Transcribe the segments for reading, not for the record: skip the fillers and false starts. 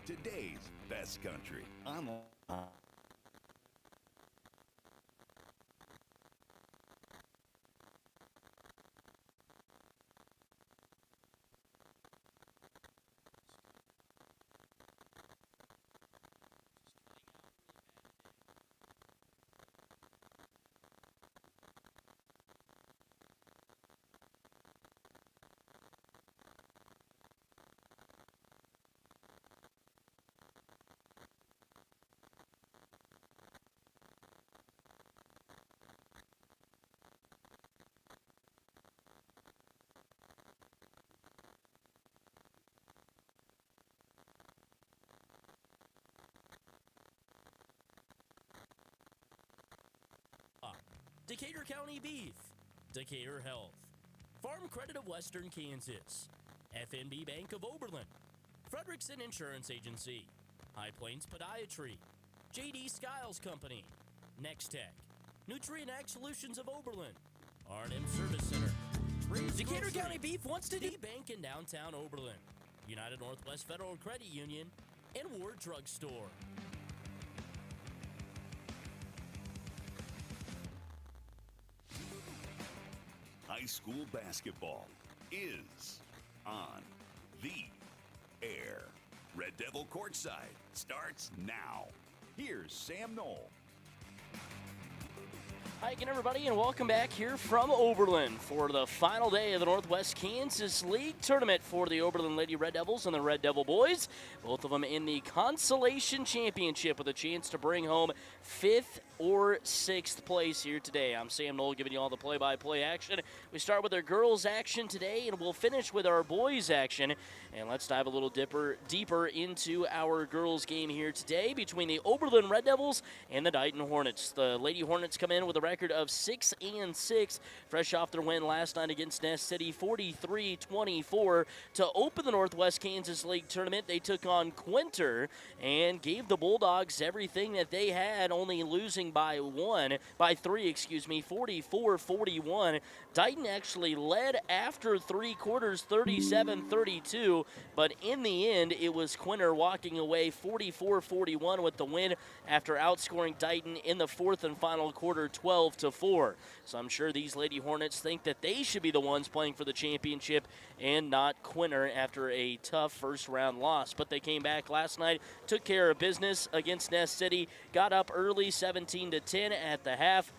today's best country. Online. Decatur County Beef, Decatur Health, Farm Credit of Western Kansas, FNB Bank of Oberlin, Frederickson Insurance Agency, High Plains Podiatry, J.D. Skiles Company, Next Tech, Nutrient Ag Solutions of Oberlin, R&M Service Center, Decatur County Beef wants to do Bank in downtown Oberlin, United Northwest Federal Credit Union, and Ward Drug Store. High school basketball is on the air. Red Devil Courtside starts now. Here's Sam Knoll. Hi again, everybody, and welcome back here from Oberlin for the final day of the Northwest Kansas League Tournament for the Oberlin Lady Red Devils and the Red Devil Boys. Both of them in the Consolation Championship with a chance to bring home 5th or 6th place here today. I'm Sam Knoll giving you all the play-by-play action. We start with our girls' action today, and we'll finish with our boys' action. And let's dive a little deeper into our girls' game here today between the Oberlin Red Devils and the Dighton Hornets. The Lady Hornets come in with a record of 6-6, fresh off their win last night against Nest City, 43-24. To open the Northwest Kansas League Tournament, they took on Quinter and gave the Bulldogs everything that they had, only losing by 3, 44-41. Dighton actually led after 3 quarters, 37-32, but in the end, it was Quinter walking away 44-41 with the win after outscoring Dighton in the 4th and final quarter, 12-4. So I'm sure these Lady Hornets think that they should be the ones playing for the championship and not Quinter after a tough first-round loss. But they came back last night, took care of business against Nest City, got up early 17-10 at the half,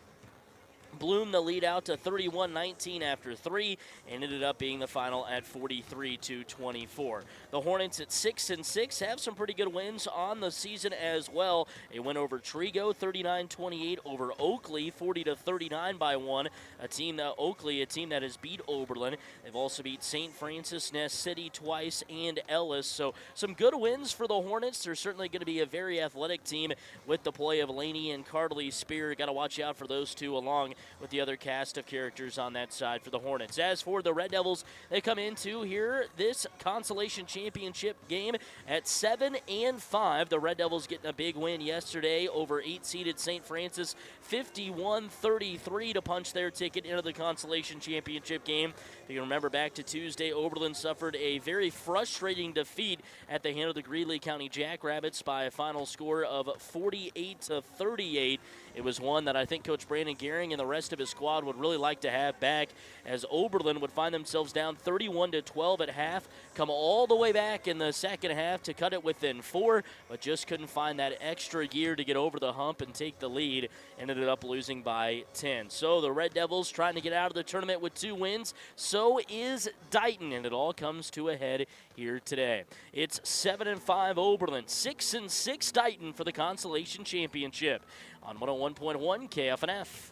bloomed the lead out to 31-19 after 3, and ended up being the final at 43-24. The Hornets at 6-6 have some pretty good wins on the season as well. A win over Trigo, 39-28, over Oakley, 40-39 by 1. A team that has beat Oberlin. They've also beat St. Francis, Nest City twice, and Ellis. So some good wins for the Hornets. They're certainly going to be a very athletic team with the play of Laney and Carly Spear. Got to watch out for those two along with the other cast of characters on that side for the Hornets. As for the Red Devils, they come into here this Consolation Championship game at 7-5. The Red Devils getting a big win yesterday over 8-seeded St. Francis, 51-33 to punch their ticket into the Consolation Championship game. If you remember back to Tuesday, Oberlin suffered a very frustrating defeat at the hand of the Greeley County Jackrabbits by a final score of 48-38. It was one that I think Coach Brandon Gehring and the rest of his squad would really like to have back, as Oberlin would find themselves down 31-12 at half, come all the way back in the second half to cut it within 4, but just couldn't find that extra gear to get over the hump and take the lead, and ended up losing by 10. So the Red Devils trying to get out of the tournament with 2 wins. So is Dighton, and it all comes to a head here today. It's 7-5 Oberlin, 6-6 Dighton for the Consolation Championship on 101.1 KFNF.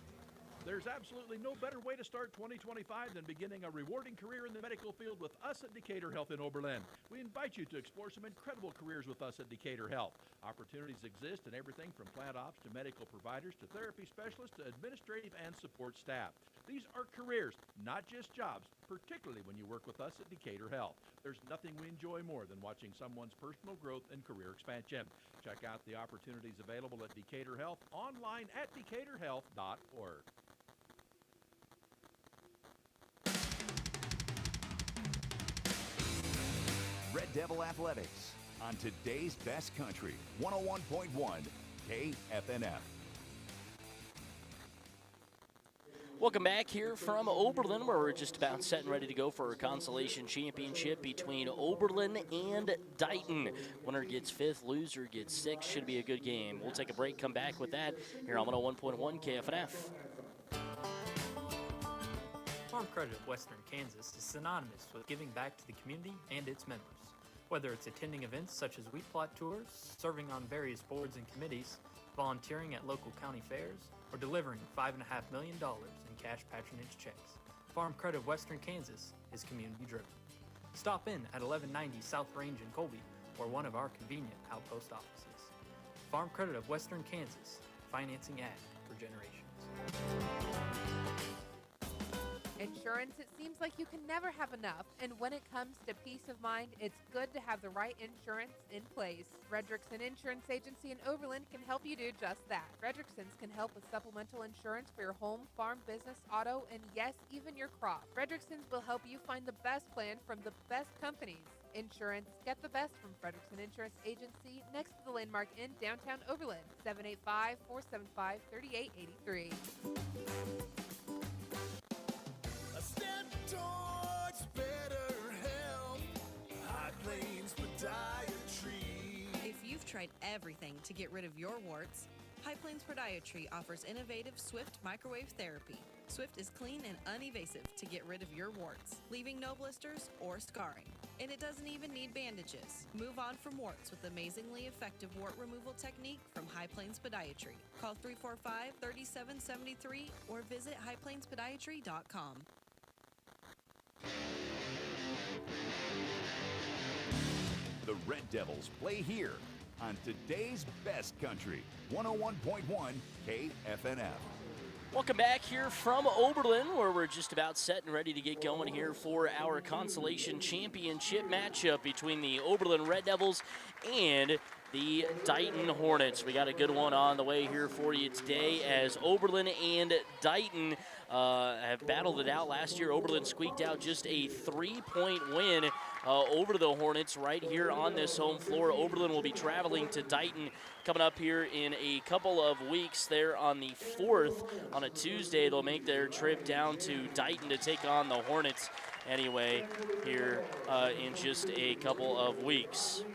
There's absolutely no better way to start 2025 than beginning a rewarding career in the medical field with us at Decatur Health in Oberlin. We invite you to explore some incredible careers with us at Decatur Health. Opportunities exist in everything from plant ops to medical providers to therapy specialists to administrative and support staff. These are careers, not just jobs, particularly when you work with us at Decatur Health. There's nothing we enjoy more than watching someone's personal growth and career expansion. Check out the opportunities available at Decatur Health online at decaturhealth.org. Red Devil Athletics on today's best country, 101.1 KFNF. Welcome back here from Oberlin, where we're just about set and ready to go for a consolation championship between Oberlin and Dighton. Winner gets 5th, loser gets 6th. Should be a good game. We'll take a break, come back with that here on 101.1 KFNF. Farm Credit of Western Kansas is synonymous with giving back to the community and its members. Whether it's attending events such as wheat plot tours, serving on various boards and committees, volunteering at local county fairs, or delivering $5.5 million in cash patronage checks, Farm Credit of Western Kansas is community-driven. Stop in at 1190 South Range in Colby or one of our convenient outpost offices. Farm Credit of Western Kansas, financing ag for generations. Insurance, it seems like you can never have enough, and when it comes to peace of mind, it's good to have the right insurance in place. Frederickson Insurance Agency in Oberlin can help you do just that. Frederickson's can help with supplemental insurance for your home, farm, business, auto, and yes, even your crop. Frederickson's will help you find the best plan from the best companies. Insurance, get the best from Frederickson Insurance Agency next to the Landmark in downtown Oberlin, 785-475-3883. A step towards better health. High Plains Podiatry. If you've tried everything to get rid of your warts, High Plains Podiatry offers innovative Swift microwave therapy. Swift is clean and unevasive to get rid of your warts, leaving no blisters or scarring. And it doesn't even need bandages. Move on from warts with amazingly effective wart removal technique from High Plains Podiatry. Call 345-3773 or visit highplainspodiatry.com. The Red Devils play here on today's best country, 101.1 KFNF. Welcome back here from Oberlin, where we're just about set and ready to get going here for our consolation championship matchup between the Oberlin Red Devils and the Dighton Hornets. We got a good one on the way here for you today, as Oberlin and Dighton have battled it out. Last year, Oberlin squeaked out just a 3-point win over the Hornets right here on this home floor. Oberlin will be traveling to Dighton coming up here in a couple of weeks. There on the 4th, on a Tuesday, they'll make their trip down to Dighton to take on the Hornets anyway here in just a couple of weeks.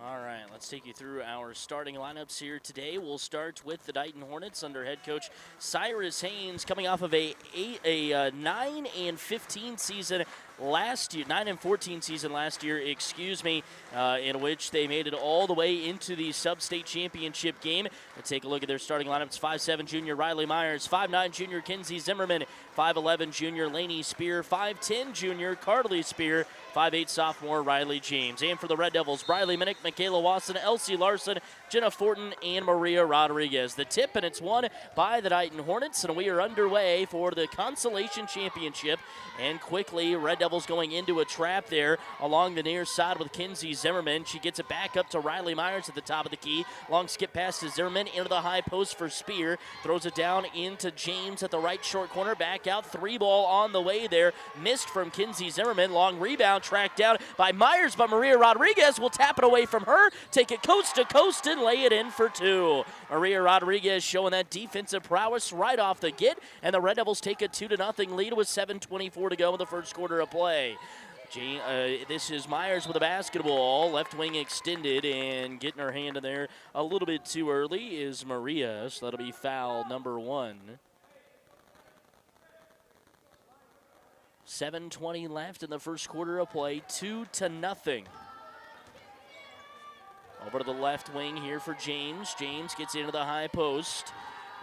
All right, let's take you through our starting lineups here today. We'll start with the Dighton Hornets under head coach Cyrus Haynes, coming off of a 9-15 season last year, 9-14 season last year, in which they made it all the way into the sub-state championship game. Let's take a look at their starting lineups. 5'7" junior Riley Myers, 5'9" junior Kinsey Zimmerman, 5'11" junior Laney Spear, 5'10" junior Carly Spear, 5'8" sophomore Riley James. And for the Red Devils, Briley Minnick, Michaela Wasson, Elsie Larson, Jenna Fortin, and Maria Rodriguez. The tip, and it's won by the Dighton Hornets, and we are underway for the consolation championship. And quickly, Red Devils going into a trap there along the near side with Kinsey Zimmerman. She gets it back up to Riley Myers at the top of the key. Long skip pass to Zimmerman into the high post for Spear. Throws it down into James at the right short corner. Back out, 3-ball on the way there. Missed from Kinsey Zimmerman. Long rebound tracked down by Myers, but Maria Rodriguez will tap it away from her. Take it coast to coast and lay it in for 2. Maria Rodriguez showing that defensive prowess right off the get, and the Red Devils take a 2-0 lead with 7:24 to go in the first quarter of play. This is Myers with a basketball, left wing extended, and getting her hand in there a little bit too early is Maria, so that'll be foul number 1. 7:20 left in the first quarter of play, 2-0. Over to the left wing here for James. James gets into the high post.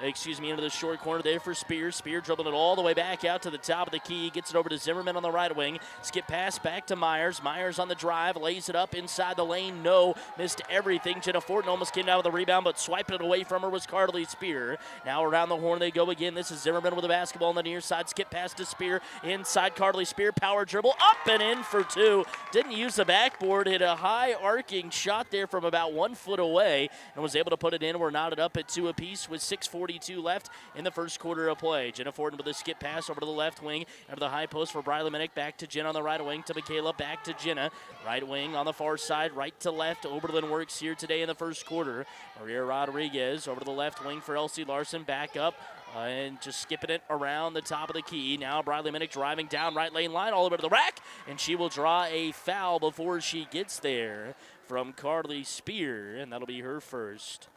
into the short corner there for Spear. Spear dribbling it all the way back out to the top of the key. Gets it over to Zimmerman on the right wing. Skip pass back to Myers. Myers on the drive. Lays it up inside the lane. No. Missed everything. Jenna Fortin almost came down with the rebound, but swiping it away from her was Carly Spear. Now around the horn they go again. This is Zimmerman with the basketball on the near side. Skip pass to Spear. Inside Carly Spear. Power dribble. Up and in for two. Didn't use the backboard. Hit a high arcing shot there from about 1 foot away and was able to put it in. We're knotted up at 2 apiece with 6:42 left in the first quarter of play. Jenna Fortin with a skip pass over to the left wing, over the high post for Briley Minnick, back to Jenna on the right wing, to Michaela, back to Jenna. Right wing on the far side, right to left. Oberlin works here today in the first quarter. Maria Rodriguez over to the left wing for Elsie Larson, back up. And just skipping it around the top of the key. Now Briley Minnick driving down right lane line all the way to the rack, and she will draw a foul before she gets there from Carly Spear, and that'll be her first.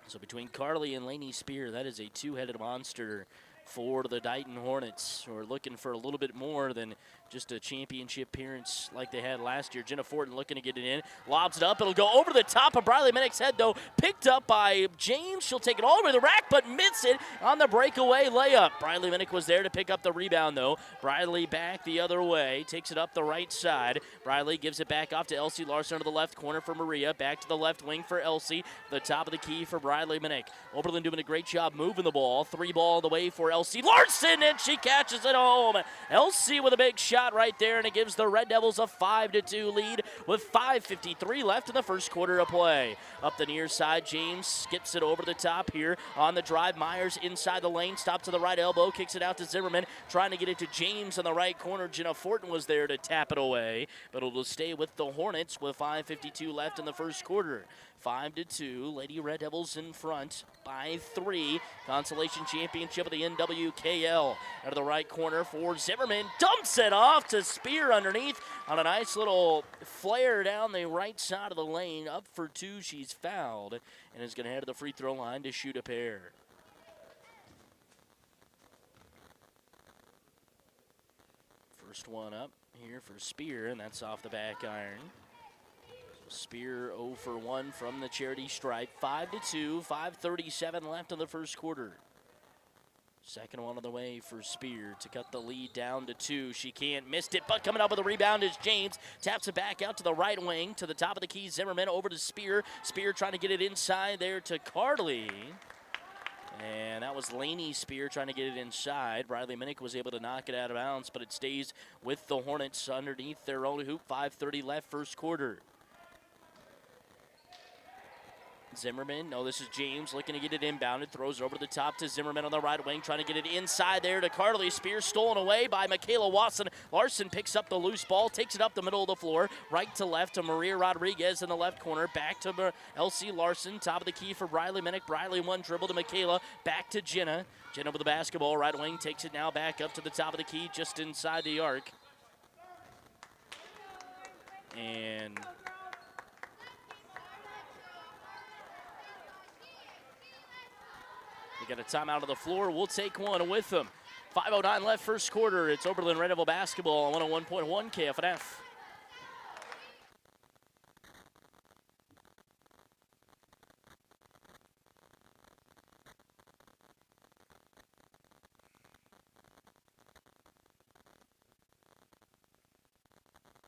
So between Carly and Lainey Spear, that is a two-headed monster for the Dighton Hornets, who are looking for a little bit more than just a championship appearance like they had last year. Jenna Fortin looking to get it in. Lobs it up. It'll go over the top of Briley Minnick's head, though. Picked up by James. She'll take it all the way to the rack, but miss it on the breakaway layup. Briley Minnick was there to pick up the rebound, though. Briley back the other way. Takes it up the right side. Briley gives it back off to Elsie Larson to the left corner for Maria. Back to the left wing for Elsie. The top of the key for Briley Minnick. Oberlin doing a great job moving the ball. 3 ball the way for Elsie Larson, and she catches it home. Elsie with a big shot right there, and it gives the Red Devils a 5-2 lead with 5:53 left in the first quarter of play. Up the near side, James skips it over the top here on the drive. Myers inside the lane, stops to the right elbow, kicks it out to Zimmerman, trying to get it to James in the right corner. Jenna Fortin was there to tap it away, but it'll stay with the Hornets with 5:52 left in the first quarter. 5-2, Lady Red Devils in front by 3. Consolation championship of the NWKL. Out of the right corner for Zimmerman. Dumps it off to Spear underneath on a nice little flare down the right side of the lane. Up for 2, she's fouled, and is going to head to the free throw line to shoot a pair. First one up here for Spear, and that's off the back iron. Spear 0 for 1 from the charity stripe. 5-2, 5:37 left in the first quarter. Second one on the way for Spear to cut the lead down to 2. She can't, missed it, but coming up with a rebound is James. Taps it back out to the right wing, to the top of the key. Zimmerman over to Spear. Spear trying to get it inside there to Carly. And that was Lainey Spear trying to get it inside. Briley Minnick was able to knock it out of bounds, but it stays with the Hornets underneath their own hoop. 5:30 left first quarter. Zimmerman, no, this is James looking to get it inbounded, throws over the top to Zimmerman on the right wing, trying to get it inside there to Carly Spear, stolen away by Michaela Watson. Larson picks up the loose ball, takes it up the middle of the floor, right to left to Maria Rodriguez in the left corner, back to Elsie Larson, top of the key for Briley Minnick. Briley one dribble to Michaela, back to Jenna. Jenna with the basketball, right wing, takes it now back up to the top of the key, just inside the arc. And we got a timeout on the floor. We'll take one with them. 5:09 left first quarter. It's Oberlin Red Devil basketball on 101.1 KFNF.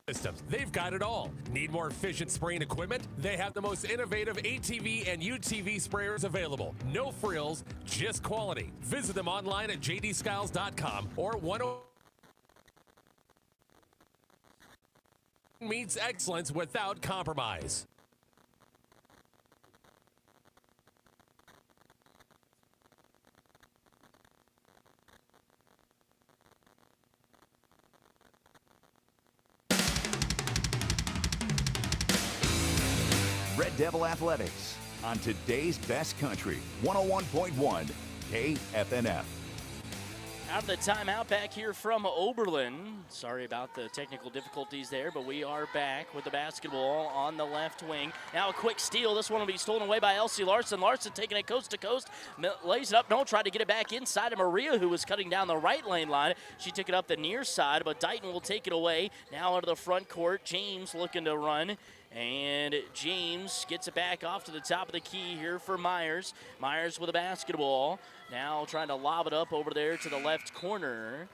Systems. They've got it all. Need more efficient spraying equipment? They have the most innovative ATV and UTV sprayers available. No frills, just quality. Visit them online at jdskiles.com or 10 meets excellence without compromise. Red Devil Athletics on today's best country, 101.1 KFNF. Out of the timeout back here from Oberlin. Sorry about the technical difficulties there, but we are back with the basketball on the left wing. Now a quick steal. This one will be stolen away by Elsie Larson. Larson taking it coast to coast, lays it up. No, tried to get it back inside of Maria, who was cutting down the right lane line. She took it up the near side, but Dighton will take it away. Now into the front court. James looking to run. And James gets it back off to the top of the key here for Myers. Myers with a basketball. Now trying to lob it up over there to the left corner.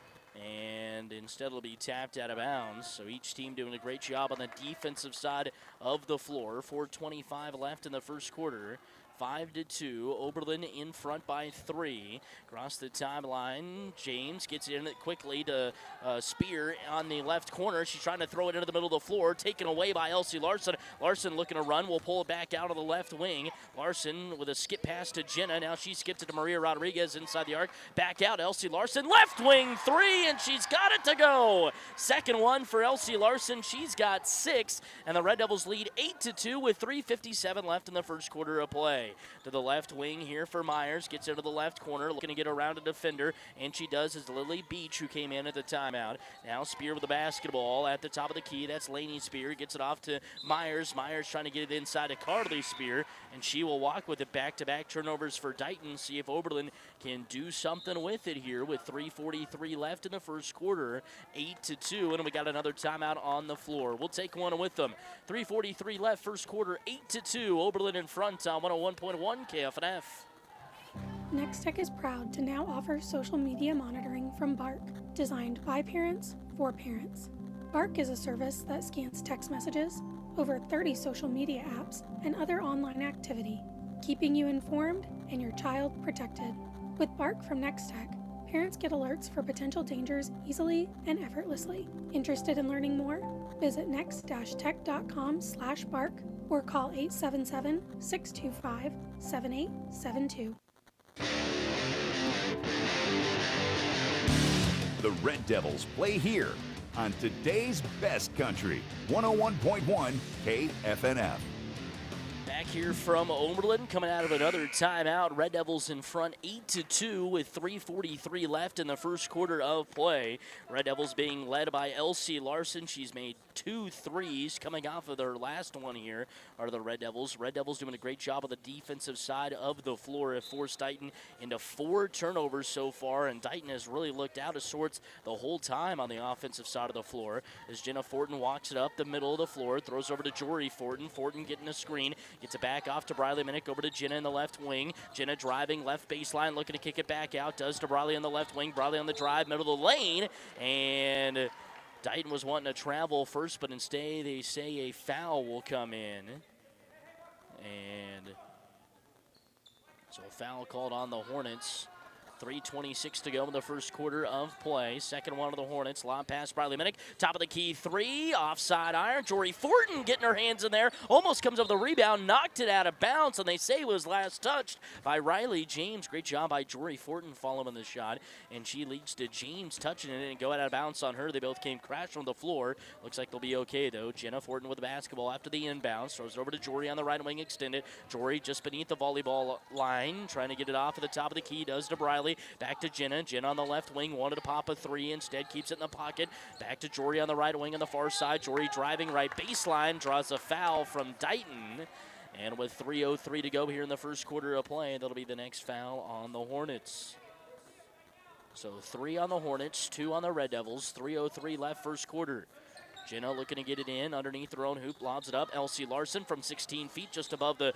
And instead it'll be tapped out of bounds. So each team doing a great job on the defensive side of the floor. 4:25 left in the first quarter. 5-2. Oberlin in front by 3. Across the timeline, James gets it in it quickly to Spear on the left corner. She's trying to throw it into the middle of the floor, taken away by Elsie Larson. Larson looking to run, will pull it back out of the left wing. Larson with a skip pass to Jenna. Now she skips it to Maria Rodriguez inside the arc. Back out, Elsie Larson, left wing 3, and she's got it to go. Second one for Elsie Larson. She's got 6, and the Red Devils lead 8-2 with 3:57 left in the first quarter of play. To the left wing here for Myers. Gets into the left corner, looking to get around a defender, and she does is Lily Beach, who came in at the timeout. Now Spear with the basketball at the top of the key. That's Laney Spear. Gets it off to Myers. Myers trying to get it inside to Carly Spear, and she will walk with it. Back-to-back turnovers for Dighton. See if Oberlin can do something with it here with 3:43 left in the first quarter. 8-2, and we got another timeout on the floor. We'll take one with them. 3:43 left, first quarter, 8-2. Oberlin in front on 101.1 KFNF. Next Tech is proud to now offer social media monitoring from Bark, designed by parents for parents. Bark is a service that scans text messages, over 30 social media apps, and other online activity, keeping you informed and your child protected. With Bark from Next Tech, parents get alerts for potential dangers easily and effortlessly. Interested in learning more? Visit next-tech.com/bark or call 877-625-7872. The Red Devils play here on today's best country, 101.1 KFNF. Back here from Oberlin, coming out of another timeout. Red Devils in front 8-2 with 3:43 left in the first quarter of play. Red Devils being led by Elsie Larson. She's made 2 threes coming off of their last one here are the Red Devils. Red Devils doing a great job on the defensive side of the floor. Have forced Dighton into 4 turnovers so far, and Dighton has really looked out of sorts the whole time on the offensive side of the floor. As Jenna Fortin walks it up the middle of the floor, throws over to Jory Fortin. Fortin getting a screen, gets it back off to Briley Minnick, over to Jenna in the left wing. Jenna driving left baseline, looking to kick it back out. Does to Briley on the left wing. Briley on the drive, middle of the lane, and Dighton was wanting to travel first, but instead they say a foul will come in. And so a foul called on the Hornets. 3:26 to go in the first quarter of play. Second one of the Hornets. Lob pass, Briley Minnick. Top of the key 3. Offside iron. Jory Fortin getting her hands in there. Almost comes up with the rebound. Knocked it out of bounds, and they say it was last touched by Riley James. Great job by Jory Fortin following the shot. And she leads to James touching it and go out of bounds on her. They both came crashing on the floor. Looks like they'll be okay, though. Jenna Fortin with the basketball after the inbound. Throws it over to Jory on the right wing extended. Jory just beneath the volleyball line. Trying to get it off at the top of the key. Does to Briley. Back to Jenna. Jenna on the left wing wanted to pop a 3. Instead keeps it in the pocket. Back to Jory on the right wing on the far side. Jory driving right baseline. Draws a foul from Dighton. And with 3:03 to go here in the first quarter of play, that'll be the next foul on the Hornets. So 3 on the Hornets, 2 on the Red Devils. 3:03 left first quarter. Jenna looking to get it in underneath her own hoop, lobs it up. Elsie Larson from 16 feet, just above the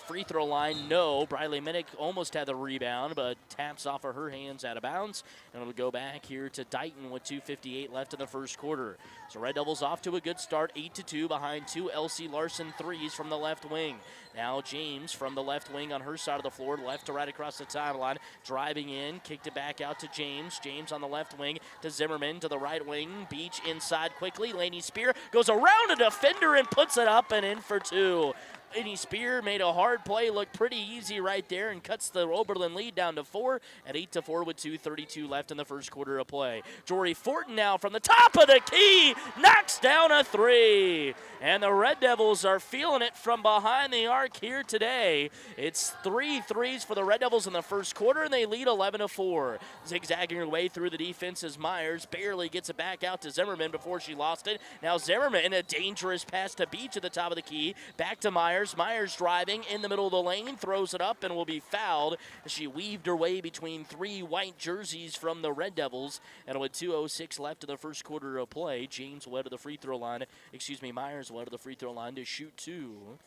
free throw line. No, Briley Minnick almost had the rebound, but taps off of her hands out of bounds. And it'll go back here to Dighton with 2:58 left in the first quarter. So Red Devils off to a good start, 8-2 behind 2 Elsie Larson threes from the left wing. Now James from the left wing on her side of the floor, left to right across the timeline, driving in, kicked it back out to James. James on the left wing to Zimmerman to the right wing. Beach inside quickly. Laney Spear goes around a defender and puts it up and in for 2. Laney Spear made a hard play, looked pretty easy right there, and cuts the Oberlin lead down to 4 at 8-4 with 2:32 left in the first quarter of play. Jory Fortin now from the top of the key knocks down a 3. And the Red Devils are feeling it from behind the arc here today. It's 3 threes for the Red Devils in the first quarter, and they lead 11-4. Zigzagging her way through the defense as Myers barely gets it back out to Zimmerman before she lost it. Now Zimmerman, a dangerous pass to Beach at the top of the key. Back to Myers. Myers. Myers driving in the middle of the lane, throws it up and will be fouled as she weaved her way between 3 white jerseys from the Red Devils. And with 2:06 left in the first quarter of play, Myers will head to the free throw line to shoot 2.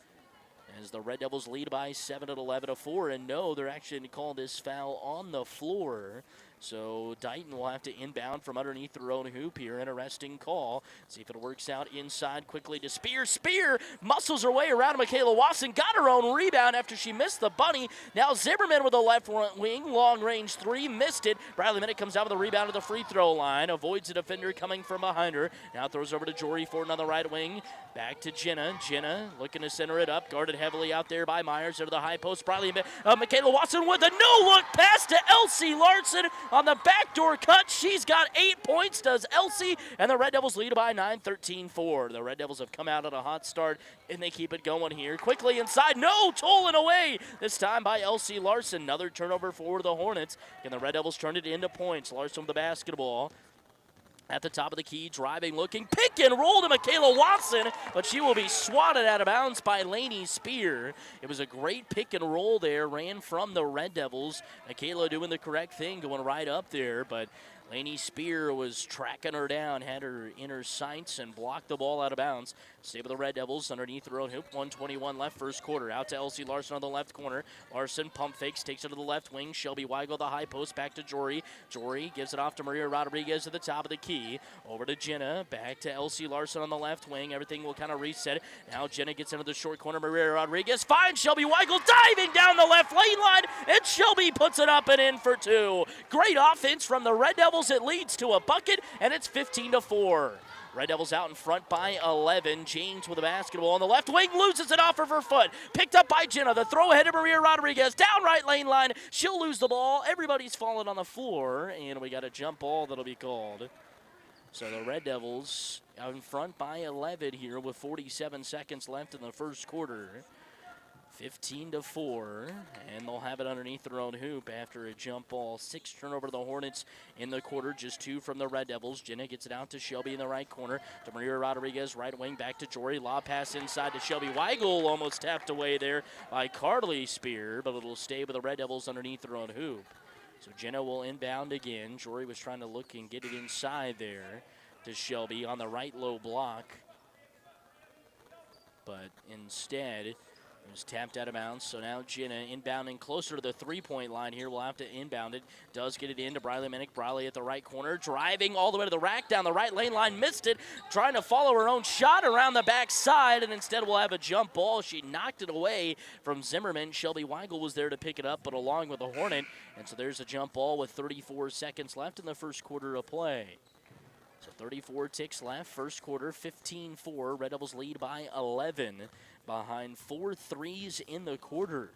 As the Red Devils lead by 7 at 11-4, and no, they're actually going to call this foul on the floor. So Dighton will have to inbound from underneath their own hoop here. Interesting call. See if it works out inside quickly to Spear. Spear muscles her way around Michaela Watson. Got her own rebound after she missed the bunny. Now Zimmerman with a left wing. Long range 3. Missed it. Bradley Minnick comes out with a rebound at the free throw line. Avoids a defender coming from behind her. Now throws over to Jory Ford on the right wing. Back to Jenna. Jenna looking to center it up. Guarded heavily out there by Myers into the high post. Michaela Watson with a no-look pass to Elsie Larson on the backdoor cut. She's got 8 points, does Elsie, and the Red Devils lead by 9, 13-4. The Red Devils have come out at a hot start, and they keep it going here. Quickly inside, no, Tolan away, this time by Elsie Larson. Another turnover for the Hornets, and the Red Devils turn it into points. Larson with the basketball. At the top of the key, driving, looking, pick and roll to Michaela Watson, but she will be swatted out of bounds by Lainey Spear. It was a great pick and roll there, ran from the Red Devils. Michaela doing the correct thing, going right up there, but Lainey Spear was tracking her down, had her in her sights, and blocked the ball out of bounds. Stay with the Red Devils underneath their own hoop. 1:21 left, first quarter. Out to Elsie Larson on the left corner. Larson pump fakes, takes it to the left wing. Shelby Weigel, the high post, back to Jory. Jory gives it off to Maria Rodriguez at the top of the key. Over to Jenna, back to Elsie Larson on the left wing. Everything will kind of reset. Now Jenna gets into the short corner. Maria Rodriguez finds Shelby Weigel diving down the left lane line, and Shelby puts it up and in for 2. Great offense from the Red Devils. It leads to a bucket, and it's 15-4. Red Devils out in front by 11. James with the basketball on the left wing, loses it off of her foot. Picked up by Jenna. The throw ahead to Maria Rodriguez. Down right lane line. She'll lose the ball. Everybody's falling on the floor, and we got a jump ball that'll be called. So the Red Devils out in front by 11 here with 47 seconds left in the first quarter. 15-4, and they'll have it underneath their own hoop after a jump ball. 6 turnover to the Hornets in the quarter, just 2 from the Red Devils. Jenna gets it out to Shelby in the right corner, to Maria Rodriguez, right wing, back to Jory. Lob pass inside to Shelby Weigel, almost tapped away there by Carly Spear, but it'll stay with the Red Devils underneath their own hoop. So Jenna will inbound again. Jory was trying to look and get it inside there to Shelby on the right low block, but instead it was tapped out of bounds. So now Jenna inbounding closer to the three-point line here. We'll have to inbound it. Does get it in to Briley Minnick. Briley at the right corner, driving all the way to the rack down the right lane line. Missed it. Trying to follow her own shot around the backside, and instead we'll have a jump ball. She knocked it away from Zimmerman. Shelby Weigel was there to pick it up, but along with the Hornet. And so there's a jump ball with 34 seconds left in the first quarter of play. So 34 ticks left, first quarter, 15-4. Red Devils lead by 11 behind 4 threes in the quarter.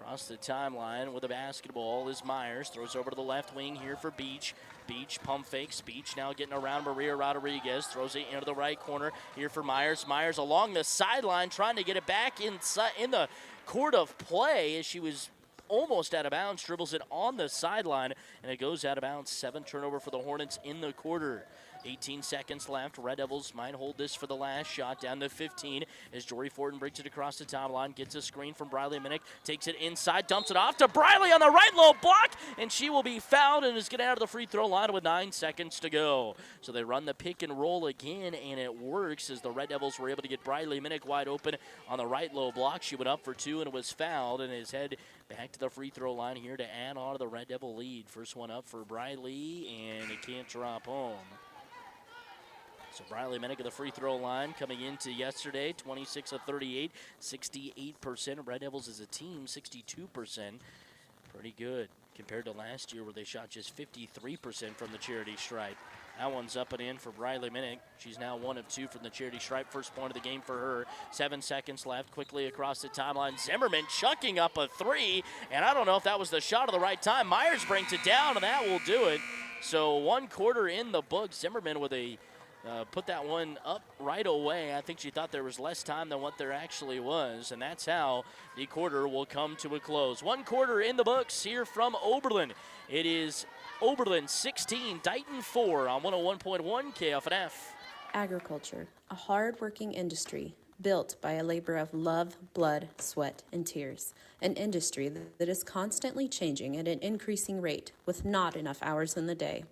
Across the timeline with the basketball is Myers. Throws over to the left wing here for Beach. Beach pump fakes. Beach now getting around Maria Rodriguez. Throws it into the right corner here for Myers. Myers along the sideline trying to get it back inside in the court of play as she was almost out of bounds, dribbles it on the sideline, and it goes out of bounds. 7 turnover for the Hornets in the quarter. 18 seconds left. Red Devils might hold this for the last shot, down to 15 as Jory Forden breaks it across the timeline, gets a screen from Briley Minnick, takes it inside, dumps it off to Briley on the right low block, and she will be fouled and is getting out of the free throw line with 9 seconds to go. So they run the pick and roll again, and it works as the Red Devils were able to get Briley Minnick wide open on the right low block. She went up for 2 and was fouled, and is head back to the free throw line here to add on to the Red Devil lead. First one up for Briley, and it can't drop home. So Briley Minnick at the free throw line coming into yesterday, 26 of 38, 68%. Red Devils as a team, 62%. Pretty good compared to last year where they shot just 53% from the charity stripe. That one's up and in for Briley Minnick. She's now 1 of 2 from the charity stripe. First point of the game for her. 7 seconds left. Quickly across the timeline. Zimmerman chucking up a 3. And I don't know if that was the shot at the right time. Myers brings it down, and that will do it. So 1 quarter in the book. Zimmerman with a put that one up right away. I think she thought there was less time than what there actually was, and that's how the quarter will come to a close. 1 quarter in the books here from Oberlin. It is Oberlin 16, Dighton 4 on 101.1 KFNF. Agriculture, a hard-working industry built by a labor of love, blood, sweat, and tears, an industry that is constantly changing at an increasing rate with not enough hours in the day.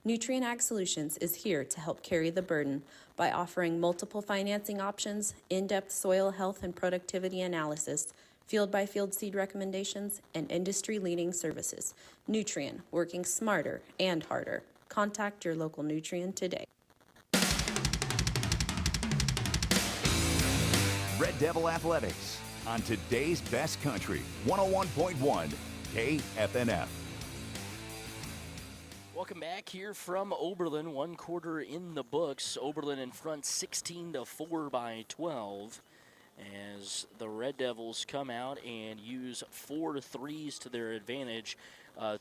Nutrien Ag Solutions is here to help carry the burden by offering multiple financing options, in-depth soil health and productivity analysis, field-by-field seed recommendations, and industry-leading services. Nutrien, working smarter and harder. Contact your local Nutrien today. Red Devil Athletics on today's best country, 101.1 KFNF. Welcome back here from Oberlin. One quarter in the books. Oberlin in front 16-4 by 12 as the Red Devils come out and use 4 threes to their advantage.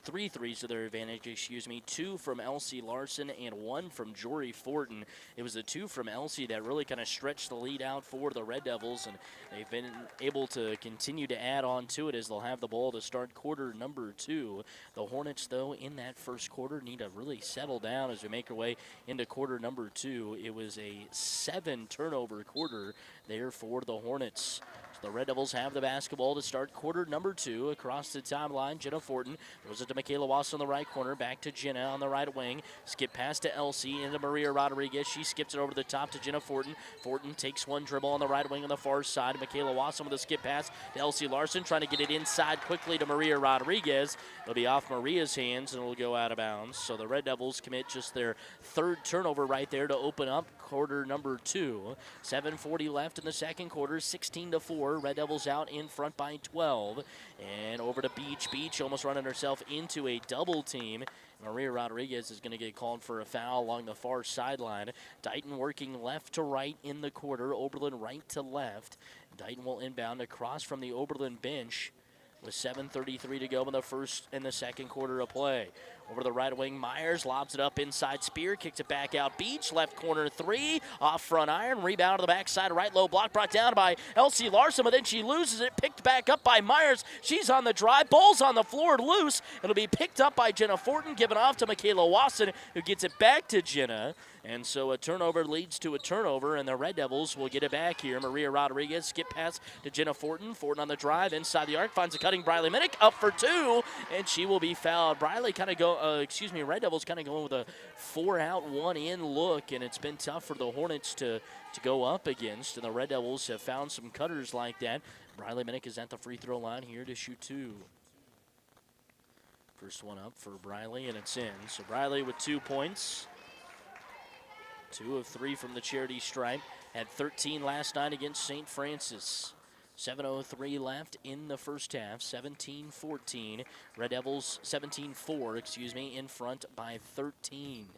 3 threes to their advantage, 2 from Elsie Larson and 1 from Jory Fortin. It was the 2 from Elsie that really kind of stretched the lead out for the Red Devils, and they've been able to continue to add on to it as they'll have the ball to start quarter number 2. The Hornets, though, in that first quarter need to really settle down as we make our way into quarter number 2. It was a 7-turnover quarter there for the Hornets. The Red Devils have the basketball to start quarter number 2. Across the timeline, Jenna Fortin throws it to Michaela Wass on the right corner. Back to Jenna on the right wing. Skip pass to Elsie into Maria Rodriguez. She skips it over the top to Jenna Fortin. Fortin takes one dribble on the right wing on the far side. Michaela Wass with a skip pass to Elsie Larson, trying to get it inside quickly to Maria Rodriguez. It'll be off Maria's hands and it'll go out of bounds. So the Red Devils commit just their 3rd turnover right there to open up quarter number 2. 7:40 left in the second quarter, 16-4. Red Devils out in front by 12. And over to Beach. Beach almost running herself into a double team. Maria Rodriguez is going to get called for a foul along the far sideline. Dighton working left to right in the quarter. Oberlin right to left. Dighton will inbound across from the Oberlin bench with 7:33 to go in the first and the second quarter of play. Over the right wing, Myers lobs it up inside. Spear kicks it back out. Beach, left corner 3, off front iron. Rebound to the backside, right low block, brought down by Elsie Larson, but then she loses it. Picked back up by Myers. She's on the drive. Ball's on the floor, loose. It'll be picked up by Jenna Fortin, given off to Michaela Wasson, who gets it back to Jenna. And so a turnover leads to a turnover, and the Red Devils will get it back here. Maria Rodriguez, skip pass to Jenna Fortin. Fortin on the drive, inside the arc, finds a cutting Briley Minnick, up for 2, and she will be fouled. Briley kind of Red Devils kind of going with a 4-out, 1-in look, and it's been tough for the Hornets to go up against, and the Red Devils have found some cutters like that. Briley Minnick is at the free throw line here to shoot 2. First one up for Briley, and it's in. So Briley with 2 points. 2 of 3 from the charity stripe. Had 13 last night against St. Francis. 7:03 left in the first half. 17-14. Red Devils 17-4, in front by 13.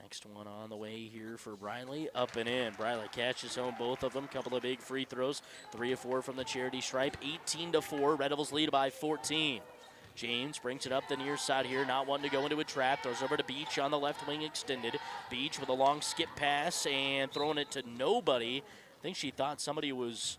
Next one on the way here for Briley. Up and in. Briley catches home both of them. Couple of big free throws. 3 of 4 from the charity stripe. 18-4. Red Devils lead by 14. James brings it up the near side here, not wanting to go into a trap. Throws over to Beach on the left wing extended. Beach with a long skip pass and throwing it to nobody. I think she thought somebody was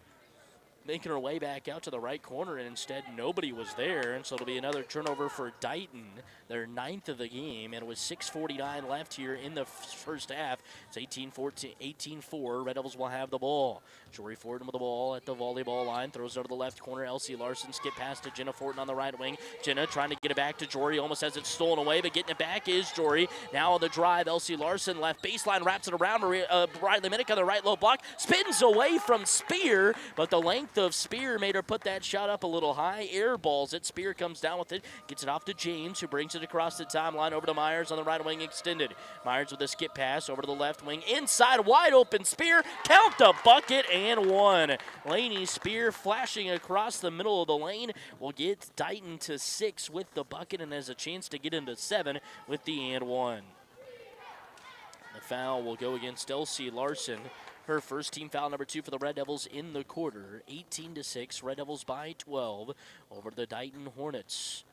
making her way back out to the right corner, and instead nobody was there, and so it'll be another turnover for Dighton, their 9th of the game, and with 6:49 left here in the first half. It's 18-4. Red Devils will have the ball. Jory Fortin with the ball at the volleyball line, throws it over the left corner. Elsie Larson skip pass to Jenna Fortin on the right wing. Jenna trying to get it back to Jory, almost has it stolen away, but getting it back is Jory. Now on the drive, Elsie Larson left baseline, wraps it around. Briley Minnick on the right low block, spins away from Spear, but the length of Spear made her put that shot up a little high, airballs it. Spear comes down with it, gets it off to James, who brings it across the timeline over to Myers on the right wing extended. Myers with a skip pass over to the left wing, inside, wide open Spear, count the bucket and 1. Lainey Spear flashing across the middle of the lane will get Dighton to 6 with the bucket and has a chance to get into 7 with the and 1. The foul will go against Elsie Larson. Her first team foul, number 2 for the Red Devils in the quarter. 18-6, Red Devils by 12 over the Dighton Hornets.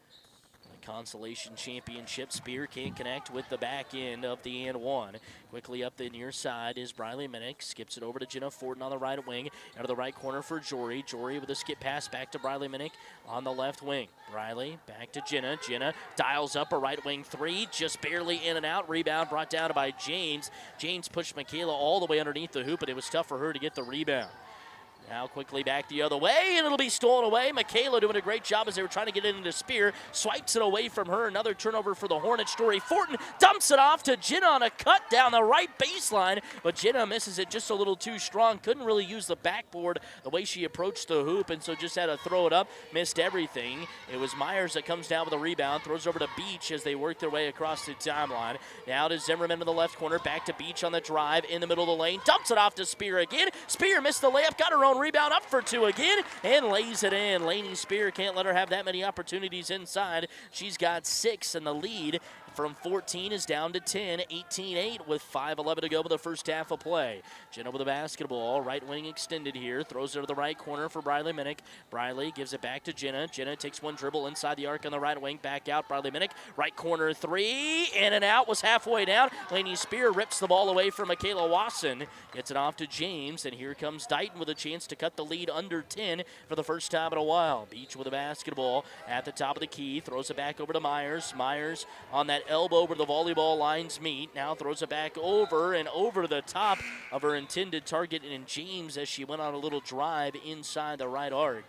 consolation championship. Spear can't connect with the back end of the and one. Quickly up the near side is Briley Minnick. Skips it over to Jenna Fortin on the right wing. Out of the right corner for Jory. Jory with a skip pass back to Briley Minnick on the left wing. Briley back to Jenna. Jenna dials up a right wing three. Just barely in and out. Rebound brought down by James. James pushed Michaela all the way underneath the hoop, but it was tough for her to get the rebound. Now quickly back the other way, and it'll be stolen away. Michaela doing a great job as they were trying to get it into Spear. Swipes it away from her. Another turnover for the Hornets. Jory Fortin dumps it off to Jenna on a cut down the right baseline, but Jenna misses it just a little too strong. Couldn't really use the backboard the way she approached the hoop, and so just had to throw it up. Missed everything. It was Myers that comes down with a rebound. Throws over to Beach as they work their way across the timeline. Now to Zimmerman in the left corner. Back to Beach on the drive in the middle of the lane. Dumps it off to Spear again. Spear missed the layup. Got her own rebound, up for two again, and lays it in. Laney Spear can't let her have that many opportunities inside. She's got 6, and the lead from 14 is down to 10, 18-8 with 5:11 to go in the first half of play. Jenna with the basketball, right wing extended here, throws it to the right corner for Briley Minnick. Briley gives it back to Jenna. Jenna takes one dribble inside the arc on the right wing, back out. Briley Minnick, right corner three, in and out, was halfway down. Laney Spear rips the ball away from Michaela Wasson, gets it off to James, and here comes Dighton with a chance to cut the lead under 10 for the first time in a while. Beach with the basketball at the top of the key, throws it back over to Myers. Myers on that elbow where the volleyball lines meet. Now throws it back over and over the top of her intended target in James as she went on a little drive inside the right arc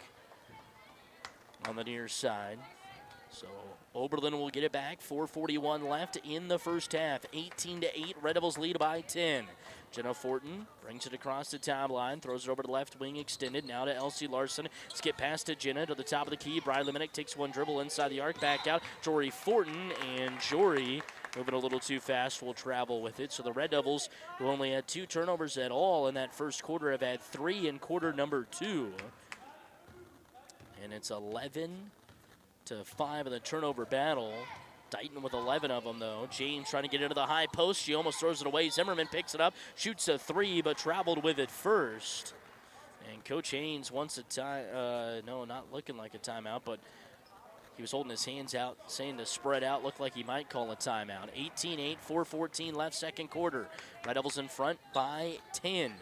on the near side. So Oberlin will get it back. 4:41 left in the first half. 18-8. Red Devils lead by 10. Jenna Fortin brings it across the timeline, throws it over to the left wing extended. Now to Elsie Larson. Skip pass to Jenna to the top of the key. Briley Minnick takes one dribble inside the arc, back out. Jory Fortin, and Jory, moving a little too fast, will travel with it. So the Red Devils, who only had 2 turnovers at all in that first quarter, have had 3 in quarter number 2. And it's 11-5 in the turnover battle. Dighton with 11 of them, though. James trying to get into the high post. She almost throws it away. Zimmerman picks it up, shoots a 3, but traveled with it first. And Coach Haynes wants a time. No, not looking like a timeout, but he was holding his hands out, saying to spread out. Looked like he might call a timeout. 18-8, 4:14 left, second quarter. Red Devils in front by 10.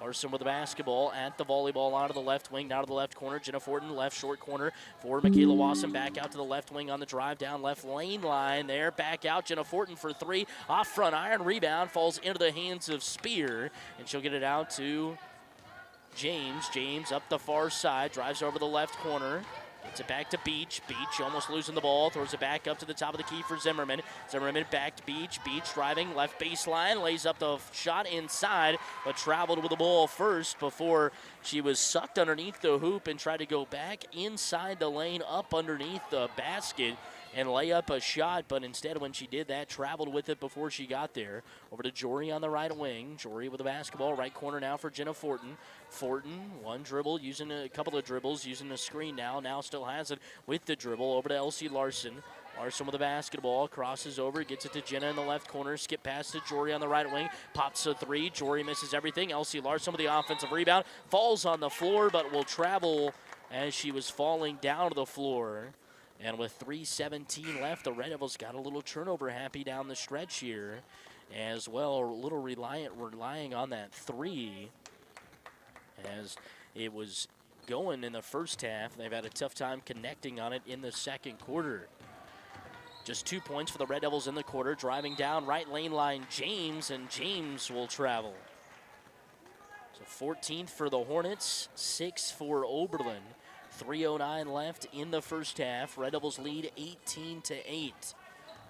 Larson with the basketball at the volleyball out of the left wing, down to the left corner. Jenna Fortin, left short corner for Michaela Wasson. Back out to the left wing on the drive, down left lane line there. Back out, Jenna Fortin for 3. Off front iron, rebound, falls into the hands of Spear, and she'll get it out to James. James up the far side, drives over the left corner. Gets it back to Beach. Beach almost losing the ball. Throws it back up to the top of the key for Zimmerman. Zimmerman back to Beach. Beach driving left baseline. Lays up the shot inside, but traveled with the ball first before she was sucked underneath the hoop and tried to go back inside the lane up underneath the basket and lay up a shot, but instead when she did that, traveled with it before she got there. Over to Jory on the right wing. Jory with the basketball, right corner now for Jenna Fortin. Fortin, one dribble, using a couple of dribbles, using a screen now still has it with the dribble. Over to Elsie Larson. Larson with the basketball, crosses over, gets it to Jenna in the left corner, skip pass to Jory on the right wing, pops a 3. Jory misses everything. Elsie Larson with the offensive rebound, falls on the floor, but will travel as she was falling down to the floor. And with 3:17 left, the Red Devils got a little turnover happy down the stretch here as well. A little relying on that 3 as it was going in the first half. They've had a tough time connecting on it in the second quarter. Just 2 points for the Red Devils in the quarter. Driving down right lane line, James, and James will travel. So 14th for the Hornets, 6 for Oberlin. 3:09 left in the first half. Red Devils lead 18-8.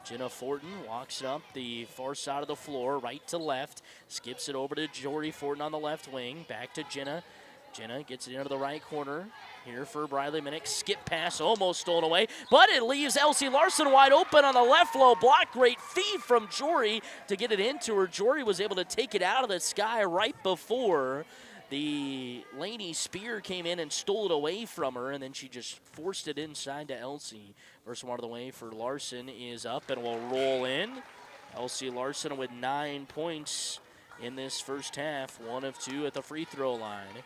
Jenna Fortin walks it up the far side of the floor, right to left. Skips it over to Jory Fortin on the left wing. Back to Jenna. Jenna gets it into the right corner. Here for Briley Minnick. Skip pass almost stolen away, but it leaves Elsie Larson wide open on the left low block. Great feed from Jory to get it into her. Jory was able to take it out of the sky right before the Laney Spear came in and stole it away from her, and then she just forced it inside to Elsie. First one out of the way for Larson is up and will roll in. Elsie Larson with 9 points in this first half, 1 of 2 at the free throw line.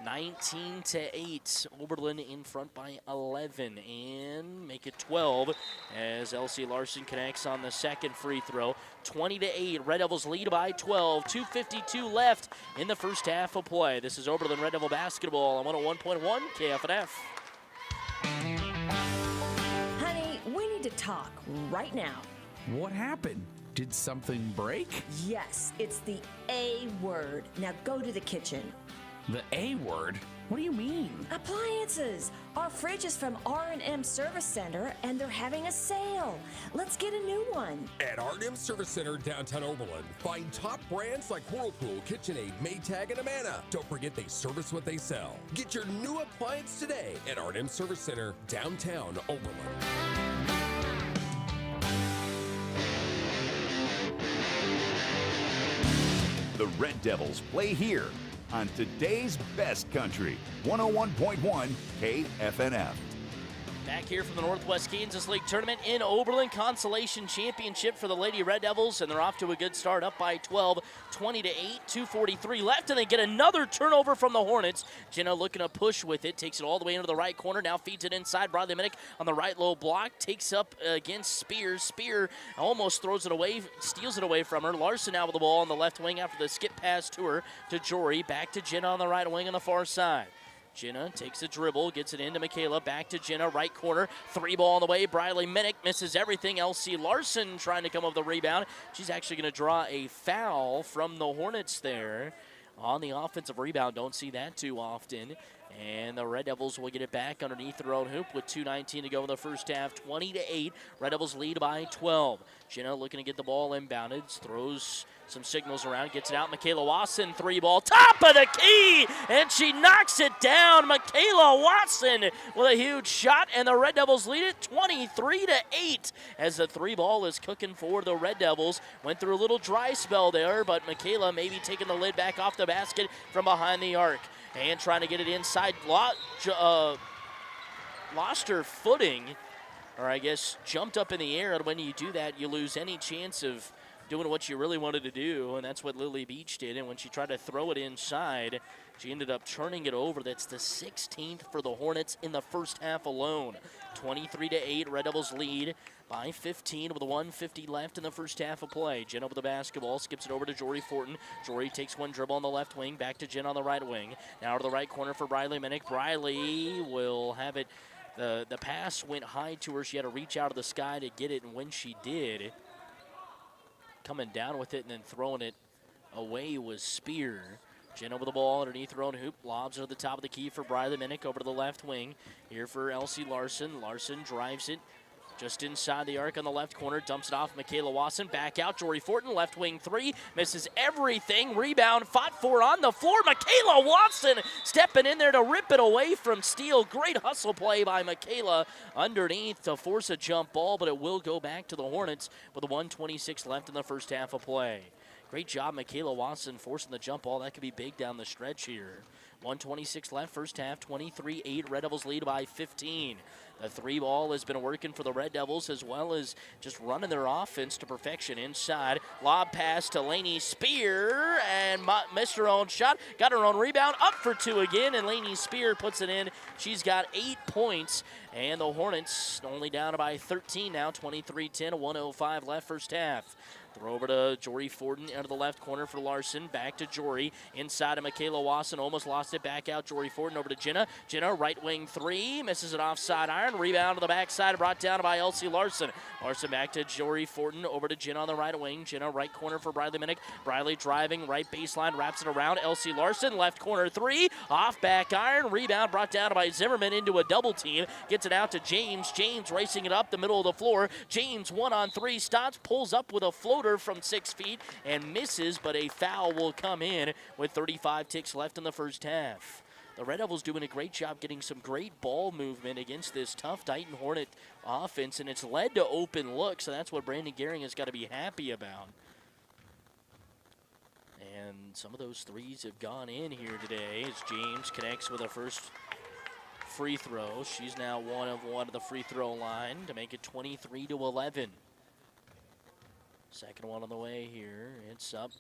19-8. Oberlin in front by 11 and make it 12 as LC Larson connects on the second free throw. 20-8. Red Devils lead by 12. 2:52 left in the first half of play. This is Oberlin Red Devil basketball on 101.1 KFNF. Honey, we need to talk right now. What happened? Did something break? Yes, it's the A word. Now go to the kitchen. The A word? What do you mean? Appliances. Our fridge is from R&M Service Center, and they're having a sale. Let's get a new one. At R&M Service Center, downtown Oberlin, find top brands like Whirlpool, KitchenAid, Maytag, and Amana. Don't forget they service what they sell. Get your new appliance today at R&M Service Center, downtown Oberlin. The Red Devils play here on today's best country, 101.1 KFNF. Back here from the Northwest Kansas League Tournament in Oberlin, consolation championship for the Lady Red Devils, and they're off to a good start, up by 12, 20-8, 2:43 left, and they get another turnover from the Hornets. Jenna looking to push with it, takes it all the way into the right corner, now feeds it inside. Bradley Minnick on the right low block, takes up against Spears. Spear almost throws it away, steals it away from her. Larson out with the ball on the left wing after the skip pass to her, to Jory, back to Jenna on the right wing on the far side. Jenna takes a dribble, gets it into Michaela, back to Jenna, right corner, three ball on the way. Briley Minnick misses everything. LC Larson trying to come up with the rebound. She's actually going to draw a foul from the Hornets there on the offensive rebound. Don't see that too often. And the Red Devils will get it back underneath their own hoop with 2:19 to go in the first half. 20-8. Red Devils lead by 12. Jenna looking to get the ball inbounded, throws some signals around, gets it out. Michaela Watson, three ball, top of the key, and she knocks it down. Michaela Watson with a huge shot, and the Red Devils lead it 23-8 as the three ball is cooking for the Red Devils. Went through a little dry spell there, but Michaela maybe taking the lid back off the basket from behind the arc. And trying to get it inside, lost her footing, or I guess jumped up in the air, and when you do that, you lose any chance of doing what you really wanted to do, and that's what Lily Beach did. And when she tried to throw it inside, she ended up turning it over. That's the 16th for the Hornets in the first half alone. 23-8, Red Devils lead by 15 with 1:50 left in the first half of play. Jen over the basketball, skips it over to Jory Fortin. Jory takes one dribble on the left wing, back to Jen on the right wing. Now to the right corner for Briley Minnick. Briley will have it. The pass went high to her. She had to reach out of the sky to get it, and when she did, coming down with it and then throwing it away was Spear. Jen over the ball underneath her own hoop, lobs it at the top of the key for Briley Minnick over to the left wing. Here for LC Larson. Larson drives it just inside the arc on the left corner, dumps it off Michaela Watson, back out, Jory Fortin, left wing three, misses everything, rebound, fought for on the floor, Michaela Watson stepping in there to rip it away from Steele. Great hustle play by Michaela underneath to force a jump ball, but it will go back to the Hornets with 1:26 left in the first half of play. Great job, Michaela Watson, forcing the jump ball. That could be big down the stretch here. 1:26 left, first half, 23-8. Red Devils lead by 15. The three ball has been working for the Red Devils, as well as just running their offense to perfection inside. Lob pass to Lainey Spear, and missed her own shot. Got her own rebound, up for two again, and Lainey Spear puts it in. She's got 8 points, and the Hornets only down by 13 now, 23-10, 1:05 left first half. Throw over to Jory Fortin out of the left corner for Larson. Back to Jory. Inside of Michaela Watson. Almost lost it. Back out. Jory Fortin over to Jenna. Jenna, right wing three. Misses it offside iron. Rebound to the backside. Brought down by LC Larson. Larson back to Jory Fortin. Over to Jenna on the right wing. Jenna, right corner for Briley Minnick. Briley driving. Right baseline. Wraps it around. LC Larson. Left corner three. Off back iron. Rebound brought down by Zimmerman into a double team. Gets it out to James. James racing it up the middle of the floor. James 1-on-3 stops. Pulls up with a floater from 6 feet and misses, but a foul will come in with 35 ticks left in the first half. The Red Devils doing a great job getting some great ball movement against this tough Titan Hornet offense, and it's led to open looks, so that's what Brandon Gehring has got to be happy about. And some of those threes have gone in here today as James connects with a first free throw. She's now 1 of 1 at the free throw line to make it 23-11. Second one on the way here. It's up.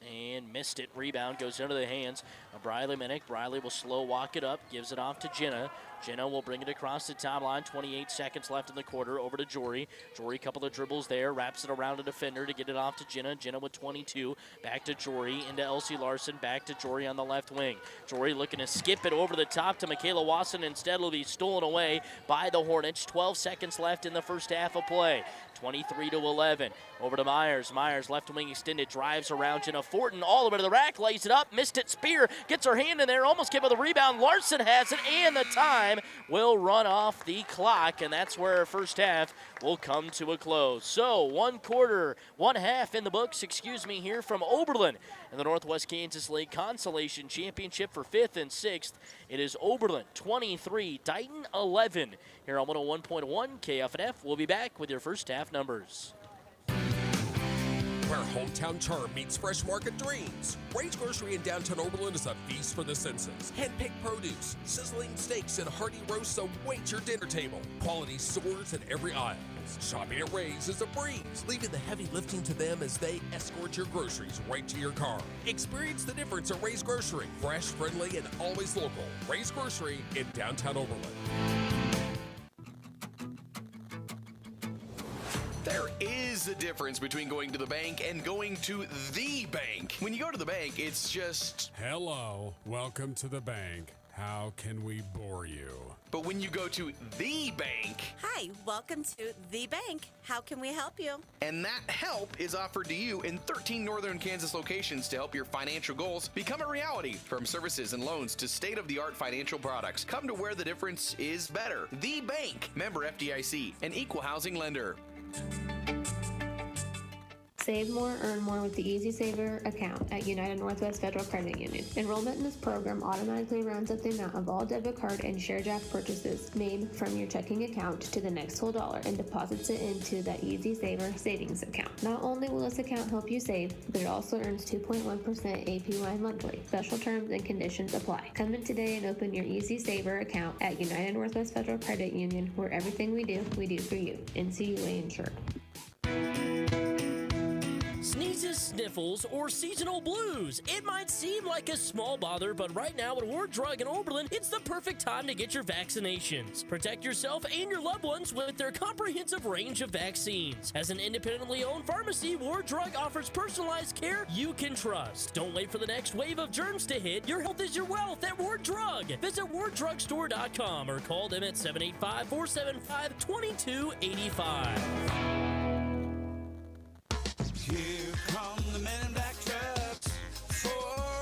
and missed it. Rebound goes into the hands of Briley Minnick. Briley will slow walk it up, gives it off to Jenna. Jenna will bring it across the timeline. 28 seconds left in the quarter. Over to Jory. Jory, couple of dribbles there. Wraps it around a defender to get it off to Jenna. Jenna with 22. Back to Jory. Into Elsie Larson. Back to Jory on the left wing. Jory looking to skip it over the top to Michaela Wasson. Instead, will be stolen away by the Hornets. 12 seconds left in the first half of play. 23-11. Over to Myers. Myers, left wing extended, drives around Jenna Fortin all the way to the rack, lays it up, missed it. Spear gets her hand in there, almost gave her the rebound. Larson has it, and the time will run off the clock, and that's where our first half will come to a close. So, one half in the books, here from Oberlin in the Northwest Kansas League Consolation Championship for 5th and 6th. It is Oberlin 23, Dighton 11 here on 101.1 KFNF. We'll be back with your first half numbers. Where hometown charm meets fresh market dreams. Ray's Grocery in downtown Oberlin is a feast for the senses. Hand-picked produce, sizzling steaks, and hearty roasts await your dinner table. Quality soars in every aisle. Shopping at Ray's is a breeze, leaving the heavy lifting to them as they escort your groceries right to your car. Experience the difference at Ray's Grocery. Fresh, friendly, and always local. Ray's Grocery in downtown Oberlin. There is a difference between going to the bank and going to the bank. When you go to the bank, it's just... Hello, welcome to the bank. How can we bore you? But when you go to the bank... Hi, welcome to the bank. How can we help you? And that help is offered to you in 13 northern Kansas locations to help your financial goals become a reality. From services and loans to state-of-the-art financial products, come to where the difference is better. The Bank, member FDIC, an equal housing lender. Save more, earn more with the Easy Saver account at United Northwest Federal Credit Union. Enrollment in this program automatically rounds up the amount of all debit card and ShareJack purchases made from your checking account to the next whole dollar and deposits it into that Easy Saver savings account. Not only will this account help you save, but it also earns 2.1% APY monthly. Special terms and conditions apply. Come in today and open your Easy Saver account at United Northwest Federal Credit Union, where everything we do for you. NCUA insured. Sneezes, sniffles, or seasonal blues. It might seem like a small bother, but right now at Ward Drug in Oberlin, it's the perfect time to get your vaccinations. Protect yourself and your loved ones with their comprehensive range of vaccines. As an independently owned pharmacy, Ward Drug offers personalized care you can trust. Don't wait for the next wave of germs to hit. Your health is your wealth at Ward Drug. Visit warddrugstore.com or call them at 785-475-2285. Here come the men in black trucks for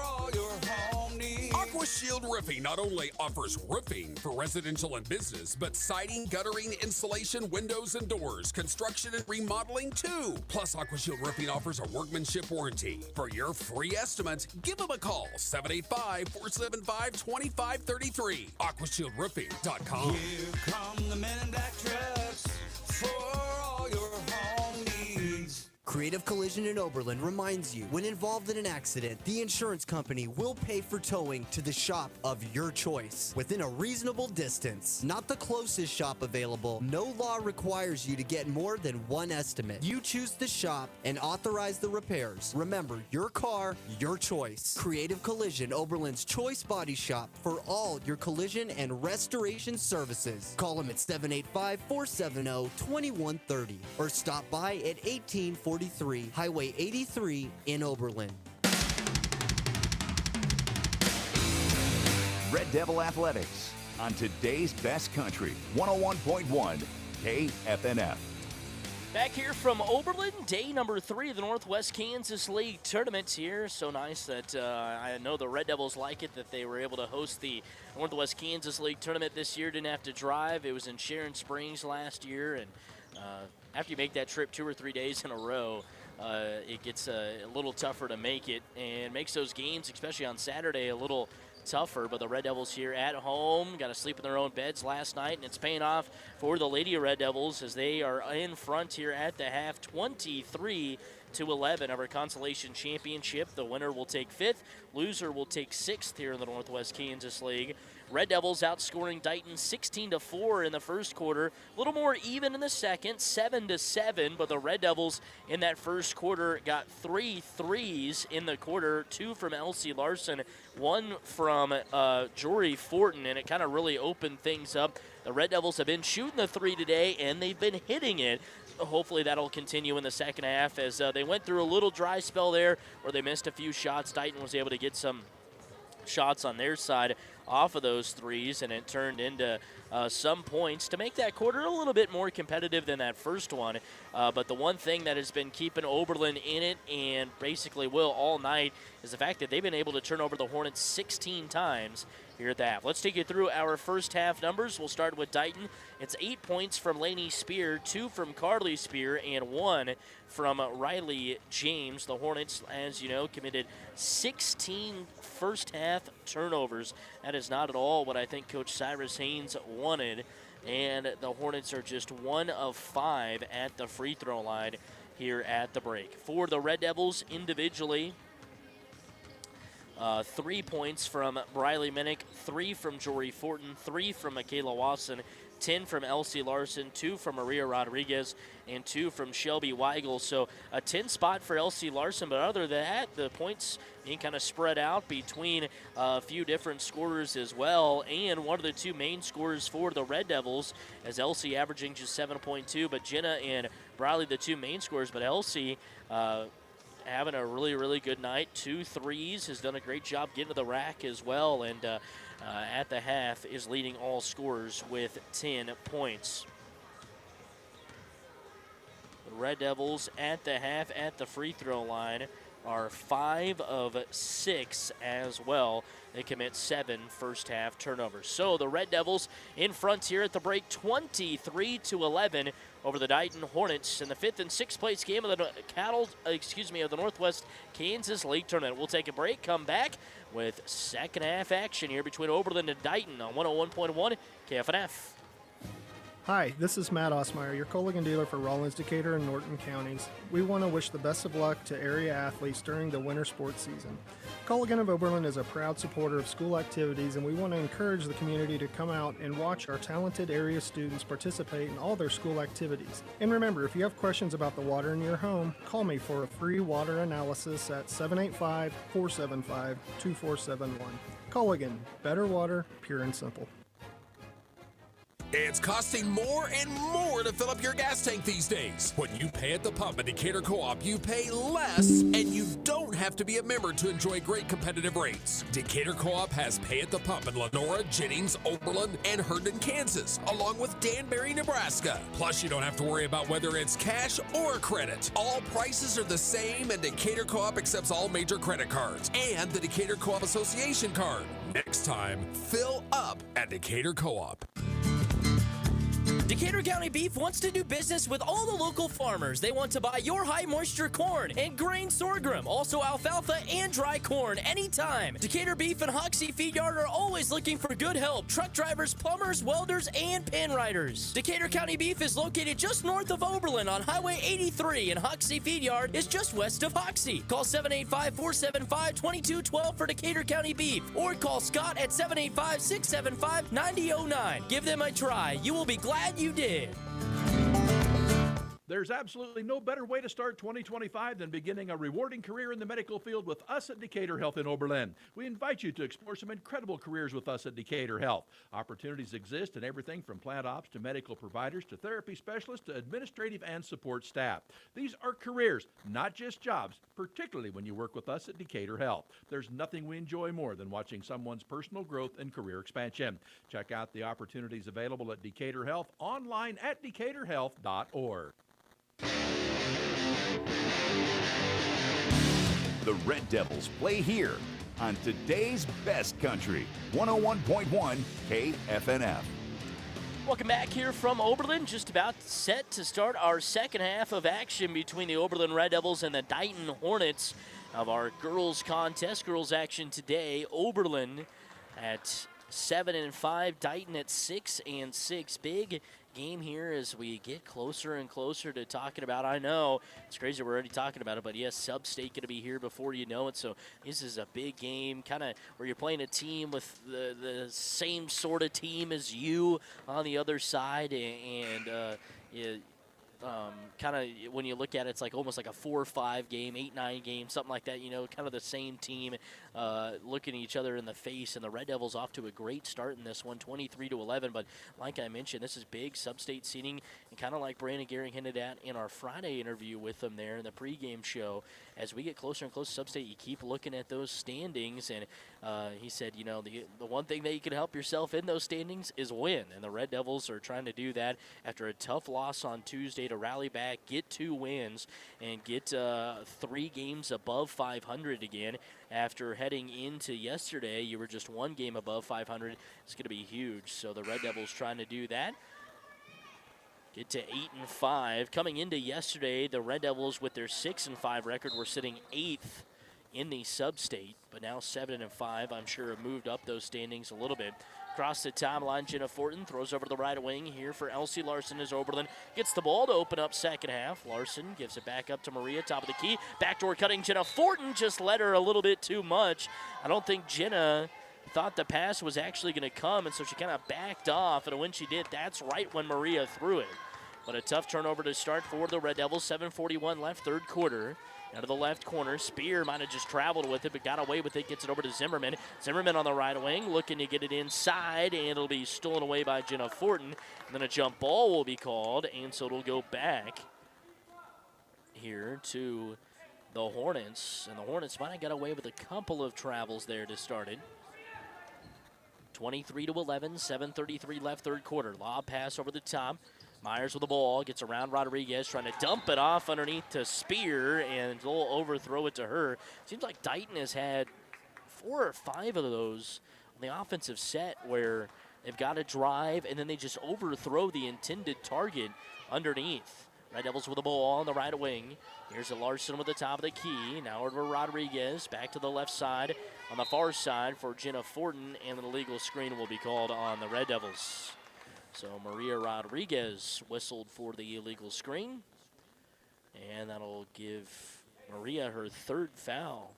all your home needs. Aqua Shield Roofing not only offers roofing for residential and business, but siding, guttering, insulation, windows, and doors, construction and remodeling too. Plus, Aqua Shield Roofing offers a workmanship warranty. For your free estimate, give them a call, 785-475-2533. AquashieldRoofing.com. Here come the men in black trucks for all your home needs. Creative Collision in Oberlin reminds you, when involved in an accident, the insurance company will pay for towing to the shop of your choice within a reasonable distance. Not the closest shop available. No law requires you to get more than one estimate. You choose the shop and authorize the repairs. Remember, your car, your choice. Creative Collision, Oberlin's choice body shop for all your collision and restoration services. Call them at 785-470-2130 or stop by at 1843 Highway 83 in Oberlin. Red Devil Athletics on today's best country, 101.1 KFNF. Back here from Oberlin, day number 3 of the Northwest Kansas League tournament here. So nice that I know the Red Devils like it that they were able to host the Northwest Kansas League tournament this year. Didn't have to drive. It was in Sharon Springs last year, and after you make that trip 2 or 3 days in a row, it gets a little tougher to make it, and makes those games, especially on Saturday, a little tougher. But the Red Devils here at home got to sleep in their own beds last night, and it's paying off for the Lady Red Devils as they are in front here at the half, 23-11 of our Consolation Championship. The winner will take 5th, loser will take 6th here in the Northwest Kansas League. Red Devils outscoring Dighton 16-4 in the first quarter. A little more even in the second, 7-7, but the Red Devils in that first quarter got 3 threes in the quarter, 2 from Elsie Larson, 1 from Jory Fortin, and it kind of really opened things up. The Red Devils have been shooting the 3 today, and they've been hitting it. Hopefully that'll continue in the second half as they went through a little dry spell there where they missed a few shots. Dighton was able to get some shots on their side off of those threes, and it turned into some points to make that quarter a little bit more competitive than that first one. But the one thing that has been keeping Oberlin in it, and basically will all night, is the fact that they've been able to turn over the Hornets 16 times here at the half. Let's take you through our first half numbers. We'll start with Dighton. It's 8 points from Lainey Spear, 2 from Carly Spear, and 1 from Riley James. The Hornets, as you know, committed 16 first half turnovers. That is not at all what I think Coach Cyrus Haynes wanted. And the Hornets are just 1 of 5 at the free throw line here at the break. For the Red Devils individually, 3 points from Briley Minnick, 3 from Jory Fortin, 3 from Michaela Wasson, 10 from Elsie Larson, 2 from Maria Rodriguez, and 2 from Shelby Weigel. So a 10 spot for Elsie Larson, but other than that, the points being kind of spread out between a few different scorers as well. And one of the 2 main scorers for the Red Devils, as Elsie averaging just 7.2, but Jenna and Briley the 2 main scorers, but Elsie having a really, really good night. 2 threes, has done a great job getting to the rack as well, and at the half is leading all scorers with 10 points. The Red Devils at the half at the free throw line are 5 of 6 as well. They commit 7 first half turnovers. So the Red Devils in front here at the break, 23-11 over the Dighton Hornets in the 5th and 6th place game of the Northwest Kansas League Tournament. We'll take a break, come back with second half action here between Oberlin and Dighton on 101.1 KFNF. Hi, this is Matt Osmeyer, your Culligan dealer for Rawlins, Decatur, and Norton counties. We want to wish the best of luck to area athletes during the winter sports season. Culligan of Oberlin is a proud supporter of school activities, and we want to encourage the community to come out and watch our talented area students participate in all their school activities. And remember, if you have questions about the water in your home, call me for a free water analysis at 785-475-2471. Culligan, better water, pure and simple. It's costing more and more to fill up your gas tank these days. When you pay at the pump at Decatur Co-op, you pay less, and you don't have to be a member to enjoy great competitive rates. Decatur Co-op has pay at the pump in Lenora, Jennings, Oberlin, and Herndon, Kansas, along with Danbury, Nebraska. Plus, you don't have to worry about whether it's cash or credit. All prices are the same, and Decatur Co-op accepts all major credit cards and the Decatur Co-op Association card. Next time, fill up at Decatur Co-op. Decatur County Beef wants to do business with all the local farmers. They want to buy your high-moisture corn and grain sorghum, also alfalfa and dry corn anytime. Decatur Beef and Hoxie Feed Yard are always looking for good help. Truck drivers, plumbers, welders, and pan riders. Decatur County Beef is located just north of Oberlin on Highway 83, and Hoxie Feed Yard is just west of Hoxie. Call 785-475-2212 for Decatur County Beef, or call Scott at 785-675-9009. Give them a try. You will be glad you did. There's absolutely no better way to start 2025 than beginning a rewarding career in the medical field with us at Decatur Health in Oberlin. We invite you to explore some incredible careers with us at Decatur Health. Opportunities exist in everything from plant ops to medical providers to therapy specialists to administrative and support staff. These are careers, not just jobs, particularly when you work with us at Decatur Health. There's nothing we enjoy more than watching someone's personal growth and career expansion. Check out the opportunities available at Decatur Health online at decaturhealth.org. The Red Devils play here on today's best country, 101.1 KFNF. Welcome back here from Oberlin. Just about set to start our second half of action between the Oberlin Red Devils and the Dighton Hornets of our girls contest. Girls action today. Oberlin at 7-5. Dighton at 6-6. Big game here as we get closer and closer to talking about. I know it's crazy we're already talking about it, but yes, Sub-State going to be here before you know it. So this is a big game, kind of where you're playing a team with the same sort of team as you on the other side, and kind of when you look at it, it's like almost like a 4-5 game, 8-9 game, something like that. Kind of the same team looking at each other in the face. And the Red Devils off to a great start in this one, 23-11. But like I mentioned, this is big Sub-State seeding, and kind of like Brandon Gehring hinted at in our Friday interview with them there in the pregame show. As we get closer and closer to Sub-State, you keep looking at those standings, and he said, the one thing that you can help yourself in those standings is win. And the Red Devils are trying to do that after a tough loss on Tuesday to rally back, get 2 wins, and get 3 games above 500 again. After heading into yesterday, you were just 1 game above 500. It's going to be huge. So the Red Devils trying to do that. Get to 8-5. Coming into yesterday, the Red Devils with their 6-5 record were sitting 8th in the Sub-State, but now 7-5. I'm sure have moved up those standings a little bit. Across the timeline, Jenna Fortin throws over to the right wing here for Elsie Larson as Oberlin gets the ball to open up second half. Larson gives it back up to Maria, top of the key. Backdoor cutting Jenna Fortin just led her a little bit too much. I don't think Jenna thought the pass was actually going to come, and so she kind of backed off, and when she did, that's right when Maria threw it. But a tough turnover to start for the Red Devils. 7:41 left, third quarter. Out of the left corner, Spear might have just traveled with it, but got away with it, gets it over to Zimmerman. Zimmerman on the right wing, looking to get it inside, and it'll be stolen away by Jenna Fortin. And then a jump ball will be called, and so it'll go back here to the Hornets. And the Hornets might have got away with a couple of travels there to start it. 23-11, 7:33 left, third quarter. Lob pass over the top. Myers with the ball, gets around Rodriguez, trying to dump it off underneath to Spear, and they'll overthrow it to her. Seems like Dighton has had 4 or 5 of those on the offensive set where they've got to drive, and then they just overthrow the intended target underneath. Red Devils with the ball on the right wing. Here's a Larson with the top of the key. Now over to Rodriguez, back to the left side, on the far side for Jenna Fortin, and an illegal screen will be called on the Red Devils. So Maria Rodriguez whistled for the illegal screen, and that'll give Maria her 3rd foul.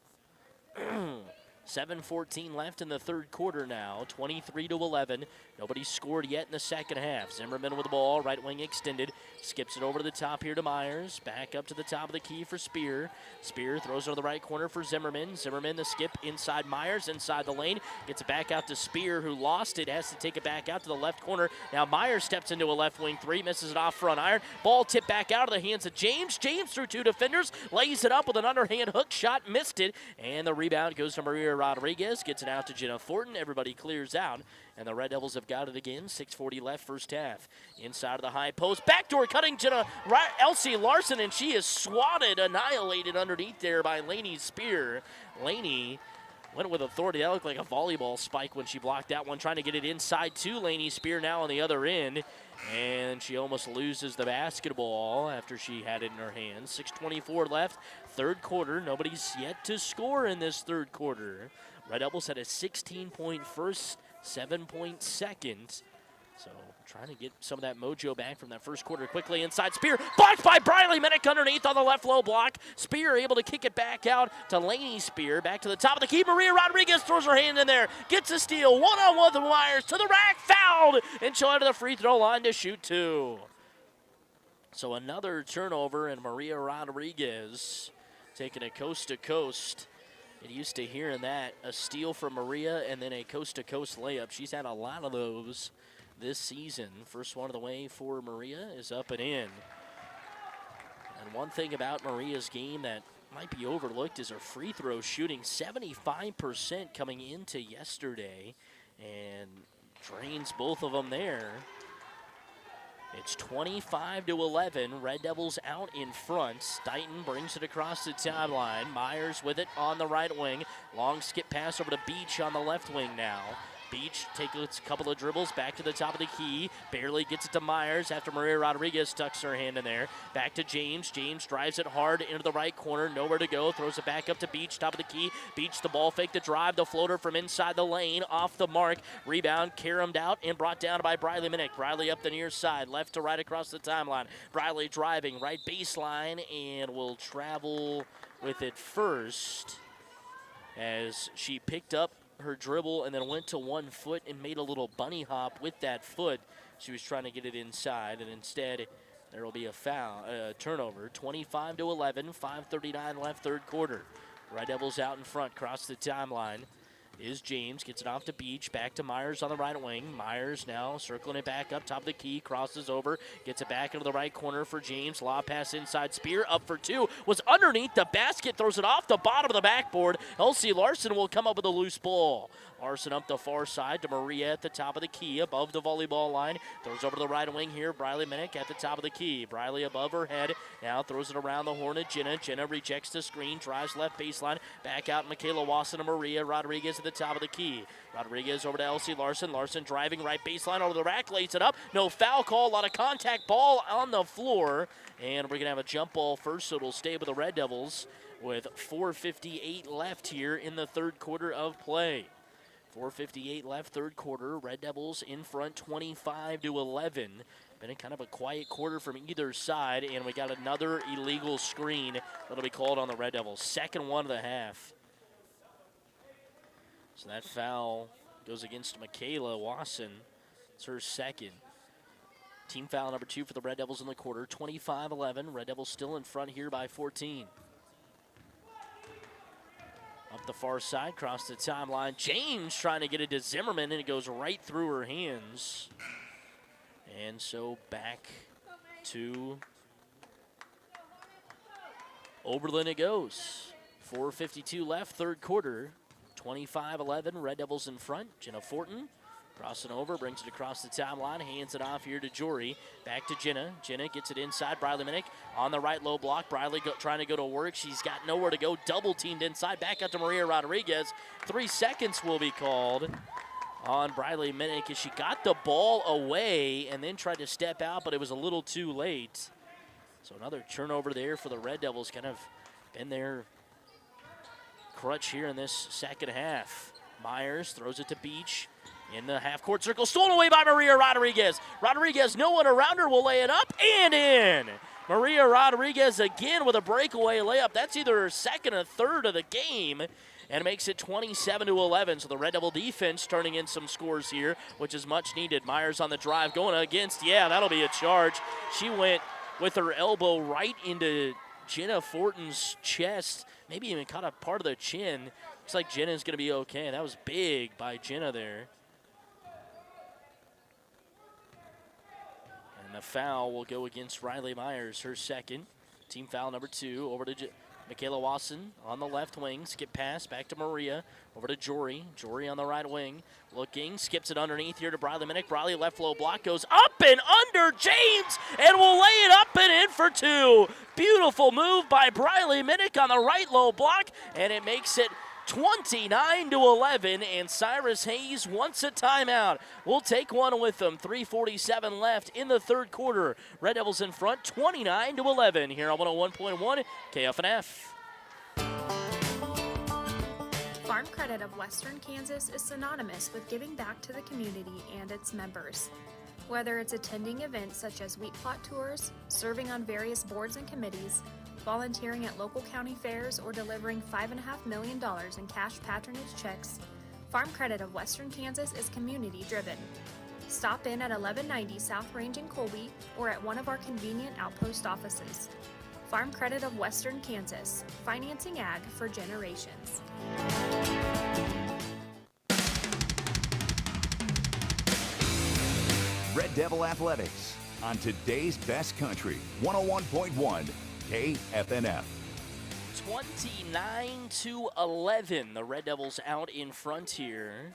7:14 left in the third quarter now, 23-11. Nobody scored yet in the second half. Zimmerman with the ball, right wing extended. Skips it over to the top here to Myers. Back up to the top of the key for Spear. Spear throws it to the right corner for Zimmerman. Zimmerman the skip inside Myers, inside the lane. Gets it back out to Spear, who lost it. Has to take it back out to the left corner. Now Myers steps into a left wing 3, misses it off front iron. Ball tipped back out of the hands of James. James through 2 defenders, lays it up with an underhand hook shot, missed it. And the rebound goes to Maria Rodriguez, gets it out to Jenna Fortin. Everybody clears out, and the Red Devils have got it again. 6:40 left, first half. Inside of the high post, backdoor cutting Jenna Elsie Larson, and she is swatted, annihilated underneath there by Laney Spear. Laney went with authority. That looked like a volleyball spike when she blocked that one, trying to get it inside to Laney Spear now on the other end. And she almost loses the basketball after she had it in her hands. 6:24 left, third quarter. Nobody's yet to score in this third quarter. Red Devils had a 16-point first, 7-point second. So trying to get some of that mojo back from that first quarter quickly inside. Spear blocked by Briley Minnick underneath on the left low block. Spear able to kick it back out to Laney Spear. Back to the top of the key. Maria Rodriguez throws her hand in there. Gets a steal. One-on-one with Myers to the rack. Fouled. And she'll head to the free throw line to shoot 2. So another turnover, and Maria Rodriguez taking it coast to coast. Get used to hearing that. A steal from Maria and then a coast-to-coast layup. She's had a lot of those this season. First one of the way for Maria is up and in. And one thing about Maria's game that might be overlooked is her free throw shooting. 75% coming into yesterday, and drains both of them there. It's 25-11. Red Devils out in front. Dighton brings it across the timeline. Myers with it on the right wing. Long skip pass over to Beach on the left wing now. Beach takes a couple of dribbles back to the top of the key. Barely gets it to Myers after Maria Rodriguez tucks her hand in there. Back to James. James drives it hard into the right corner. Nowhere to go. Throws it back up to Beach, top of the key. Beach the ball fake, the drive, the floater from inside the lane. Off the mark. Rebound caromed out and brought down by Briley Minnick. Briley up the near side. Left to right across the timeline. Briley driving right baseline and will travel with it first as she picked up her dribble and then went to 1 foot and made a little bunny hop with that foot. She was trying to get it inside, and instead there will be a foul, turnover. 25-11, 5:39 left, third quarter. Red Devils out in front, across the timeline is James, gets it off to Beach, back to Myers on the right wing. Myers now circling it back up top of the key, crosses over, gets it back into the right corner for James. Lob pass inside, Spear up for two, was underneath the basket, throws it off the bottom of the backboard. Elsie Larson will come up with a loose ball. Larson up the far side to Maria at the top of the key, above the volleyball line. Throws over to the right wing here, Briley Minnick at the top of the key. Briley above her head, now throws it around the horn at Jenna. Jenna rejects the screen, drives left baseline, back out Michaela Wasson to Maria Rodriguez at the top of the key. Rodriguez over to Elsie Larson. Larson driving right baseline over the rack, lays it up. No foul call, a lot of contact, ball on the floor. And we're going to have a jump ball first, so it'll stay with the Red Devils with 4:58 left here in the third quarter of play. 4:58 left, third quarter. Red Devils in front 25-11. Been a kind of a quiet quarter from either side, and we got another illegal screen that'll be called on the Red Devils. Second one of the half. So that foul goes against Michaela Wasson. It's her second. Team foul number 2 for the Red Devils in the quarter. 25-11. Red Devils still in front here by 14. Up the far side, across the timeline. James trying to get it to Zimmerman, and it goes right through her hands. And so back to Oberlin it goes. 4:52 left, third quarter. 25-11, Red Devils in front. Jenna Fortin crossing over, brings it across the timeline, hands it off here to Jory. Back to Jenna. Jenna gets it inside. Briley Minnick on the right low block. Briley trying to go to work. She's got nowhere to go. Double teamed inside. Back out to Maria Rodriguez. 3 seconds will be called on Briley Minnick as she got the ball away and then tried to step out, but it was a little too late. So another turnover there for the Red Devils. Kind of been their crutch here in this second half. Myers throws it to Beach in the half-court circle. Stolen away by Maria Rodriguez. Rodriguez, no one around her, will lay it up and in. Maria Rodriguez again with a breakaway layup. That's either her second or third of the game, and makes it 27-11. So the Red Devil defense turning in some scores here, which is much needed. Myers on the drive, going against, yeah, that'll be a charge. She went with her elbow right into Jenna Fortin's chest, maybe even caught a part of the chin. Looks like Jenna's going to be okay. That was big by Jenna there. And the foul will go against Riley Myers, her second. Team foul number 2, over to Michaela Wasson on the left wing. Skip pass back to Maria. Over to Jory. Jory on the right wing. Looking. Skips it underneath here to Briley Minnick. Briley left low block. Goes up and under James. And will lay it up and in for 2. Beautiful move by Briley Minnick on the right low block. And it makes it 29-11, and Cyrus Hayes wants a timeout. We'll take one with them. 3:47 left in the third quarter. Red Devils in front, 29-11 here on 101.1 KFNF. Farm Credit of Western Kansas is synonymous with giving back to the community and its members. Whether it's attending events such as wheat plot tours, serving on various boards and committees, volunteering at local county fairs, or delivering $5.5 million in cash patronage checks, Farm Credit of Western Kansas is community-driven. Stop in at 1190 South Range in Colby or at one of our convenient outpost offices. Farm Credit of Western Kansas, financing ag for generations. Red Devil Athletics on today's best country, 101.1 KFNF. 29-11. The Red Devils out in front here.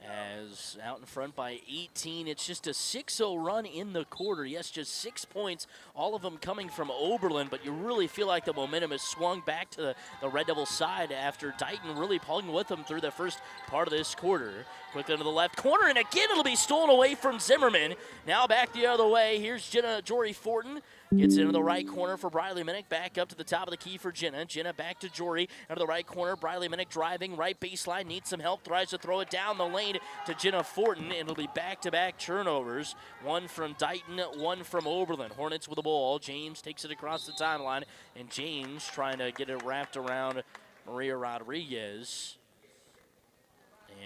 As out in front by 18, it's just a 6-0 run in the quarter. Yes, just 6 points, all of them coming from Oberlin, but you really feel like the momentum has swung back to the Red Devils side after Dighton really pulling with them through the first part of this quarter. Quick into the left corner, and again it'll be stolen away from Zimmerman. Now back the other way. Here's Jory Fortin. Gets into the right corner for Briley Minnick. Back up to the top of the key for Jenna. Jenna back to Jory. Into the right corner. Briley Minnick driving. Right baseline. Needs some help. Tries to throw it down the lane to Jenna Fortin. And it'll be back-to-back turnovers. One from Dighton, one from Oberlin. Hornets with the ball. James takes it across the timeline. And James trying to get it wrapped around Maria Rodriguez.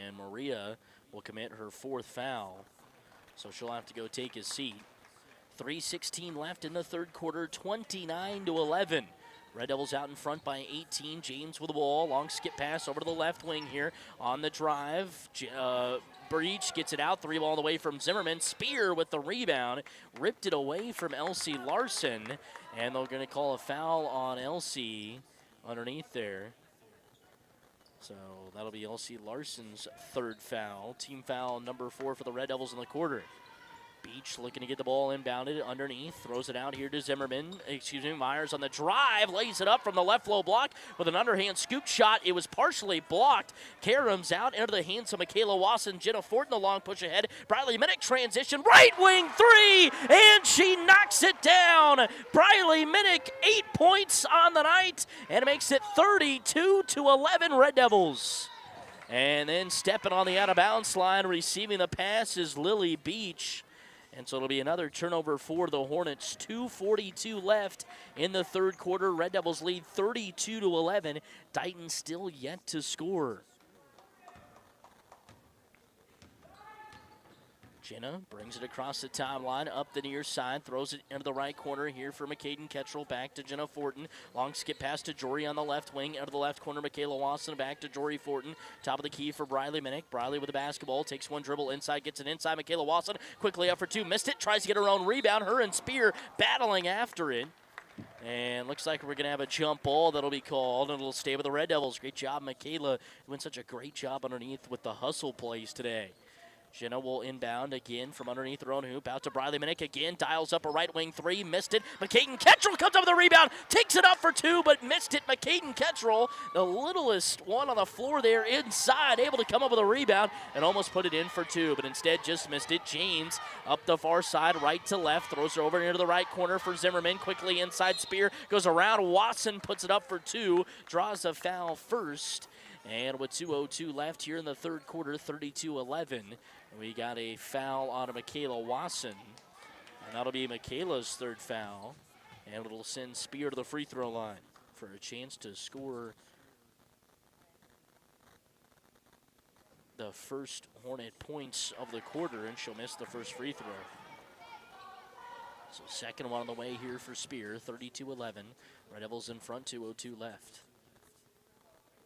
And Maria will commit her 4th foul. So she'll have to go take his seat. 3:16 left in the third quarter, 29-11. Red Devils out in front by 18. James with the ball. Long skip pass over to the left wing here on the drive. Breach gets it out. 3 ball away from Zimmerman. Spear with the rebound. Ripped it away from Elsie Larson. And they're going to call a foul on Elsie underneath there. So that'll be Elsie Larson's 3rd foul. Team foul number 4 for the Red Devils in the quarter. Beach looking to get the ball inbounded underneath. Throws it out here to Zimmerman. Myers on the drive. Lays it up from the left low block with an underhand scoop shot. It was partially blocked. Karams out into the hands of Michaela Wasson. Jenna Fortin, the long push ahead. Briley Minnick transition. Right wing 3. And she knocks it down. Briley Minnick, 8 points on the night. And it makes it 32-11 Red Devils. And then stepping on the out of bounds line, receiving the pass is Lily Beach. And so it'll be another turnover for the Hornets. 2:42 left in the third quarter. Red Devils lead 32-11. Dighton still yet to score. Jenna brings it across the timeline, up the near side, throws it into the right corner here for McCaden Ketchel, back to Jenna Fortin. Long skip pass to Jory on the left wing, into the left corner, Michaela Wasson, back to Jory Fortin. Top of the key for Briley Minnick. Briley with the basketball, takes one dribble inside, gets it inside. Michaela Wasson quickly up for 2, missed it, tries to get her own rebound. Her and Spear battling after it. And looks like we're going to have a jump ball that'll be called, and it'll stay with the Red Devils. Great job, Michaela, doing such a great job underneath with the hustle plays today. Jenna will inbound again from underneath her own hoop. Out to Briley Minnick again. Dials up a right wing 3. Missed it. McCaden Ketchel comes up with the rebound. Takes it up for 2, but missed it. McCaden Ketchel, the littlest one on the floor there inside, able to come up with a rebound and almost put it in for 2, but instead just missed it. James up the far side, right to left. Throws her over into the right corner for Zimmerman. Quickly inside Spear. Goes around. Watson puts it up for 2. Draws a foul first. And with 2:02 left here in the third quarter, 32-11. We got a foul on Michaela Wasson. And that'll be Michaela's 3rd foul. And it'll send Spear to the free throw line for a chance to score the first Hornet points of the quarter, and she'll miss the first free throw. So second one on the way here for Spear, 32-11. Red Devils in front, 2:02 left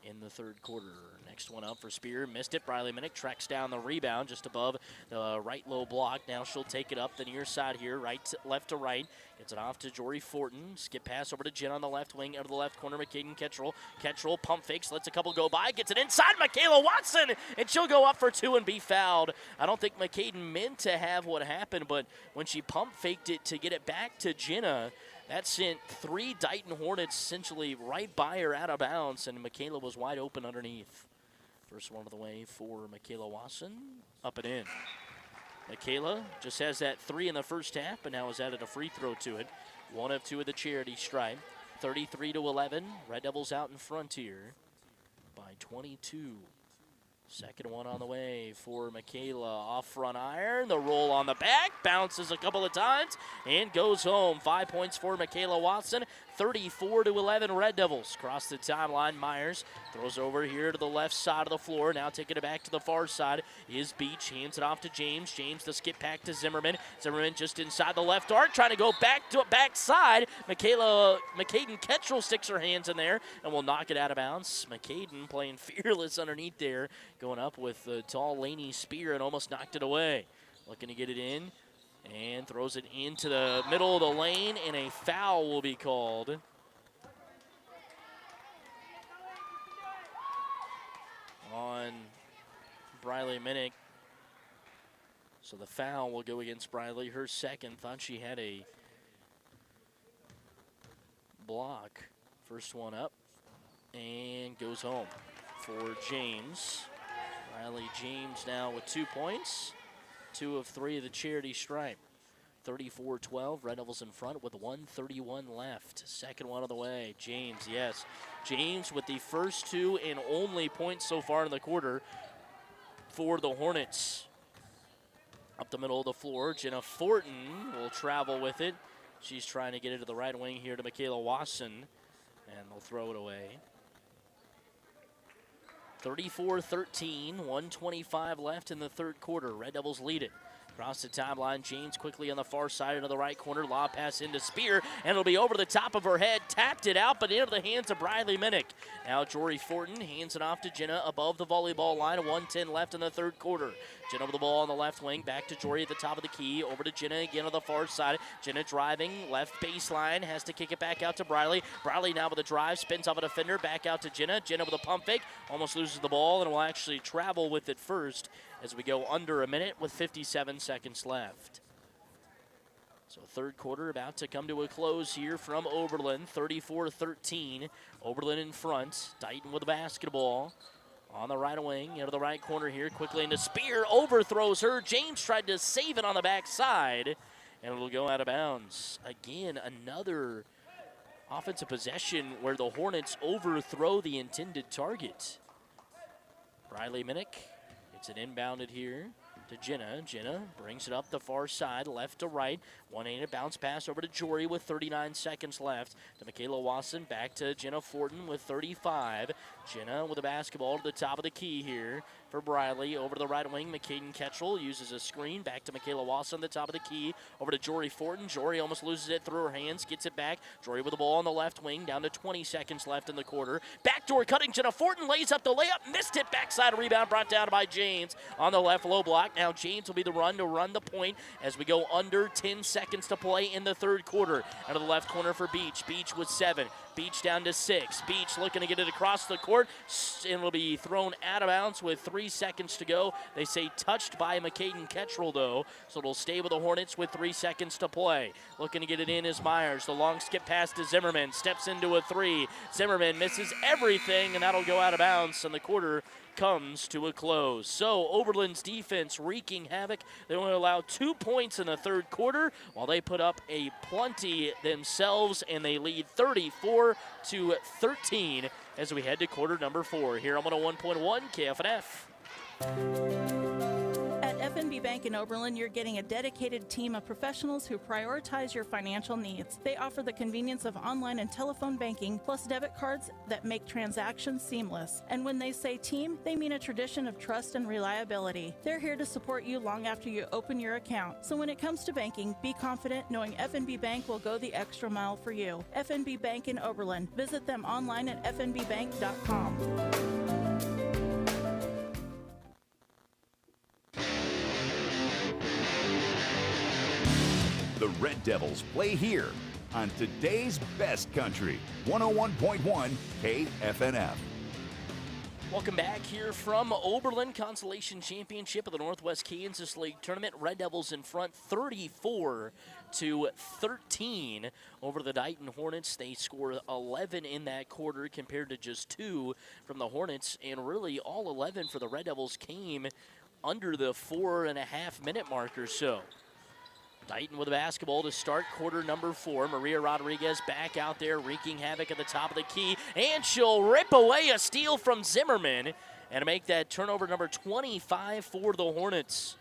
in the third quarter. Next one up for Spear. Missed it. Briley Minnick tracks down the rebound just above the right low block. Now she'll take it up the near side here, left to right. Gets it off to Jory Fortin. Skip pass over to Jen on the left wing. Out of the left corner, McCaden Ketchel. Ketchel pump fakes, lets a couple go by. Gets it inside Michaela Watson, and she'll go up for 2 and be fouled. I don't think McCaden meant to have what happened, but when she pump faked it to get it back to Jenna, that sent 3 Dighton Hornets essentially right by her out of bounds, and Michaela was wide open underneath. First one of the way for Michaela Wasson. Up and in. Michaela just has that 3 in the first half, but now has added a free throw to it. 1 of 2 of the charity stripe. 33-11. Red Devils out in front here by 22. Second one on the way for Michaela. Off front iron. The roll on the back. Bounces a couple of times and goes home. 5 points for Michaela Watson. 34-11 Red Devils. Cross the timeline. Myers throws over here to the left side of the floor. Now taking it back to the far side is Beach. Hands it off to James. James the skip back to Zimmerman. Zimmerman just inside the left arc. Trying to go back to backside. McCaden Ketchel sticks her hands in there and will knock it out of bounds. McCaden playing fearless underneath there. Going up with the tall Laney Spear and almost knocked it away. Looking to get it in. And throws it into the middle of the lane, and a foul will be called. On Briley Minnick. So the foul will go against Briley. Her second. Thought she had a block. First one up and goes home for James. Riley James now with 2 points. 2 of 3 of the charity stripe. 34-12, Red Devils in front with 1:31 left. Second one of the way, James, yes. James with the first 2 and only points so far in the quarter for the Hornets. Up the middle of the floor, Jenna Fortin will travel with it. She's trying to get it to the right wing here to Michaela Wasson, and they'll throw it away. 34-13, 1:25 left in the third quarter. Red Devils lead it. Across the timeline, James quickly on the far side into the right corner. Lob pass into Spear, and it'll be over the top of her head. Tapped it out, but into the hands of Briley Minnick. Now Jory Fortin hands it off to Jenna above the volleyball line. 1:10 left in the third quarter. Jenna with the ball on the left wing. Back to Jory at the top of the key. Over to Jenna again on the far side. Jenna driving, left baseline. Has to kick it back out to Briley. Briley now with a drive. Spins off a defender. Back out to Jenna. Jenna with a pump fake. Almost loses the ball and will actually travel with it first as we go under a minute with 57 seconds left. So third quarter about to come to a close here from Oberlin. 34-13. Oberlin in front. Dighton with the basketball. On the right wing, into the right corner here, quickly into Spear, overthrows her. James tried to save it on the backside, and it'll go out of bounds. Again, another offensive possession where the Hornets overthrow the intended target. Briley Minnick, it's an inbounded here to Jenna. Jenna brings it up the far side, left to right. One-handed bounce pass over to Jory with 39 seconds left. To Michaela Wasson, back to Jenna Fortin with 35. Jenna with the basketball to the top of the key here for Briley. Over to the right wing, McCaden Ketchel uses a screen. Back to Michaela Wasson, the top of the key. Over to Jory Fortin. Jory almost loses it through her hands, gets it back. Jory with the ball on the left wing, down to 20 seconds left in the quarter. Backdoor cutting, Jenna Fortin lays up the layup, missed it, backside rebound brought down by James on the left low block. Now James will be the run to run the point as we go under 10 seconds to play in the third quarter. Out of the left corner for Beach. Beach with 7. Beach down to 6. Beach looking to get it across the court, and will be thrown out of bounds with 3 seconds to go. They say touched by McCaden Ketchel, though, so it'll stay with the Hornets with 3 seconds to play. Looking to get it in is Myers. The long skip pass to Zimmerman. Steps into a 3. Zimmerman misses everything, and that'll go out of bounds, and the quarter comes to a close. So Oberlin's defense wreaking havoc. They only allow 2 points in the third quarter, while they put up a plenty themselves, and they lead 34-13 as we head to quarter number 4 here on 101.1 KFNF. At FNB Bank in Oberlin, you're getting a dedicated team of professionals who prioritize your financial needs. They offer the convenience of online and telephone banking, plus debit cards that make transactions seamless. And when they say team, they mean a tradition of trust and reliability. They're here to support you long after you open your account. So when it comes to banking, be confident knowing FNB Bank will go the extra mile for you. FNB Bank in Oberlin. Visit them online at fnbbank.com. The Red Devils play here on today's best country, 101.1 KFNF. Welcome back here from Oberlin Consolation Championship of the Northwest Kansas League Tournament. Red Devils in front 34-13 over the Dighton Hornets. They score 11 in that quarter compared to just 2 from the Hornets, and really all 11 for the Red Devils came under the 4.5-minute mark or so. Dighton with the basketball to start quarter number 4. Maria Rodriguez back out there wreaking havoc at the top of the key, and she'll rip away a steal from Zimmerman and make that turnover number 25 for the Hornets.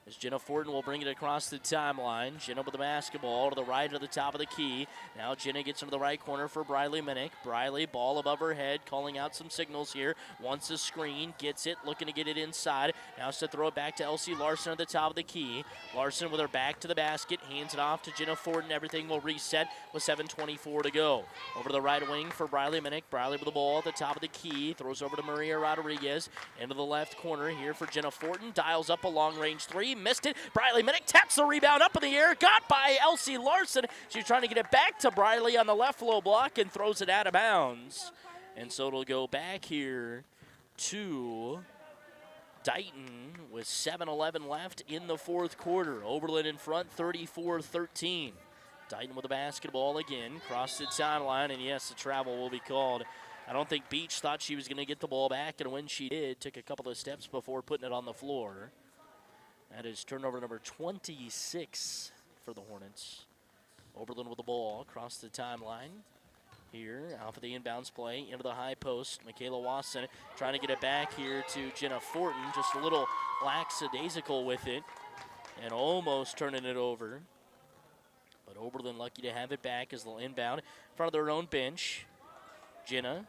As Jenna Fortin will bring it across the timeline. Jenna with the basketball to the right of the top of the key. Now Jenna gets into the right corner for Briley Minnick. Briley, ball above her head, calling out some signals here. Wants a screen, gets it, looking to get it inside. Now has to throw it back to Elsie Larson at the top of the key. Larson with her back to the basket, hands it off to Jenna Fortin. Everything will reset with 7:24 to go. Over to the right wing for Briley Minnick. Briley with the ball at the top of the key. Throws over to Maria Rodriguez. Into the left corner here for Jenna Fortin. Dials up a long-range 3. Missed it. Briley Minnick taps the rebound up in the air. Got by Elsie Larson. She's trying to get it back to Briley on the left low block and throws it out of bounds. And so it'll go back here to Dighton with 7:11 left in the fourth quarter. Oberlin in front, 34-13. Dighton with the basketball again, crossed the sideline, and yes, the travel will be called. I don't think Beach thought she was going to get the ball back, and when she did, took a couple of steps before putting it on the floor. That is turnover number 26 for the Hornets. Oberlin with the ball across the timeline. Here, out for the inbounds play, into the high post. Michaela Wasson trying to get it back here to Jenna Fortin. Just a little lackadaisical with it and almost turning it over. But Oberlin lucky to have it back as they'll inbound in front of their own bench. Jenna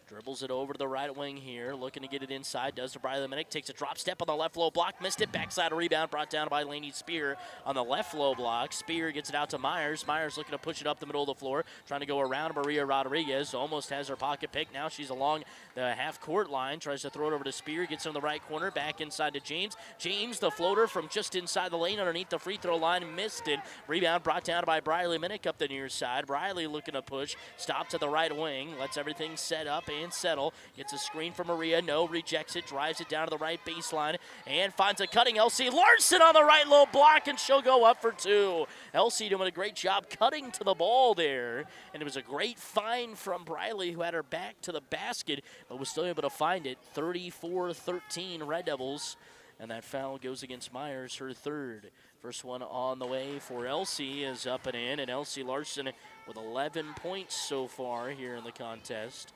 dribbles it over to the right wing here, looking to get it inside. Does to Briley Minnick, takes a drop step on the left low block, missed it. Backside rebound brought down by Lainey Spear on the left low block. Spear gets it out to Myers. Myers looking to push it up the middle of the floor, trying to go around Maria Rodriguez. Almost has her pocket pick. Now she's along the half-court line, tries to throw it over to Spear, gets in the right corner, back inside to James. James, the floater from just inside the lane underneath the free throw line, missed it. Rebound brought down by Briley Minnick up the near side. Briley looking to push, stops at the right wing, lets everything set up and settle. Gets a screen from Maria, no, rejects it, drives it down to the right baseline, and finds a cutting Elsie Larson on the right low block, and she'll go up for two. Elsie doing a great job cutting to the ball there, and it was a great find from Briley, who had her back to the basket, but was still able to find it. 34-13 Red Devils, and that foul goes against Myers, her third. First one on the way for Elsie is up and in, and Elsie Larson with 11 points so far here in the contest.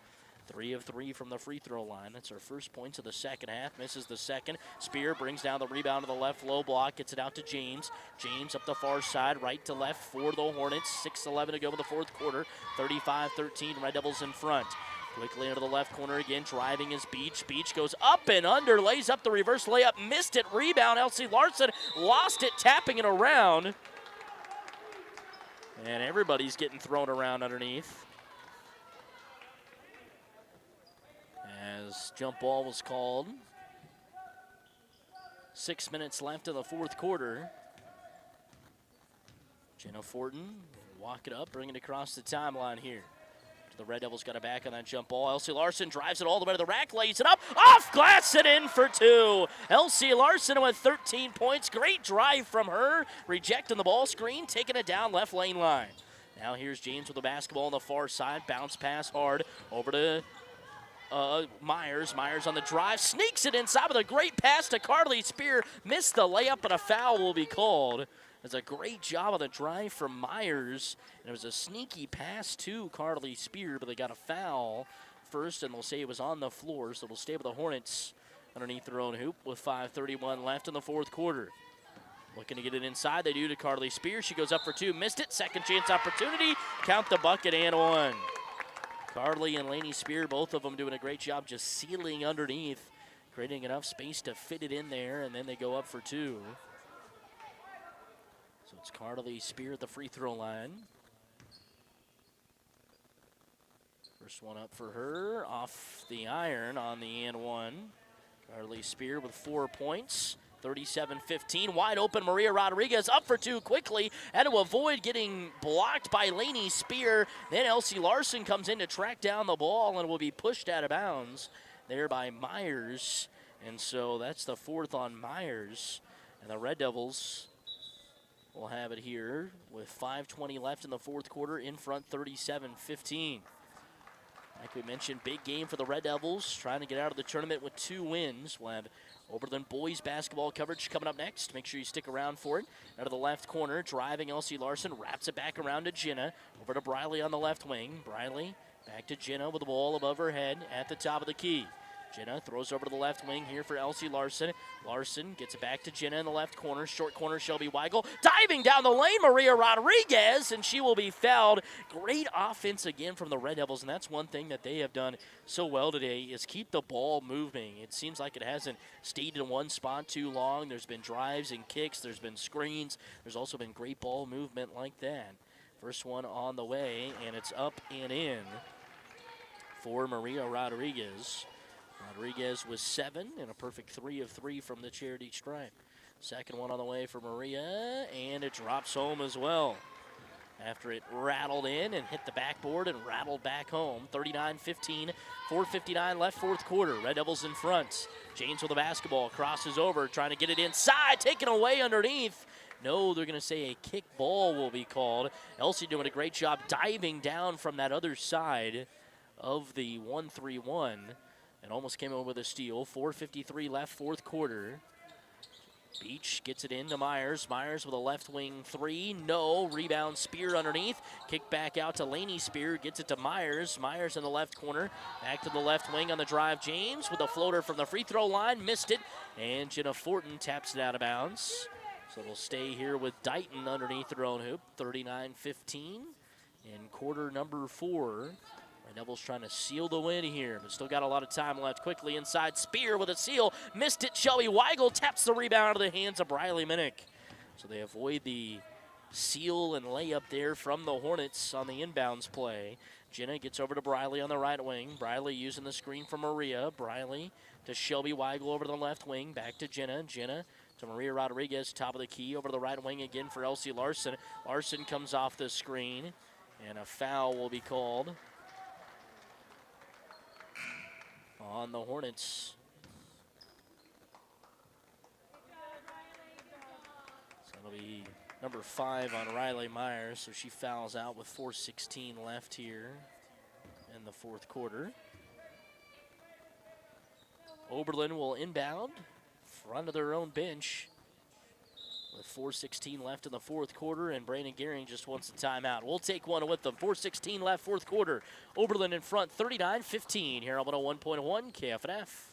3 of 3 from the free throw line. That's her first points of the second half. Misses the second. Spear brings down the rebound to the left low block. Gets it out to James. James up the far side, right to left for the Hornets. 6:11 to go in the fourth quarter. 35-13, Red Devils in front. Quickly into the left corner again, driving is Beach. Beach goes up and under, lays up the reverse layup, missed it. Rebound, Elsie Larson lost it, tapping it around. And everybody's getting thrown around underneath. As jump ball was called. 6 minutes left in the fourth quarter. Jenna Fortin walk it up, bring it across the timeline here. The Red Devils got it back on that jump ball. Elsie Larson drives it all the way to the rack, lays it up, off glass and in for two. Elsie Larson with 13 points. Great drive from her, rejecting the ball screen, taking it down left lane line. Now here's James with the basketball on the far side. Bounce pass hard over to Myers. Myers on the drive, sneaks it inside with a great pass to Carly Spear. Missed the layup, but a foul will be called. It's a great job on the drive from Myers. And it was a sneaky pass to Carly Spear, but they got a foul first, and they'll say it was on the floor, so it'll stay with the Hornets underneath their own hoop with 5:31 left in the fourth quarter. Looking to get it inside, they do to Carly Spear. She goes up for two, missed it. Second chance opportunity, count the bucket and one. Carly and Lainey Spear, both of them doing a great job just sealing underneath, creating enough space to fit it in there, and then they go up for two. So it's Carly Spear at the free throw line. First one up for her, off the iron on the and one. Carly Spear with 4 points. 37-15, wide open. Maria Rodriguez up for two quickly, had to avoid getting blocked by Lainey Spear. Then Elsie Larson comes in to track down the ball and will be pushed out of bounds there by Myers. And so that's the fourth on Myers. And the Red Devils will have it here with 5:20 left in the fourth quarter, in front 37-15. Like we mentioned, big game for the Red Devils, trying to get out of the tournament with 2 wins. We'll have Oberlin boys basketball coverage coming up next. Make sure you stick around for it. Out of the left corner, driving Elsie Larson, wraps it back around to Jenna. Over to Briley on the left wing. Briley back to Jenna with the ball above her head at the top of the key. Jenna throws over to the left wing here for Elsie Larson. Larson gets it back to Jenna in the left corner. Short corner, Shelby Weigel. Diving down the lane, Maria Rodriguez, and she will be fouled. Great offense again from the Red Devils, and that's one thing that they have done so well today is keep the ball moving. It seems like it hasn't stayed in one spot too long. There's been drives and kicks. There's been screens. There's also been great ball movement like that. First one on the way, and it's up and in for Maria Rodriguez. Rodriguez was 7 and a perfect 3 of 3 from the charity stripe. Second one on the way for Maria, and it drops home as well. after it rattled in and hit the backboard and rattled back home. 39-15, 4:59 left, fourth quarter. Red Devils in front. James with the basketball, crosses over, trying to get it inside, taken away underneath. No, they're going to say a kick ball will be called. Elsie doing a great job diving down from that other side of the 1-3-1 and almost came over with a steal. 4:53 left, fourth quarter. Beach gets it into Myers. Myers with a left wing three. No. Rebound, Spear underneath. Kick back out to Laney. Spear gets it to Myers. Myers in the left corner. Back to the left wing on the drive. James with a floater from the free throw line. Missed it. And Jenna Fortin taps it out of bounds. So it'll stay here with Dighton underneath their own hoop. 39-15 in quarter number 4. Red Devils trying to seal the win here, but still got a lot of time left. Quickly inside, Spear with a seal. Missed it. Shelby Weigel taps the rebound out of the hands of Briley Minnick. So they avoid the seal and layup there from the Hornets on the inbounds play. Jenna gets over to Briley on the right wing. Briley using the screen from Maria. Briley to Shelby Weigel over to the left wing. Back to Jenna. Jenna to Maria Rodriguez, top of the key, over to the right wing again for Elsie Larson. Larson comes off the screen, and a foul will be called on the Hornets. So it'll be number 5 on Riley Myers, so she fouls out with 4:16 left here in the fourth quarter. Oberlin will inbound, front of their own bench, with 4:16 left in the fourth quarter, and Brandon Gehring just wants a timeout. We'll take one with them. 4:16 left, fourth quarter. Oberlin in front, 39-15 here on 101.1 KFNF.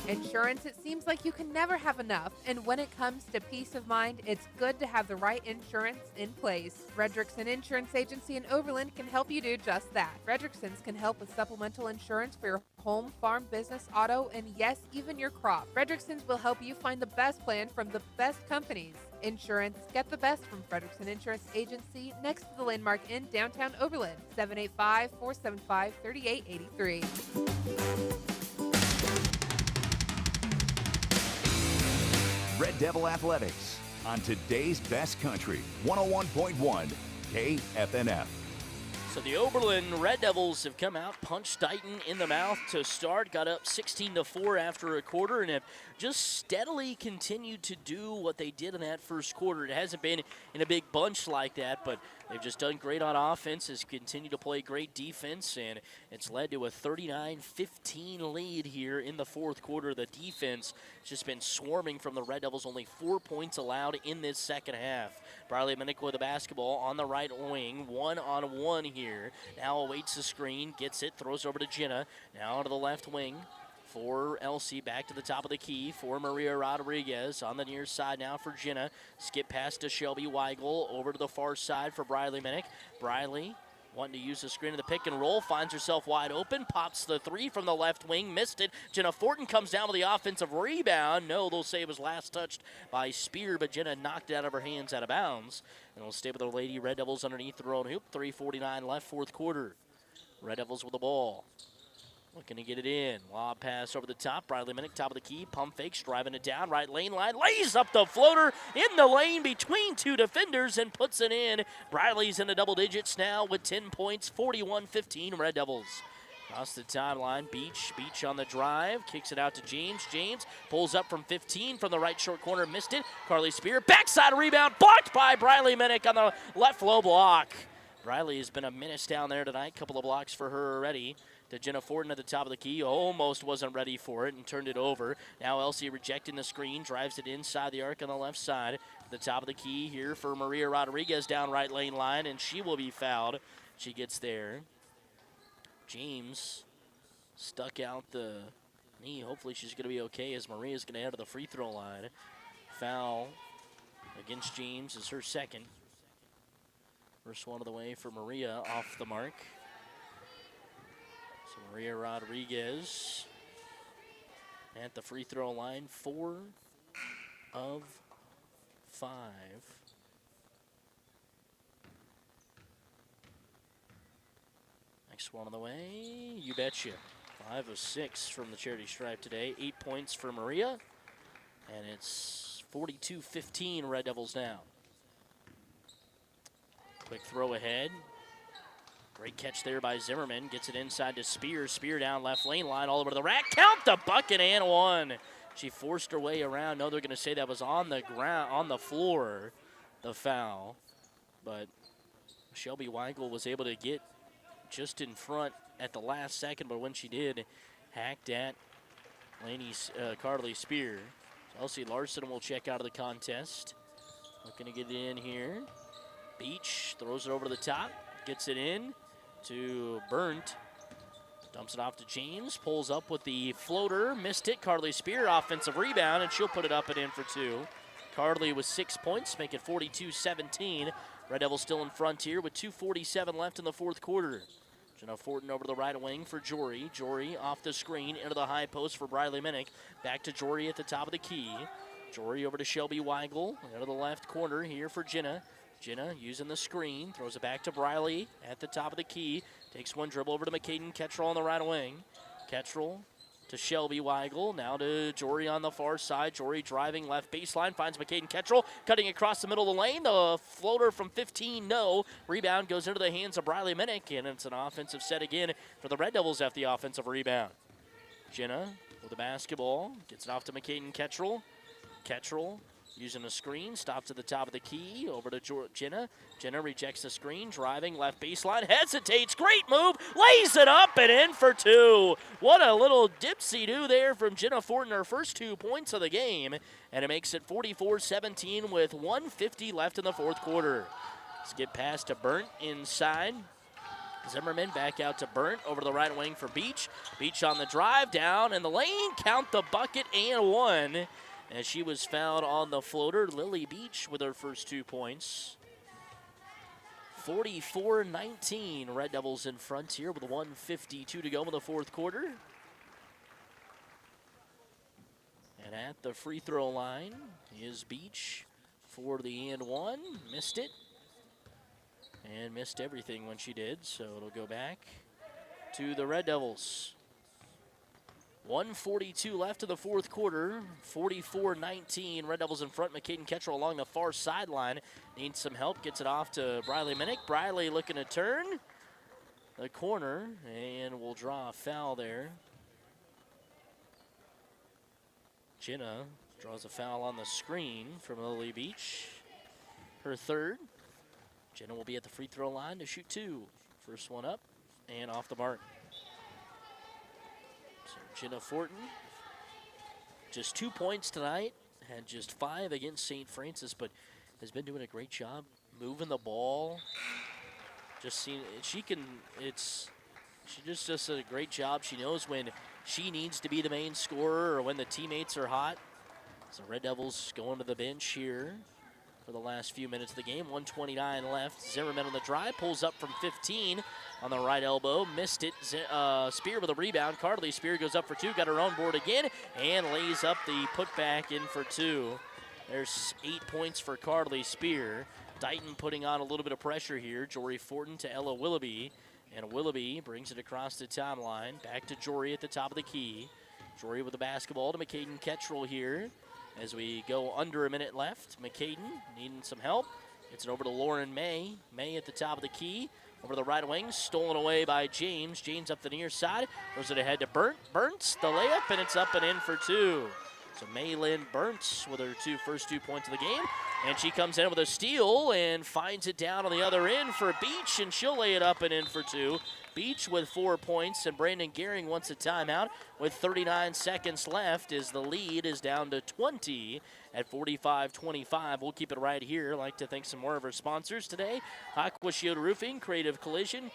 Insurance, it seems like you can never have enough. And when it comes to peace of mind, it's good to have the right insurance in place. Fredrickson Insurance Agency in Oberlin can help you do just that. Fredrickson's can help with supplemental insurance for your home, farm, business, auto, and yes, even your crop. Fredrickson's will help you find the best plan from the best companies. Insurance, get the best from Fredrickson Insurance Agency next to the Landmark in downtown Oberlin. 785-475-3883. Red Devil Athletics on today's best country, 101.1 KFNF. So the Oberlin Red Devils have come out, punched Dighton in the mouth to start, got up 16-4 after a quarter, and have just steadily continued to do what they did in that first quarter. It hasn't been in a big bunch like that, but they've just done great on offense, has continued to play great defense, and it's led to a 39-15 lead here in the fourth quarter. The defense has just been swarming from the Red Devils, only 4 points allowed in this second half. Briley Minnick with the basketball on the right wing, one-on-one here. Now awaits the screen, gets it, throws over to Jenna. Now to the left wing for Elsie, back to the top of the key for Maria Rodriguez. On the near side now for Jenna. Skip pass to Shelby Weigel, over to the far side for Briley Minnick. Briley wanting to use the screen of the pick and roll, finds herself wide open, pops the three from the left wing, missed it. Jenna Fortin comes down with the offensive rebound. No, they'll say it was last touched by Spear, but Jenna knocked it out of her hands out of bounds. And it'll stay with the Lady Red Devils underneath their own hoop. 3:49 left, fourth quarter. Red Devils with the ball. Looking to get it in. Lob pass over the top. Briley Minnick, top of the key. Pump fakes, driving it down. Right lane line. Lays up the floater in the lane between two defenders and puts it in. Briley's in the double digits now with 10 points. 41-15 Red Devils. Across the timeline. Beach on the drive. Kicks it out to James. James pulls up from 15 from the right short corner. Missed it. Carly Spear. Backside rebound. Blocked by Briley Minnick on the left low block. Briley has been a menace down there tonight. Couple of blocks for her already. To Jenna Fortin at the top of the key. Almost wasn't ready for it and turned it over. Now Elsie rejecting the screen. Drives it inside the arc on the left side. At the top of the key here for Maria Rodriguez down right lane line, and she will be fouled. She gets there. James stuck out the knee. Hopefully she's going to be okay as Maria's going to head to the free throw line. Foul against James is her second. First one of the way for Maria off the mark. So Maria Rodriguez at the free throw line, 4 of 5. Next one on the way, you betcha. 5 of 6 from the charity stripe today. 8 points for Maria, and it's 42-15 Red Devils now. Quick throw ahead. Great catch there by Zimmerman. Gets it inside to Spear. Spear down left lane line all over to the rack. Count the bucket and one. She forced her way around. No, they're going to say that was on the ground, on the floor, the foul. But Shelby Weigel was able to get just in front at the last second, but when she did, hacked at Carly Spear. Elsie Larson will check out of the contest. Looking to get it in here. Beach throws it over to the top. Gets it in to Burnt. Dumps it off to James. Pulls up with the floater. Missed it. Carly Spear, offensive rebound, and she'll put it up and in for two. Carly with 6 points, make it 42-17. Red Devils still in front here with 2:47 left in the fourth quarter. Jenna Fortin over to the right wing for Jory. Jory off the screen into the high post for Briley Minnick. Back to Jory at the top of the key. Jory over to Shelby Weigel. Into the left corner here for Jenna. Jenna using the screen, throws it back to Briley at the top of the key. Takes one dribble over to McCaden Kettrell on the right wing. Kettrell to Shelby Weigel, now to Jory on the far side. Jory driving left baseline, finds McCaden Kettrell, cutting across the middle of the lane. The floater from 15, no. Rebound goes into the hands of Briley Minnick, and it's an offensive set again for the Red Devils after the offensive rebound. Jenna with the basketball, gets it off to McCaden Kettrell. Kettrell using the screen, stops at the top of the key, over to Jenna. Jenna rejects the screen, driving left baseline, hesitates, great move, lays it up and in for two. What a little dipsy-do there from Jenna Fortin, her first 2 points of the game, and it makes it 44-17 with 1:50 left in the fourth quarter. Let's get past to Burnt inside. Zimmerman back out to Burnt, over to the right wing for Beach. Beach on the drive, down in the lane, count the bucket and one. As she was fouled on the floater, Lily Beach with her first 2 points. 44-19, Red Devils in front here with 1:52 to go in the fourth quarter. And at the free throw line is Beach for the and one. Missed it. And missed everything when she did, so it'll go back to the Red Devils. 1:42 left in the fourth quarter. 44-19. Red Devils in front. McCaden Kettrell along the far sideline. Needs some help. Gets it off to Briley Minnick. Briley looking to turn the corner. And will draw a foul there. Jenna draws a foul on the screen from Lily Beach. Her third. Jenna will be at the free throw line to shoot two. First one up and off the mark. Jenna Fortin, just 2 points tonight, had just 5 against St. Francis, but has been doing a great job moving the ball. Just seeing, she just does a great job. She knows when she needs to be the main scorer or when the teammates are hot. So Red Devils going to the bench here for the last few minutes of the game. 1:29 left. Zimmerman on the drive, pulls up from 15 on the right elbow. Missed it. Spear with a rebound. Carly Spear goes up for two, got her own board again, and lays up the putback in for two. There's 8 points for Carly Spear. Dighton putting on a little bit of pressure here. Jory Fortin to Ella Willoughby, and Willoughby brings it across the timeline. Back to Jory at the top of the key. Jory with the basketball to McCaden Kettrell here. As we go under a minute left, McCaden needing some help. Gets it over to Lauren May. May at the top of the key. Over to the right wing, stolen away by James. James up the near side. Throws it ahead to Burnt. Burnt's the layup, and it's up and in for two. So Maylin Burnt with her first 2 points of the game. And she comes in with a steal and finds it down on the other end for Beach, and she'll lay it up and in for two. Beach with 4 points, and Brandon Gehring wants a timeout with 39 seconds left as the lead is down to 20 at 45-25. We'll keep it right here. I'd like to thank some more of our sponsors today. Aqua Shield Roofing, Creative Collision,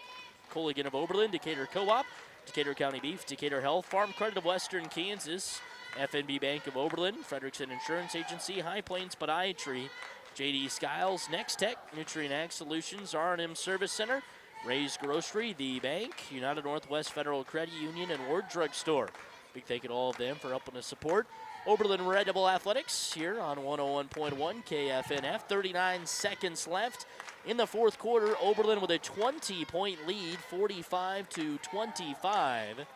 Colligan of Oberlin, Decatur Co-op, Decatur County Beef, Decatur Health, Farm Credit of Western Kansas, FNB Bank of Oberlin, Frederickson Insurance Agency, High Plains Podiatry, JD Skiles, Next Tech, Nutrient Ag Solutions, R&M Service Center, Ray's Grocery, The Bank, United Northwest Federal Credit Union, and Ward Drug Store. Big thank you to all of them for helping us support Oberlin Red Devil Athletics here on 101.1 KFNF. 39 seconds left in the fourth quarter. Oberlin with a 20-point lead, 45-25.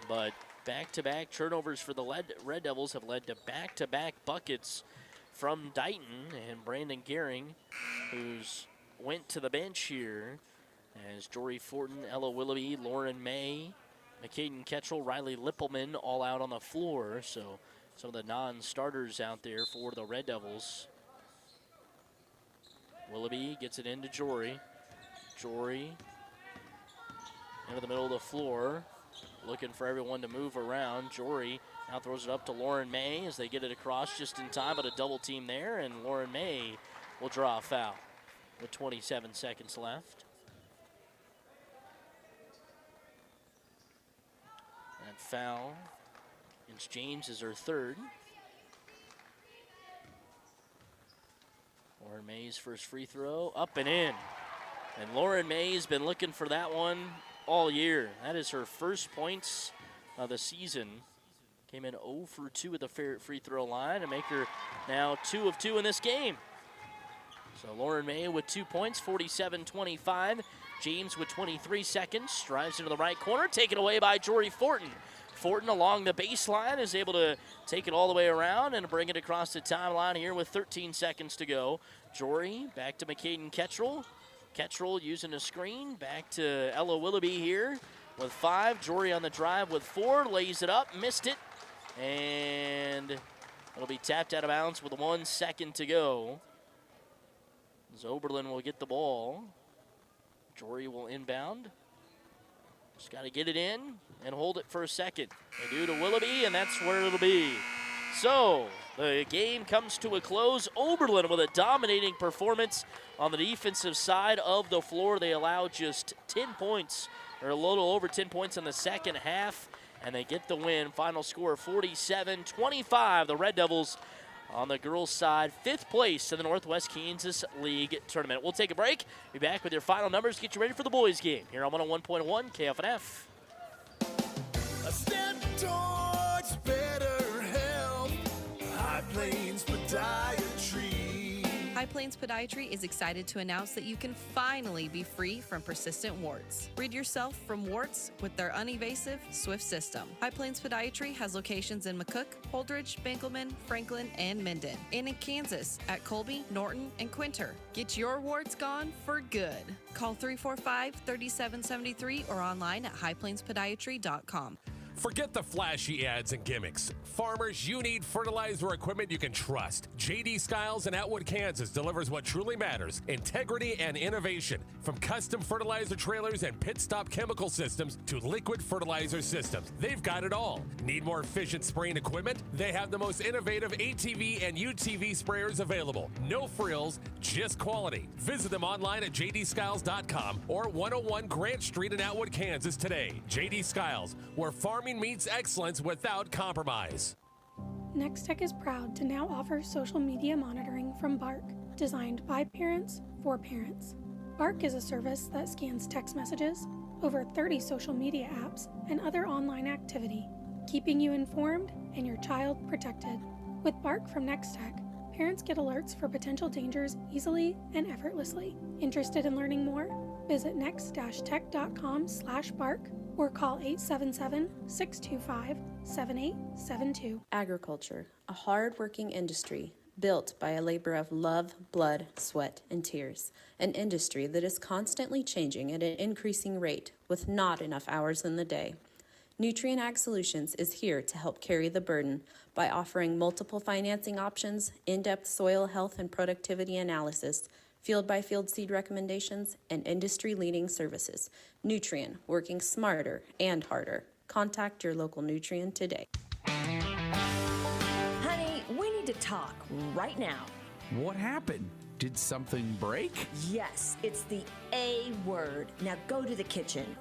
But back-to-back turnovers for the Red Devils have led to back-to-back buckets from Dighton, and Brandon Gehring, who's went to the bench here as Jory Fortin, Ella Willoughby, Lauren May, McCaden Ketchell, Riley Lippelman all out on the floor. So some of the non-starters out there for the Red Devils. Willoughby gets it into Jory. Jory into the middle of the floor, looking for everyone to move around. Jory now throws it up to Lauren May as they get it across just in time, but a double team there, and Lauren May will draw a foul with 27 seconds left. That foul against James is her third. Lauren May's first free throw, up and in. And Lauren May's been looking for that one all year. That is her first points of the season. Came in 0 for 2 at the free throw line and make her now 2 of 2 in this game. So Lauren May with 2 points, 47-25. James with 23 seconds, drives into the right corner, taken away by Jory Fortin. Fortin along the baseline is able to take it all the way around and bring it across the timeline here with 13 seconds to go. Jory back to McCaden Ketchell. Ketchell using a screen, back to Ella Willoughby here with 5. Jory on the drive with 4, lays it up, missed it, and it'll be tapped out of bounds with 1 second to go. As Oberlin will get the ball. Jory will inbound. Just got to get it in and hold it for a second. They do to Willoughby, and that's where it'll be. So the game comes to a close. Oberlin with a dominating performance on the defensive side of the floor. They allow just 10 points, or a little over 10 points in the second half, and they get the win. Final score 47-25. The Red Devils on the girls' side, 5th place in the Northwest Kansas League Tournament. We'll take a break. Be back with your final numbers. Get you ready for the boys' game here on 101.1 KFNF. A step towards better health. High Plains Podiatry. High Plains Podiatry is excited to announce that you can finally be free from persistent warts. Rid yourself from warts with their unevasive, swift system. High Plains Podiatry has locations in McCook, Holdridge, Benkelman, Franklin, and Minden. And in Kansas at Colby, Norton, and Quinter. Get your warts gone for good. Call 345-3773 or online at highplainspodiatry.com. Forget the flashy ads and gimmicks. Farmers, you need fertilizer equipment you can trust. J.D. Skiles in Atwood, Kansas delivers what truly matters: integrity and innovation. From custom fertilizer trailers and pit stop chemical systems to liquid fertilizer systems, they've got it all. Need more efficient spraying equipment? They have the most innovative ATV and UTV sprayers available. No frills, just quality. Visit them online at jdskiles.com or 101 Grant Street in Atwood, Kansas today. J.D. Skiles, where farming meets excellence without compromise. Nextech is proud to now offer social media monitoring from Bark, designed by parents for parents. Bark is a service that scans text messages, over 30 social media apps, and other online activity, keeping you informed and your child protected. With Bark from Nextech, parents get alerts for potential dangers easily and effortlessly. Interested in learning more? Visit next-tech.com/bark or call 877-625-7872. Agriculture, a hard-working industry built by a labor of love, blood, sweat, and tears. An industry that is constantly changing at an increasing rate with not enough hours in the day. Nutrien Ag Solutions is here to help carry the burden by offering multiple financing options, in-depth soil health and productivity analysis, field-by-field seed recommendations, and industry-leading services. Nutrien, working smarter and harder. Contact your local Nutrien today. Honey, we need to talk right now. What happened? Did something break? Yes, it's the A word. Now go to the kitchen.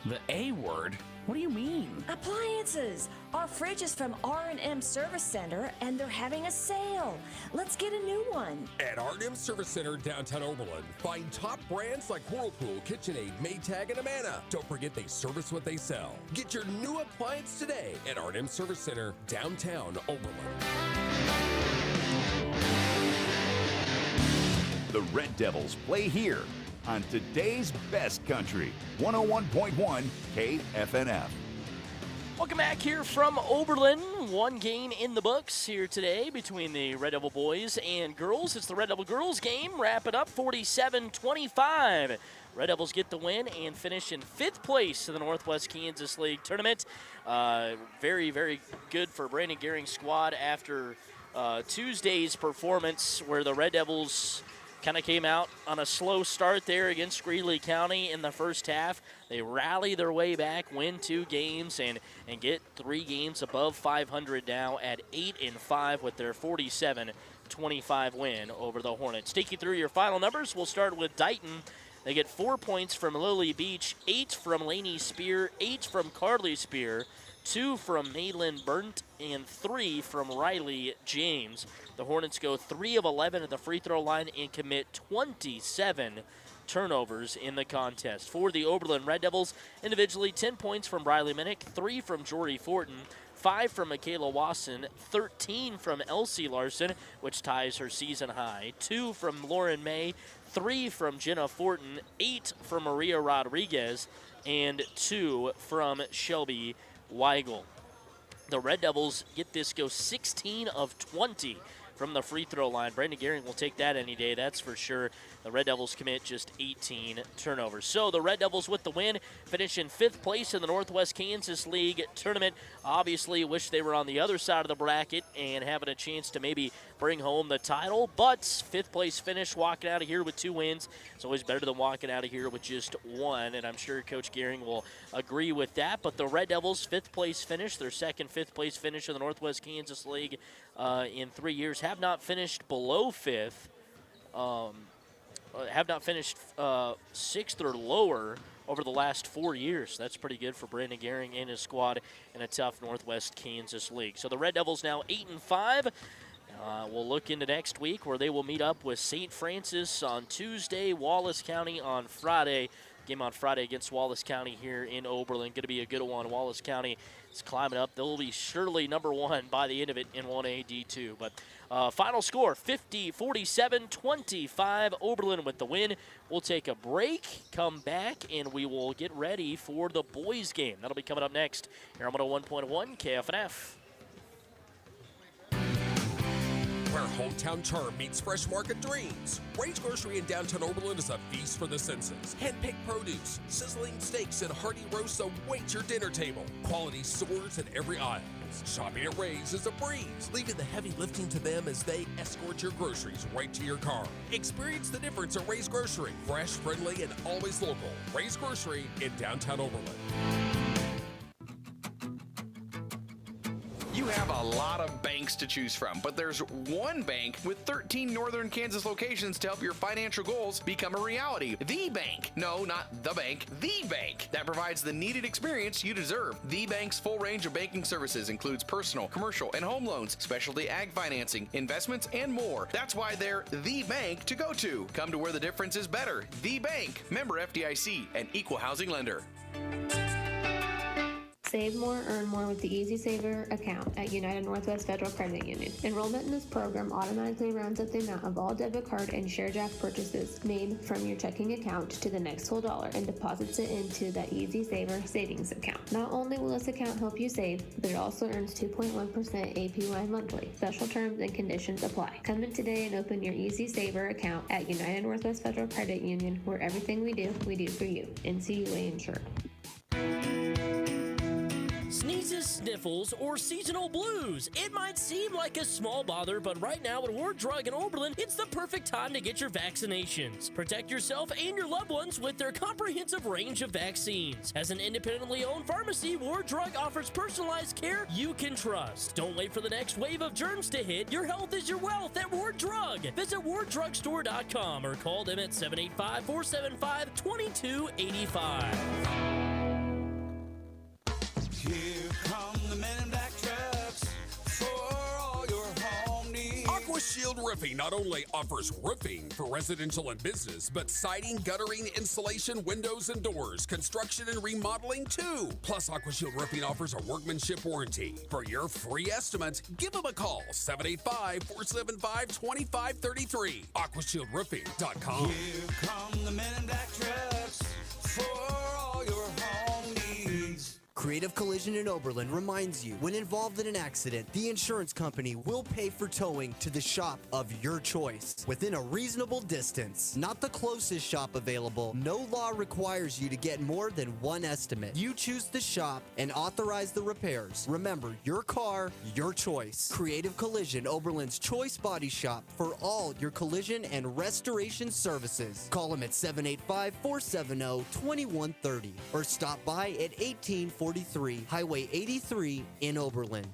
The A word? What do you mean? Appliances. Our fridge is from R&M Service Center, and they're having a sale. Let's get a new one. At R&M Service Center, downtown Oberlin, find top brands like Whirlpool, KitchenAid, Maytag, and Amana. Don't forget they service what they sell. Get your new appliance today at R&M Service Center, downtown Oberlin. The Red Devils play here on today's best country, 101.1 KFNF. Welcome back here from Oberlin. One game in the books here today between the Red Devil boys and girls. It's the Red Devil girls game. Wrap it up 47-25. Red Devils get the win and finish in 5th place in the Northwest Kansas League tournament. Very, very good for Brandon Gehring's squad after Tuesday's performance where the Red Devils kind of came out on a slow start there against Greeley County in the first half. They rally their way back, win 2 games, and get 3 games above 500 now at 8-5 with their 47-25 win over the Hornets. Take you through your final numbers. We'll start with Dighton. They get 4 points from Lily Beach, 8 from Laney Spear, 8 from Carly Spear, 2 from Maylin Burnt, and 3 from Riley James. The Hornets go 3 of 11 at the free throw line and commit 27 turnovers in the contest. For the Oberlin Red Devils, individually 10 points from Riley Minnick, 3 from Jory Fortin, 5 from Michaela Wasson, 13 from Elsie Larson, which ties her season high, 2 from Lauren May, 3 from Jenna Fortin, 8 from Maria Rodriguez, and 2 from Shelby Weigel. The Red Devils get this go 16 of 20 from the free throw line. Brandon Gehring will take that any day, that's for sure. The Red Devils commit just 18 turnovers. So the Red Devils with the win, finish in 5th place in the Northwest Kansas League tournament. Obviously wish they were on the other side of the bracket and having a chance to maybe bring home the title, but 5th place finish, walking out of here with 2 wins. It's always better than walking out of here with just 1, and I'm sure Coach Gehring will agree with that. But the Red Devils' 5th place finish, their second 5th place finish in the Northwest Kansas League in 3 years, have not finished below 5th. Have not finished 6th or lower over the last 4 years. That's pretty good for Brandon Gehring and his squad in a tough Northwest Kansas League. So the Red Devils now 8-5. We'll look into next week where they will meet up with St. Francis on Tuesday, Wallace County on Friday. Game on Friday against Wallace County here in Oberlin. Going to be a good one. Wallace County is climbing up. They'll be surely number 1 by the end of it in 1A D2. But final score, 47-25. Oberlin with the win. We'll take a break, come back, and we will get ready for the boys' game. That'll be coming up next here on 101.1 KFNF. Where hometown charm meets fresh market dreams. Ray's Grocery in downtown Oberlin is a feast for the senses. Hand-picked produce, sizzling steaks, and hearty roasts await your dinner table. Quality soars in every aisle. Shopping at Ray's is a breeze, leaving the heavy lifting to them as they escort your groceries right to your car. Experience the difference at Ray's Grocery. Fresh, friendly, and always local. Ray's Grocery in downtown Oberlin. You have a lot of banks to choose from, but there's one bank with 13 northern Kansas locations to help your financial goals become a reality. The bank. No, not the bank. The bank that provides the needed experience you deserve. The bank's full range of banking services includes personal, commercial, and home loans, specialty ag financing, investments, and more. That's why they're the bank to go to. Come to where the difference is better. The bank. Member FDIC, an equal housing lender. Save more, earn more with the Easy Saver account at United Northwest Federal Credit Union. Enrollment in this program automatically rounds up the amount of all debit card and ShareJack purchases made from your checking account to the next whole dollar and deposits it into that Easy Saver savings account. Not only will this account help you save, but it also earns 2.1% APY monthly. Special terms and conditions apply. Come in today and open your Easy Saver account at United Northwest Federal Credit Union, where everything we do for you. NCUA insured. Sneezes, sniffles, or seasonal blues. It might seem like a small bother, but right now at Ward Drug in Oberlin, it's the perfect time to get your vaccinations. Protect yourself and your loved ones with their comprehensive range of vaccines. As an independently owned pharmacy, Ward Drug offers personalized care you can trust. Don't wait for the next wave of germs to hit. Your health is your wealth at Ward Drug. Visit warddrugstore.com or call them at 785-475-2285. Here come the men in black trucks for all your home needs. Aqua Shield Roofing not only offers roofing for residential and business, but siding, guttering, insulation, windows, and doors, construction and remodeling too. Plus, Aqua Shield Roofing offers a workmanship warranty. For your free estimate, give them a call, 785-475-2533. AquashieldRoofing.com. Here come the men in black trucks for all your home needs. Creative Collision in Oberlin reminds you, when involved in an accident, the insurance company will pay for towing to the shop of your choice within a reasonable distance. Not the closest shop available. No law requires you to get more than one estimate. You choose the shop and authorize the repairs. Remember, your car, your choice. Creative Collision, Oberlin's choice body shop for all your collision and restoration services. Call them at 785-470-2130 or stop by at 1843 Highway 83 in Oberlin.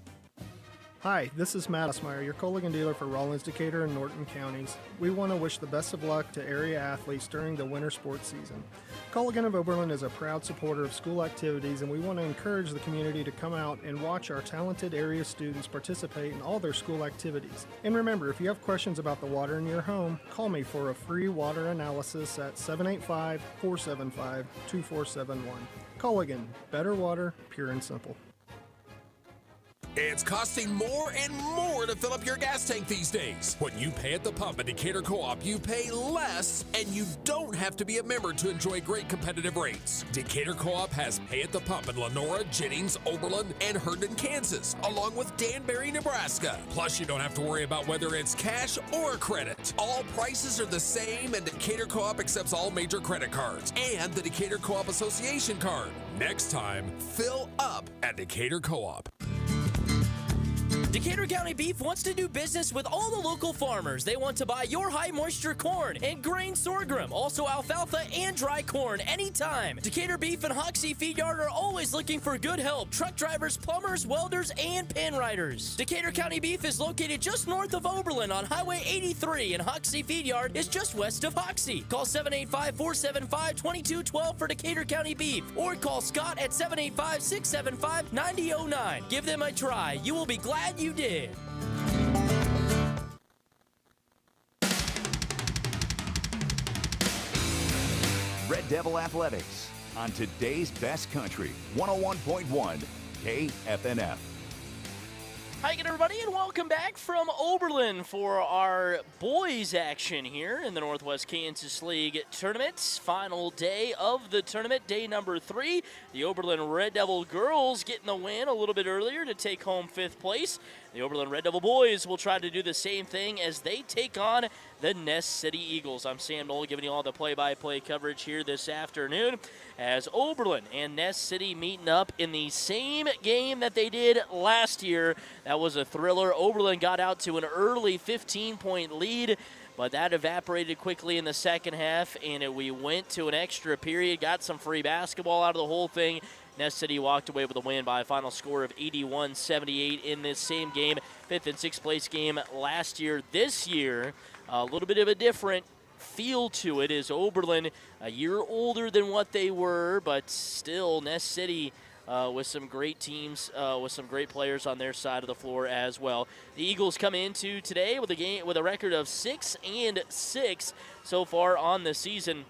Hi, this is Matt Osmeyer, your Colligan dealer for Rawlins, Decatur, and Norton counties. We want to wish the best of luck to area athletes during the winter sports season. Colligan of Oberlin is a proud supporter of school activities, and we want to encourage the community to come out and watch our talented area students participate in all their school activities. And remember, if you have questions about the water in your home, call me for a free water analysis at 785-475-2471. Colligan, better water, pure and simple. It's costing more and more to fill up your gas tank these days. When you pay at the pump at Decatur Co-op, you pay less, and you don't have to be a member to enjoy great competitive rates. Decatur Co-op has pay at the pump in Lenora, Jennings, Oberlin, and Herndon, Kansas, along with Danbury, Nebraska. Plus, you don't have to worry about whether it's cash or credit. All prices are the same, and Decatur Co-op accepts all major credit cards and the Decatur Co-op Association card. Next time, fill up at Decatur Co-op. Decatur County Beef wants to do business with all the local farmers. They want to buy your high moisture corn and grain sorghum, also alfalfa and dry corn anytime. Decatur Beef and Hoxie Feed Yard are always looking for good help. Truck drivers, plumbers, welders, and pen riders. Decatur County Beef is located just north of Oberlin on Highway 83, and Hoxie Feed Yard is just west of Hoxie. Call 785-475-2212 for Decatur County Beef, or call Scott at 785-675-9009. Give them a try. You will be glad you did. Red Devil Athletics on today's best country, 101.1 KFNF. Hi again, everybody, and welcome back from Oberlin for our boys action here in the Northwest Kansas League Tournament. Final day of the tournament, day number 3. The Oberlin Red Devil girls getting the win a little bit earlier to take home 5th place. The Oberlin Red Devil boys will try to do the same thing as they take on the Ness City Eagles. I'm Sam Knoll giving you all the play-by-play coverage here this afternoon as Oberlin and Ness City meeting up in the same game that they did last year. That was a thriller. Oberlin got out to an early 15-point lead, but that evaporated quickly in the second half, and we went to an extra period, got some free basketball out of the whole thing. Ness City walked away with a win by a final score of 81-78 in this same game. 5th and 6th place game last year. This year, a little bit of a different feel to it, is Oberlin a year older than what they were, but still Ness City with some great teams, with some great players on their side of the floor as well. The Eagles come into today with a record of 6-6 so far on the season.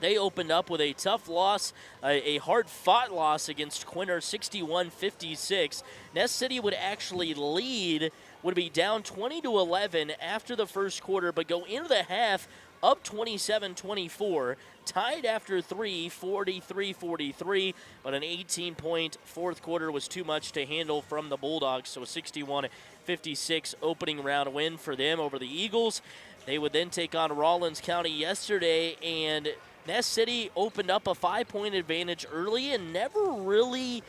They opened up with a tough loss, a hard-fought loss against Quinter, 61-56. Ness City would actually lead, would be down 20-11 after the first quarter, but go into the half up 27-24, tied after 3, 43-43, but an 18-point fourth quarter was too much to handle from the Bulldogs, so a 61-56 opening round win for them over the Eagles. They would then take on Rawlins County yesterday, and Ness City opened up a 5-point advantage early and never really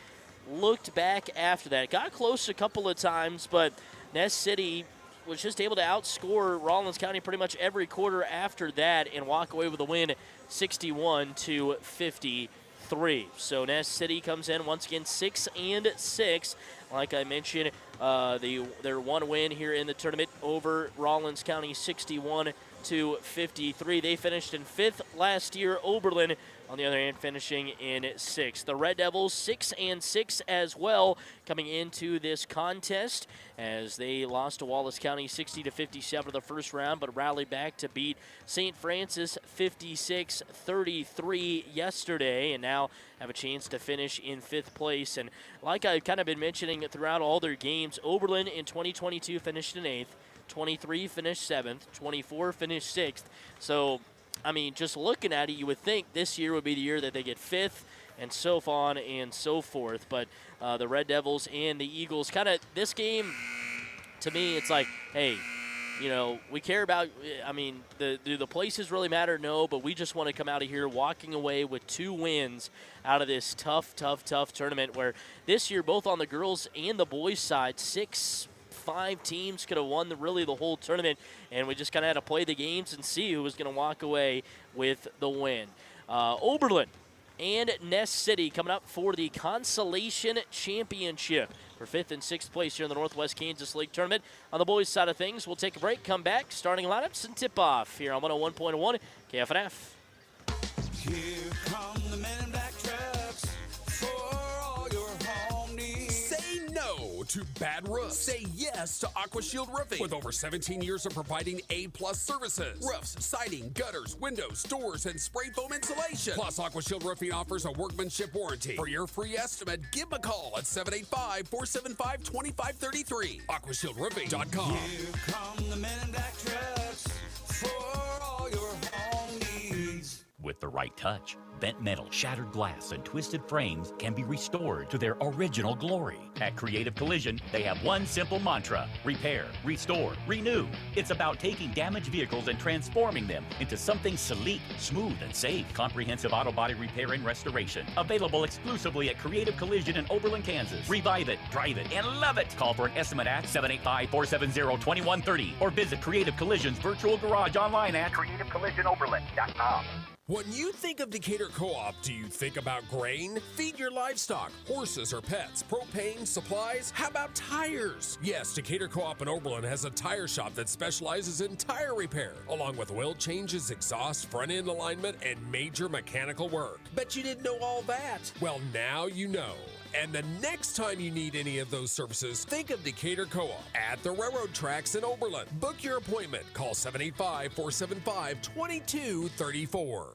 looked back after that. Got close a couple of times, but Ness City was just able to outscore Rawlins County pretty much every quarter after that and walk away with a win 61-53. So Ness City comes in once again 6-6. Like I mentioned, their one win here in the tournament over Rawlins County, 61-53. They finished in 5th last year. Oberlin, on the other hand, finishing in 6th. The Red Devils 6-6 as well coming into this contest as they lost to Wallace County 60-57 the first round, but rallied back to beat St. Francis 56-33 yesterday, and now have a chance to finish in 5th place. And like I've kind of been mentioning throughout all their games, Oberlin in 2022 finished in 8th. 23 finished 7th, 24 finished 6th. So, I mean, just looking at it, you would think this year would be the year that they get 5th and so on and so forth. But the Red Devils and the Eagles, kind of this game, to me, it's like, hey, we care about, do the places really matter? No, but we just want to come out of here walking away with 2 wins out of this tough tournament where this year, both on the girls and the boys side, 5 teams could have won the whole tournament, and we just kind of had to play the games and see who was going to walk away with the win. Oberlin and Ness City coming up for the Consolation Championship for 5th and 6th place here in the Northwest Kansas League Tournament. On the boys' side of things, we'll take a break, come back, starting lineups and tip-off here on 101.1 KFNF. Here come the men in black trucks for all your home needs. Say no to bad roofs. Say yes to AquaShield Roofing. With over 17 years of providing A-plus services. Roofs, siding, gutters, windows, doors, and spray foam insulation. Plus, AquaShield Roofing offers a workmanship warranty. For your free estimate, give them a call at 785-475-2533. AquaShieldRoofing.com. Here come the men in black trucks for all your home needs. With the right touch, bent metal, shattered glass, and twisted frames can be restored to their original glory. At Creative Collision, they have one simple mantra: repair, restore, renew. It's about taking damaged vehicles and transforming them into something sleek, smooth, and safe. Comprehensive auto body repair and restoration. Available exclusively at Creative Collision in Oberlin, Kansas. Revive it, drive it, and love it. Call for an estimate at 785-470-2130 or visit Creative Collision's virtual garage online at creativecollisionoberlin.com. When you think of Decatur Co-op, do you think about grain? Feed your livestock, horses or pets, propane, supplies? How about tires? Yes, Decatur Co-op in Oberlin has a tire shop that specializes in tire repair, along with oil changes, exhaust, front-end alignment, and major mechanical work. Bet you didn't know all that. Well, now you know. And the next time you need any of those services, think of Decatur Co-op at the railroad tracks in Oberlin. Book your appointment. Call 785-475-2234.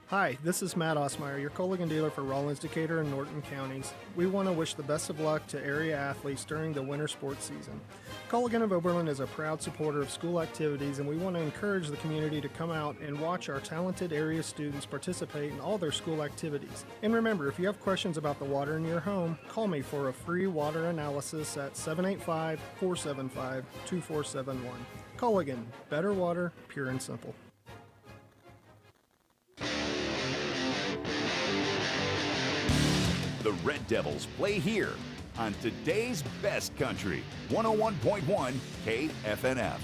Hi, this is Matt Osmeyer, your Colligan dealer for Rawlins, Decatur, and Norton counties. We want to wish the best of luck to area athletes during the winter sports season. Colligan of Oberlin is a proud supporter of school activities, and we want to encourage the community to come out and watch our talented area students participate in all their school activities. And remember, if you have questions about the water in your home, call me for a free water analysis at 785-475-2471. Colligan, better water, pure and simple. The Red Devils play here on today's best country, 101.1 KFNF.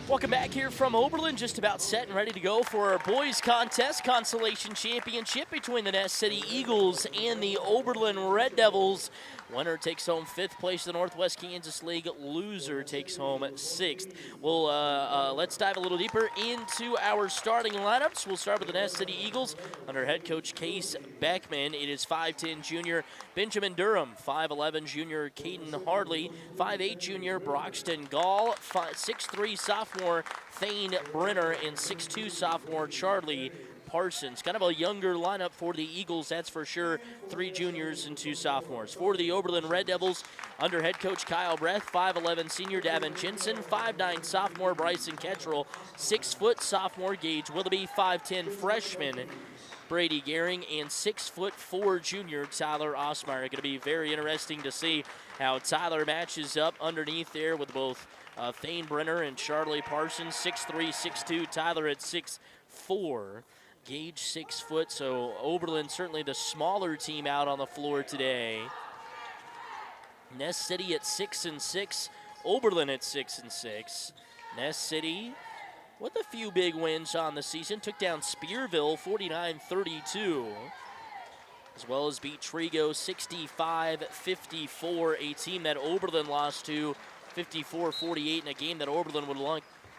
Welcome back here from Oberlin, just about set and ready to go for our boys contest, Consolation Championship between the Ness City Eagles and the Oberlin Red Devils. Winner takes home 5th place in the Northwest Kansas League. Loser takes home 6th. Well, let's dive a little deeper into our starting lineups. We'll start with the Ness City Eagles under head coach Case Beckman. It is 5'10" junior Benjamin Durham, 5'11" junior Caden Hardley, 5'8" junior Broxton Gall, 6'3" sophomore Thane Brenner, and 6'2" sophomore Charlie Parsons. Kind of a younger lineup for the Eagles, that's for sure. 3 juniors and 2 sophomores. For the Oberlin Red Devils, under head coach Kyle Breath, 5'11" senior Davin Jensen, 5'9" sophomore Bryson Kettrell, 6' sophomore Gage Willoughby, 5'10" freshman Brady Gehring, and 6'4" junior Tyler Osmeyer. Going to be very interesting to see how Tyler matches up underneath there with both Thane Brenner and Charlie Parsons, 6'3", 6'2", Tyler at 6'4". Gage 6 foot, so Oberlin certainly the smaller team out on the floor today. Ness City at 6-6, Oberlin at 6-6. Ness City with a few big wins on the season, took down Spearville 49-32, as well as beat Trigo 65-54, a team that Oberlin lost to 54-48 in a game that Oberlin would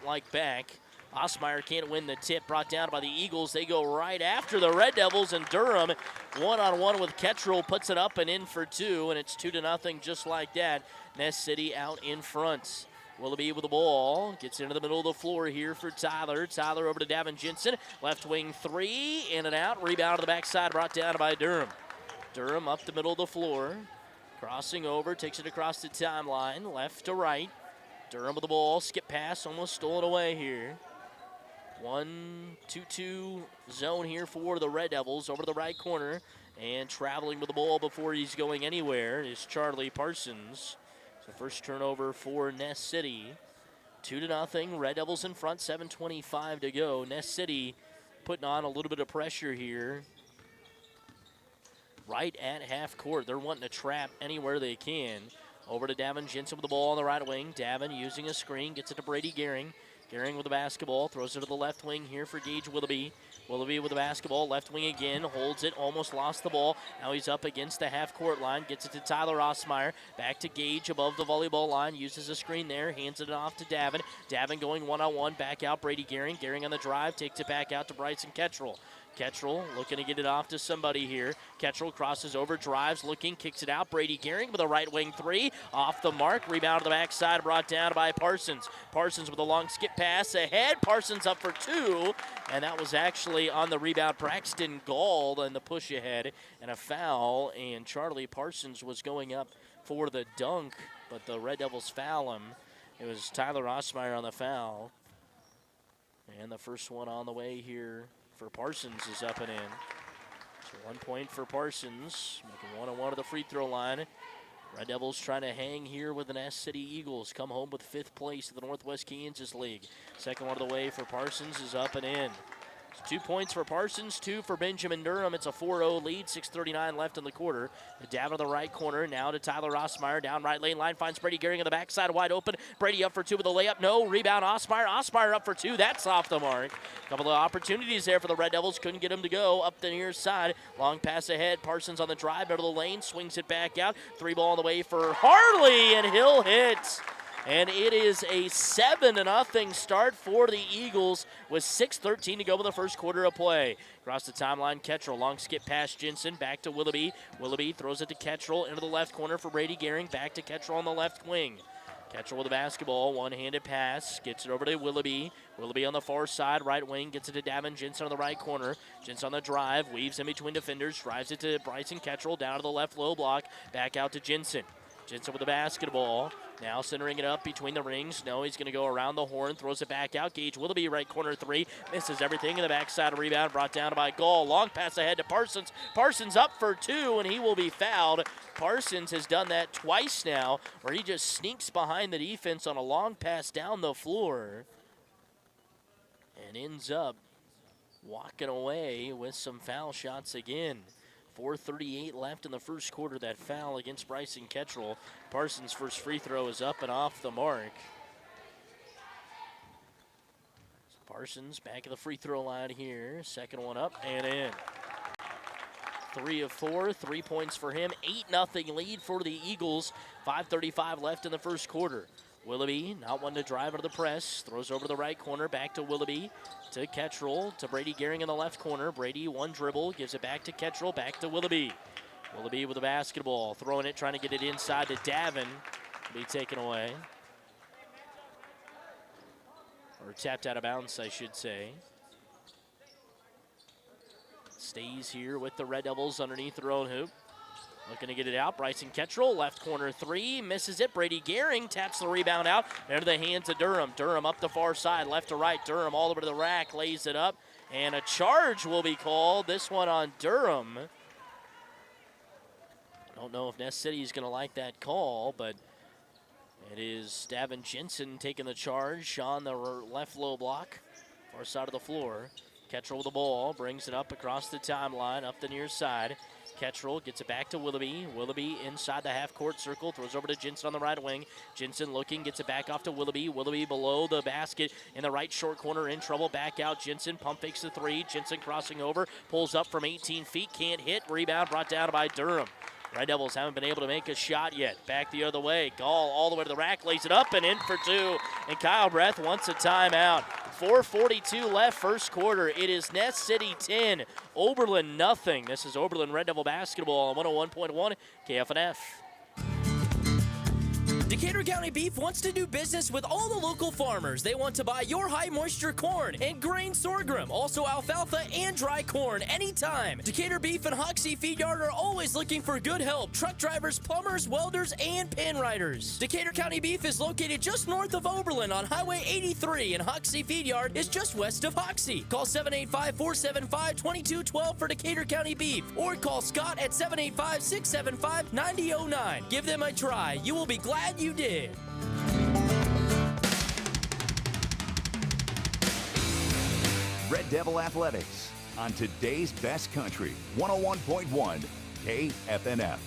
like back. Osmeyer can't win the tip, brought down by the Eagles. They go right after the Red Devils, and Durham, one-on-one with Kettrell, puts it up and in for 2, and it's 2-0 just like that. Ness City out in front. Willoughby with the ball, gets into the middle of the floor here for Tyler. Tyler over to Davin Jensen, left wing 3, in and out, rebound to the backside, brought down by Durham. Durham up the middle of the floor, crossing over, takes it across the timeline, left to right. Durham with the ball, skip pass, almost stolen away here. 1-2-2 zone here for the Red Devils. Over to the right corner. And traveling with the ball before he's going anywhere is Charlie Parsons. So first turnover for Ness City. 2-0. Red Devils in front, 7:25 to go. Ness City putting on a little bit of pressure here. Right at half court. They're wanting to trap anywhere they can. Over to Davin Jensen with the ball on the right wing. Davin using a screen, gets it to Brady Gehring. Gehring with the basketball, throws it to the left wing here for Gage Willoughby. Willoughby with the basketball, left wing again, holds it, almost lost the ball. Now he's up against the half-court line, gets it to Tyler Osmeyer. Back to Gage above the volleyball line, uses a screen there, hands it off to Davin. Davin going one-on-one, back out Brady Gehring. Gehring on the drive, takes it back out to Bryson Kettrell. Kettrell looking to get it off to somebody here. Kettrell crosses over, drives, looking, kicks it out. Brady Gehring with a right wing three. Off the mark, rebound to the backside, brought down by Parsons. Parsons with a long skip pass ahead. Parsons up for two, and that was actually on the rebound. Braxton Gall and the push ahead, and a foul, and Charlie Parsons was going up for the dunk, but the Red Devils foul him. It was Tyler Osmeyer on the foul, and the first one on the way here for Parsons is up and in. So 1 point for Parsons, making 1-1 to the free throw line. Red Devils trying to hang here with the Ness City Eagles. Come home with 5th place in the Northwest Kansas League. Second one of the way for Parsons is up and in. It's 2 points for Parsons, 2 for Benjamin Durham. It's a 4-0 lead, 6:39 left in the quarter. Down to the right corner, now to Tyler Osmeyer. Down right lane line, finds Brady Gehring on the backside, wide open. Brady up for two with a layup. No, rebound Osmeyer. Osmeyer up for two. That's off the mark. A couple of opportunities there for the Red Devils. Couldn't get him to go up the near side. Long pass ahead. Parsons on the drive, out of the lane, swings it back out. Three ball on the way for Harley, and he'll hit. And it is a 7-0 start for the Eagles with 6:13 to go in the first quarter of play. Across the timeline, Kettrell, long skip past Jensen, back to Willoughby. Willoughby throws it to Kettrell into the left corner for Brady Gehring, back to Kettrell on the left wing. Kettrell with the basketball, one-handed pass, gets it over to Willoughby. Willoughby on the far side, right wing, gets it to Davin Jensen on the right corner. Jensen on the drive, weaves in between defenders, drives it to Bryson Kettrell, down to the left low block, back out to Jensen. Jensen with the basketball, now centering it up between the rings. No, he's going to go around the horn, throws it back out. Gage Willoughby, right corner three, misses everything in the backside rebound, brought down by Gall. Long pass ahead to Parsons. Parsons up for two, and he will be fouled. Parsons has done that twice now, where he just sneaks behind the defense on a long pass down the floor and ends up walking away with some foul shots again. 4:38 left in the first quarter. That foul against Bryson Kettrell. Parsons' first free throw is up and off the mark. Parsons back at the free throw line here. Second one up and in. 3 of 4, 3 points for him. 8-0 lead for the Eagles. 5:35 left in the first quarter. Willoughby, not one to drive under the press. Throws over to the right corner, back to Willoughby. To Kettrell, to Brady Gehring in the left corner. Brady, one dribble, gives it back to Kettrell, back to Willoughby. Willoughby with the basketball, throwing it, trying to get it inside to Davin. Be taken away. Or tapped out of bounds, I should say. Stays here with the Red Devils underneath their own hoop. Looking to get it out. Bryson Kettrell, left corner three, misses it. Brady Gehring taps the rebound out into the hands of Durham. Durham up the far side, left to right. Durham all over to the rack, lays it up, and a charge will be called. This one on Durham. I don't know if Ness City is going to like that call, but it is Davin Jensen taking the charge on the left low block, far side of the floor. Kettrell with the ball, brings it up across the timeline, up the near side. Kettrell gets it back to Willoughby. Willoughby inside the half-court circle, throws over to Jensen on the right wing. Jensen looking, gets it back off to Willoughby. Willoughby below the basket in the right short corner, in trouble, back out. Jensen pump fakes the three. Jensen crossing over, pulls up from 18 feet, can't hit. Rebound brought down by Durham. Red Devils haven't been able to make a shot yet. Back the other way. Gall all the way to the rack, lays it up and in for two. And Kyle Breath wants a timeout. 4:42 left first quarter. It is Ness City 10, Oberlin nothing. This is Oberlin Red Devil basketball on 101.1 KFNF. Decatur County Beef wants to do business with all the local farmers. They want to buy your high moisture corn and grain sorghum, also alfalfa and dry corn anytime. Decatur Beef and Hoxie Feed Yard are always looking for good help. Truck drivers, plumbers, welders, and pin riders. Decatur County Beef is located just north of Oberlin on Highway 83, and Hoxie Feed Yard is just west of Hoxie. Call 785-475-2212 for Decatur County Beef, or call Scott at 785-675-9009. Give them a try. You will be glad you did. Red Devil Athletics on today's best country, 101.1 KFNF.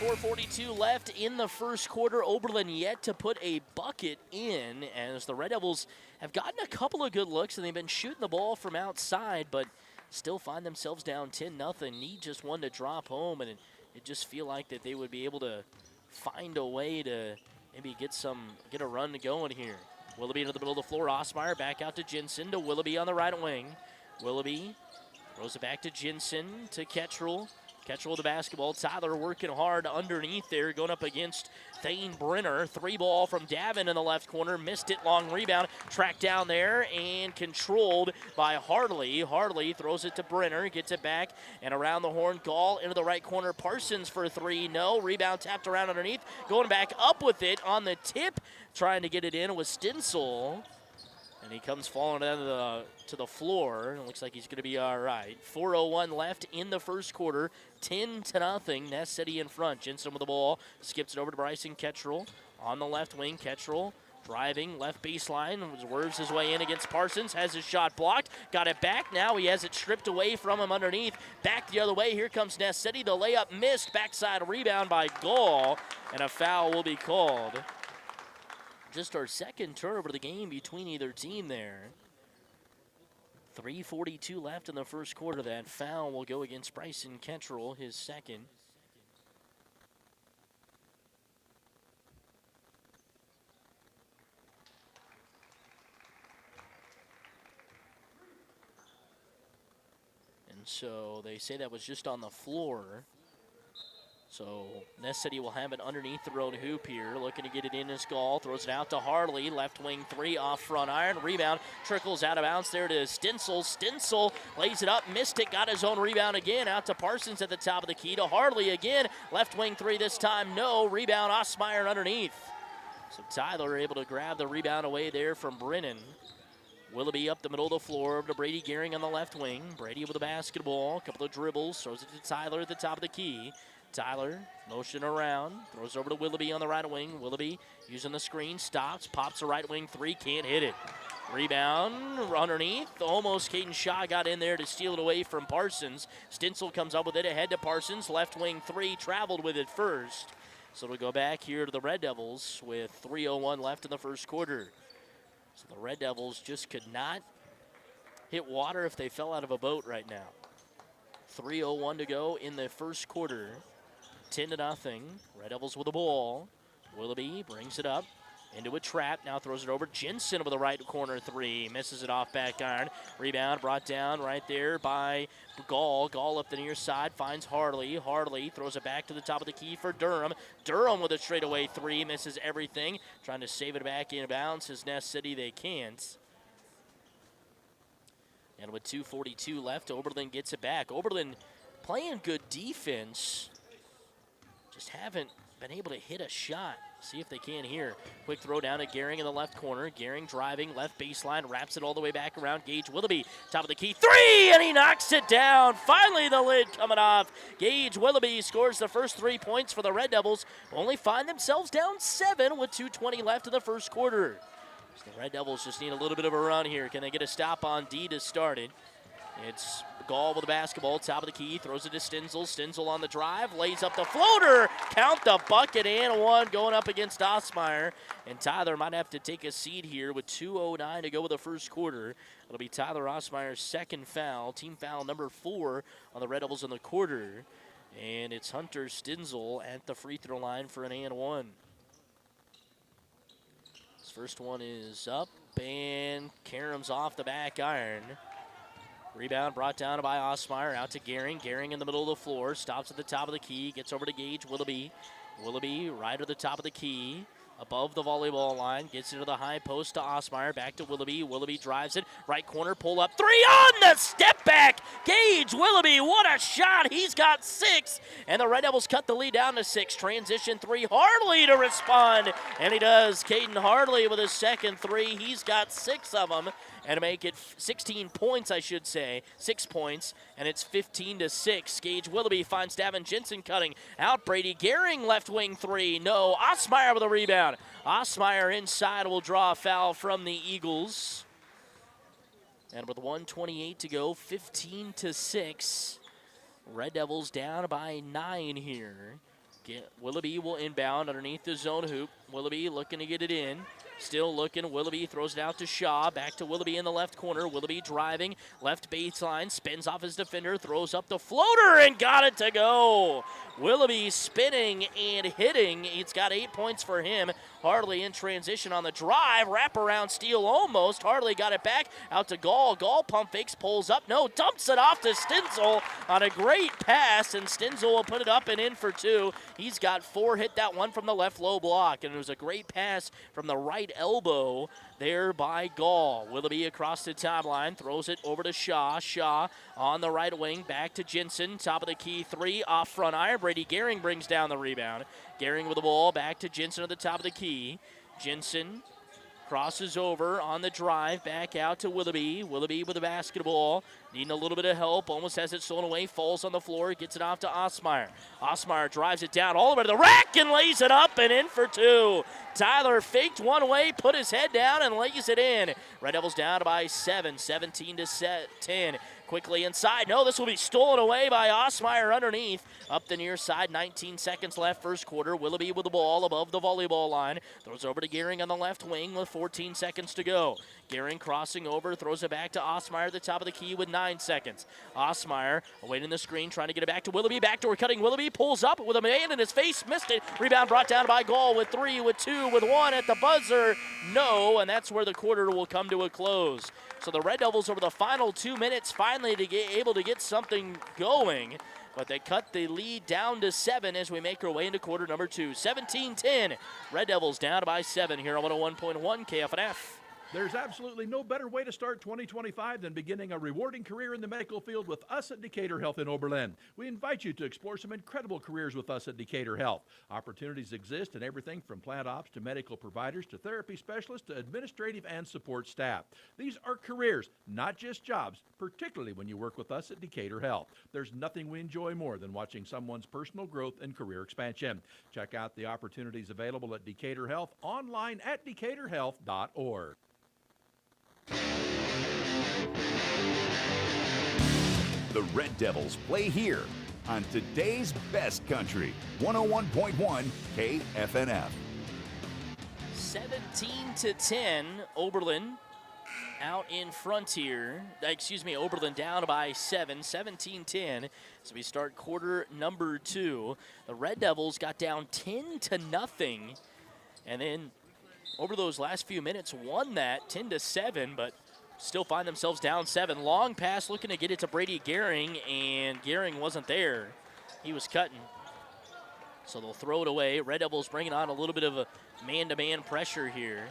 4:42 left in the first quarter. Oberlin yet to put a bucket in, as the Red Devils have gotten a couple of good looks, and they've been shooting the ball from outside, but still find themselves down 10-0. Need just one to drop home, and it just feel like that they would be able to find a way to maybe get a run going here. Willoughby into the middle of the floor. Osmeyer back out to Jensen, to Willoughby on the right wing. Willoughby throws it back to Jensen, to Ketchel. Ketchel with the basketball. Tyler working hard underneath there, going up against Thane Brenner. 3-ball from Davin in the left corner. Missed it. Long rebound. Tracked down there and controlled by Hartley. Hartley throws it to Brenner. Gets it back and around the horn. Gall into the right corner. Parsons for three. No. Rebound tapped around underneath. Going back up with it on the tip. Trying to get it in was Stinsel. And he comes falling down to the floor. It looks like he's going to be all right. 4:01 left in the first quarter. 10-0. Ness City in front. Jensen with the ball. Skips it over to Bryson Ketchel. On the left wing, Ketchel driving left baseline. Swerves his way in against Parsons. Has his shot blocked. Got it back. Now he has it stripped away from him underneath. Back the other way. Here comes Ness City. The layup missed. Backside rebound by Gall. And a foul will be called. Just our second turnover of the game between either team there. 3:42 left in the first quarter. That foul will go against Bryson Ketchel, his second. And so they say that was just on the floor. So Ness City will have it underneath the road hoop here. Looking to get it in as Gall. Throws it out to Hartley. Left wing three off front iron. Rebound trickles out of bounds there to Stinsel. Stinsel lays it up. Missed it. Got his own rebound again. Out to Parsons at the top of the key. To Hartley again. Left wing three this time. No. Rebound Osmeyer underneath. So Tyler able to grab the rebound away there from Brennan. Willoughby up the middle of the floor over to Brady Gehring on the left wing. Brady with the basketball. A couple of dribbles. Throws it to Tyler at the top of the key. Tyler, motion around, throws over to Willoughby on the right wing. Willoughby using the screen, stops, pops the right wing three, can't hit it. Rebound underneath, almost Caden Shaw got in there to steal it away from Parsons. Stinsel comes up with it, ahead to Parsons, left wing three, traveled with it first. So we'll go back here to the Red Devils with 3:01 left in the first quarter. So the Red Devils just could not hit water if they fell out of a boat right now. 3:01 to go in the first quarter. 10-0. Red Devils with the ball. Willoughby brings it up into a trap. Now throws it over. Jensen with the right corner three. Misses it off back iron. Rebound brought down right there by Gall. Gall up the near side. Finds Hartley. Hartley throws it back to the top of the key for Durham. Durham with a straightaway three. Misses everything. Trying to save it back in bounds. As Ness City, they can't. And with 2:42 left, Oberlin gets it back. Oberlin playing good defense. Just haven't been able to hit a shot. See if they can here. Quick throw down to Gehring in the left corner. Gehring driving, left baseline, wraps it all the way back around. Gage Willoughby, top of the key, three, and he knocks it down. Finally the lid coming off. Gage Willoughby scores the first 3 points for the Red Devils. Only find themselves down 7 with 2:20 left in the first quarter. So the Red Devils just need a little bit of a run here. Can they get a stop on D to start it? It's Gall with the basketball, top of the key, throws it to Stinsel. Stinsel on the drive, lays up the floater. Count the bucket and one going up against Osmeyer. And Tyler might have to take a seat here with 2:09 to go with the first quarter. It'll be Tyler Osmeyer's second foul, team foul number 4 on the Red Devils in the quarter. And it's Hunter Stinsel at the free throw line for an and-one. His first one is up, and Karam's off the back iron. Rebound brought down by Osmeyer, out to Gehring. Gehring in the middle of the floor, stops at the top of the key, gets over to Gage Willoughby. Willoughby right at the top of the key. Above the volleyball line, gets into the high post to Osmeyer, back to Willoughby. Willoughby drives it, right corner, pull up, 3 on the step back. Gage Willoughby, what a shot, he's got 6. And the Red Devils cut the lead down to 6. Transition 3, Hartley to respond, and he does. Caden Hartley with his second 3, he's got 6 of them. And to make it 16 points, I should say, 6 points, and it's 15-6. Gage Willoughby finds Davin Jensen cutting out. Brady Gehring, left wing 3, no. Osmeyer with a rebound. Osmeyer inside will draw a foul from the Eagles. And with 1:28 to go, 15-6. Red Devils down by 9 here. Willoughby will inbound underneath the zone hoop. Willoughby looking to get it in. Still looking, Willoughby throws it out to Shaw, back to Willoughby in the left corner. Willoughby driving, left baseline, spins off his defender, throws up the floater, and got it to go. Willoughby spinning and hitting. It's got 8 points for him. Hartley in transition on the drive, wraparound steal almost. Hartley got it back, out to Gall. Gall pump fakes, pulls up, no, dumps it off to Stenzel on a great pass, and Stenzel will put it up and in for 2. He's got 4, hit that one from the left low block, and it was a great pass from the right elbow there by Gall. Willoughby across the timeline, throws it over to Shaw. Shaw on the right wing, back to Jensen, top of the key 3, off front iron. Brady Gehring brings down the rebound. Gehring with the ball, back to Jensen at the top of the key. Jensen crosses over on the drive, back out to Willoughby. Willoughby with the basketball, needing a little bit of help, almost has it stolen away, falls on the floor, gets it off to Osmeyer. Osmeyer drives it down all the way to the rack and lays it up and in for 2. Tyler faked one way, put his head down, and lays it in. Red Devils down by 7, 17-10. Quickly inside. No, this will be stolen away by Osmeyer underneath. Up the near side, 19 seconds left, first quarter. Willoughby with the ball above the volleyball line. Throws over to Gehring on the left wing with 14 seconds to go. Gehring crossing over, throws it back to Osmeyer at the top of the key with 9 seconds. Osmeyer awaiting the screen, trying to get it back to Willoughby. Backdoor cutting Willoughby, pulls up with a man in his face, missed it. Rebound brought down by Gall with 3, with 2, with 1 at the buzzer. No, and that's where the quarter will come to a close. So the Red Devils over the final 2 minutes finally able to get something going. But they cut the lead down to 7 as we make our way into quarter number 2. 17-10. Red Devils down by 7 here on 101.1 KFNF. There's absolutely no better way to start 2025 than beginning a rewarding career in the medical field with us at Decatur Health in Oberlin. We invite you to explore some incredible careers with us at Decatur Health. Opportunities exist in everything from plant ops to medical providers to therapy specialists to administrative and support staff. These are careers, not just jobs, particularly when you work with us at Decatur Health. There's nothing we enjoy more than watching someone's personal growth and career expansion. Check out the opportunities available at Decatur Health online at decaturhealth.org. The Red Devils play here on today's best country, 101.1 KFNF. 17-10, Oberlin out in front here. Oberlin down by 7, 17-10. So we start quarter number 2. The Red Devils got down 10-0, and then over those last few minutes won that 10-7, but still find themselves down 7. Long pass looking to get it to Brady Gehring, and Gehring wasn't there. He was cutting. So they'll throw it away. Red Devils bringing on a little bit of a man-to-man pressure here.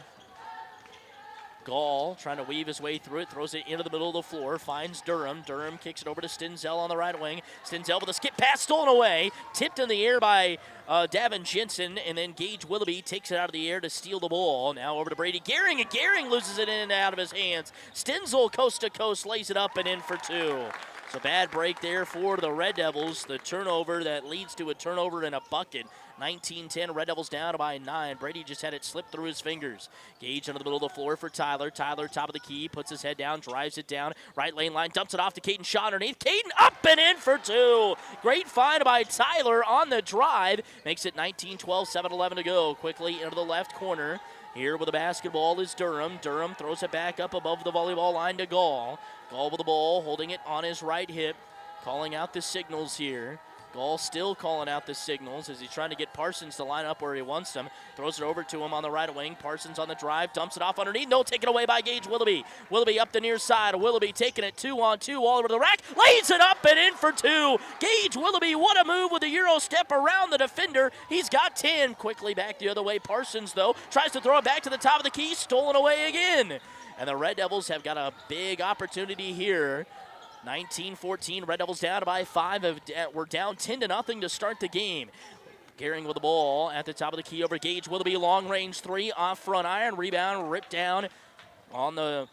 Gall trying to weave his way through it, throws it into the middle of the floor, finds Durham. Durham kicks it over to Stenzel on the right wing. Stenzel with a skip pass, stolen away, tipped in the air by Davin Jensen, and then Gage Willoughby takes it out of the air to steal the ball. Now over to Brady Gehring, and Gehring loses it in and out of his hands. Stenzel coast to coast lays it up and in for 2. So bad break there for the Red Devils. The turnover that leads to a turnover and a bucket. 19-10, Red Devils down by 9. Brady just had it slip through his fingers. Gage into the middle of the floor for Tyler. Tyler, top of the key, puts his head down, drives it down. Right lane line, dumps it off to Caden Shaw underneath. Caden up and in for 2. Great find by Tyler on the drive. Makes it 19-12, 7-11 to go. Quickly into the left corner. Here with the basketball is Durham. Durham throws it back up above the volleyball line to Gall. Gall with the ball, holding it on his right hip. Calling out the signals here. Gall still calling out the signals as he's trying to get Parsons to line up where he wants them. Throws it over to him on the right wing. Parsons on the drive, dumps it off underneath. No, taken away by Gage Willoughby. Willoughby up the near side. Willoughby taking it 2-on-2 all over the rack. Lays it up and in for 2. Gage Willoughby, what a move with a Euro step around the defender. He's got 10. Quickly back the other way. Parsons, though, tries to throw it back to the top of the key. Stolen away again. And the Red Devils have got a big opportunity here. 19-14, Red Devils down by 5. We're down 10-0 to start the game. Gehring with the ball at the top of the key over Gage Willoughby. Long range 3 off front iron. Rebound ripped down on the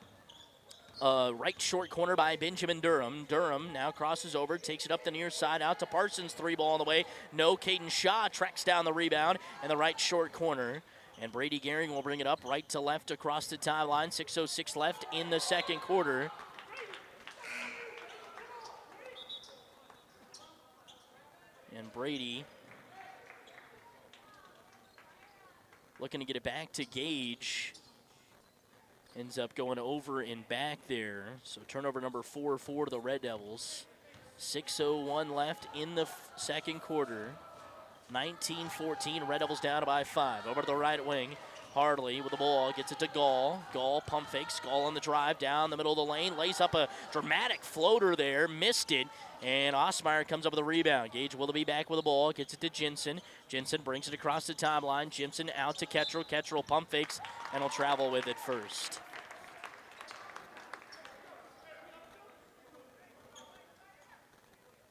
right short corner by Benjamin Durham. Durham now crosses over, takes it up the near side out to Parsons. 3 ball on the way. No, Caden Shaw tracks down the rebound in the right short corner. And Brady Gehring will bring it up right to left across the timeline. 6:06 left in the second quarter. And Brady looking to get it back to Gage. Ends up going over and back there. So turnover number 4 for the Red Devils. 6:01 left in the second quarter. 19-14, Red Devils down by 5. Over to the right wing. Harley with the ball, gets it to Gall. Gall pump fakes. Gall on the drive down the middle of the lane. Lays up a dramatic floater there. Missed it. And Osmeyer comes up with a rebound. Gage Willoughby back with the ball. Gets it to Jensen. Jensen brings it across the timeline. Jensen out to Kettrell. Kettrell pump fakes and will travel with it first.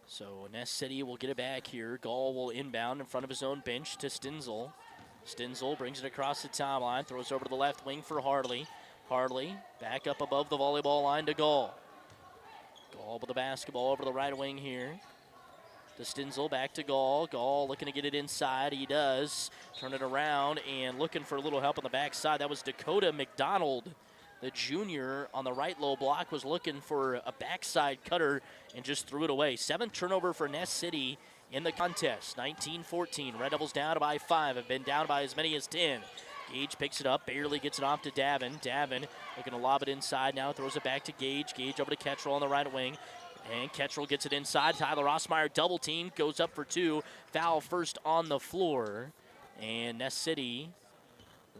So Ness City will get it back here. Gall will inbound in front of his own bench to Stenzel. Stenzel brings it across the timeline. Throws over to the left wing for Harley. Harley back up above the volleyball line to Gall. Gall with the basketball over the right wing here. To Stenzel, back to Gall. Gall looking to get it inside. He does. Turn it around and looking for a little help on the backside. That was Dakota McDonald, the junior on the right low block, was looking for a backside cutter and just threw it away. 7th turnover for Ness City in the contest. 19-14. Red Devils down by 5. Have been down by as many as 10. Gage picks it up, barely gets it off to Davin. Davin looking to lob it inside now, throws it back to Gage. Gage over to Kettrell on the right wing. And Kettrell gets it inside. Tyler Osmeyer double team, goes up for 2. Foul first on the floor. And Ness City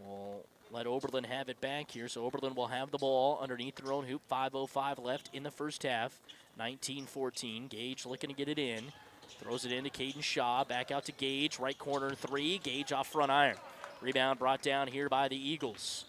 will let Oberlin have it back here. So Oberlin will have the ball underneath their own hoop. 5:05 left in the first half. 19-14. Gage looking to get it in. Throws it into Caden Shaw. Back out to Gage. Right corner 3. Gage off front iron. Rebound brought down here by the Eagles.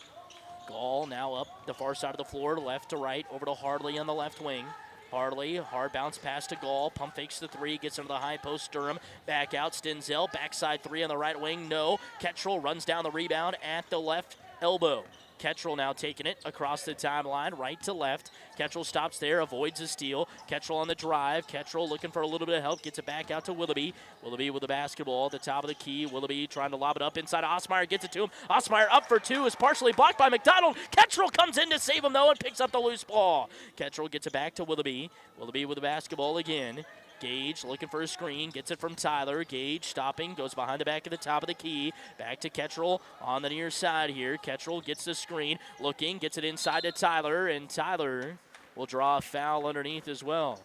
Gall now up the far side of the floor, left to right, over to Harley on the left wing. Harley, hard bounce pass to Gall, pump fakes the 3, gets under the high post. Durham back out. Stenzel, backside 3 on the right wing, no. Kettrell runs down the rebound at the left elbow. Kettrell now taking it across the timeline, right to left. Kettrell stops there, avoids a steal. Kettrell on the drive. Kettrell looking for a little bit of help, gets it back out to Willoughby. Willoughby with the basketball at the top of the key. Willoughby trying to lob it up inside. Osmeyer gets it to him. Osmeyer up for 2, is partially blocked by McDonald. Kettrell comes in to save him though and picks up the loose ball. Kettrell gets it back to Willoughby. Willoughby with the basketball again. Gage looking for a screen, gets it from Tyler. Gage stopping, goes behind the back of the top of the key. Back to Kettrell on the near side here. Kettrell gets the screen, looking, gets it inside to Tyler, and Tyler will draw a foul underneath as well.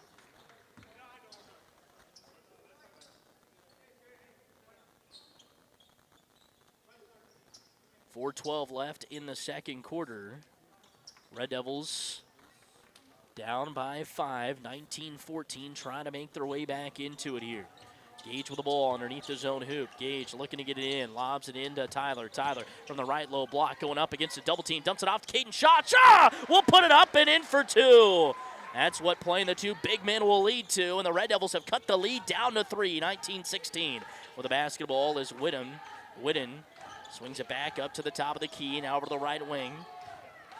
.412 left in the second quarter. Red Devils down by 5, 19-14, trying to make their way back into it here. Gage with the ball underneath his own hoop. Gage looking to get it in, lobs it into Tyler. Tyler from the right low block going up against a double team, dumps it off to Caden Shaw. Shaw will put it up and in for 2. That's what playing the 2 big men will lead to, and the Red Devils have cut the lead down to 3, 19-16. With the basketball is Whitten. Whitten swings it back up to the top of the key, now over to the right wing.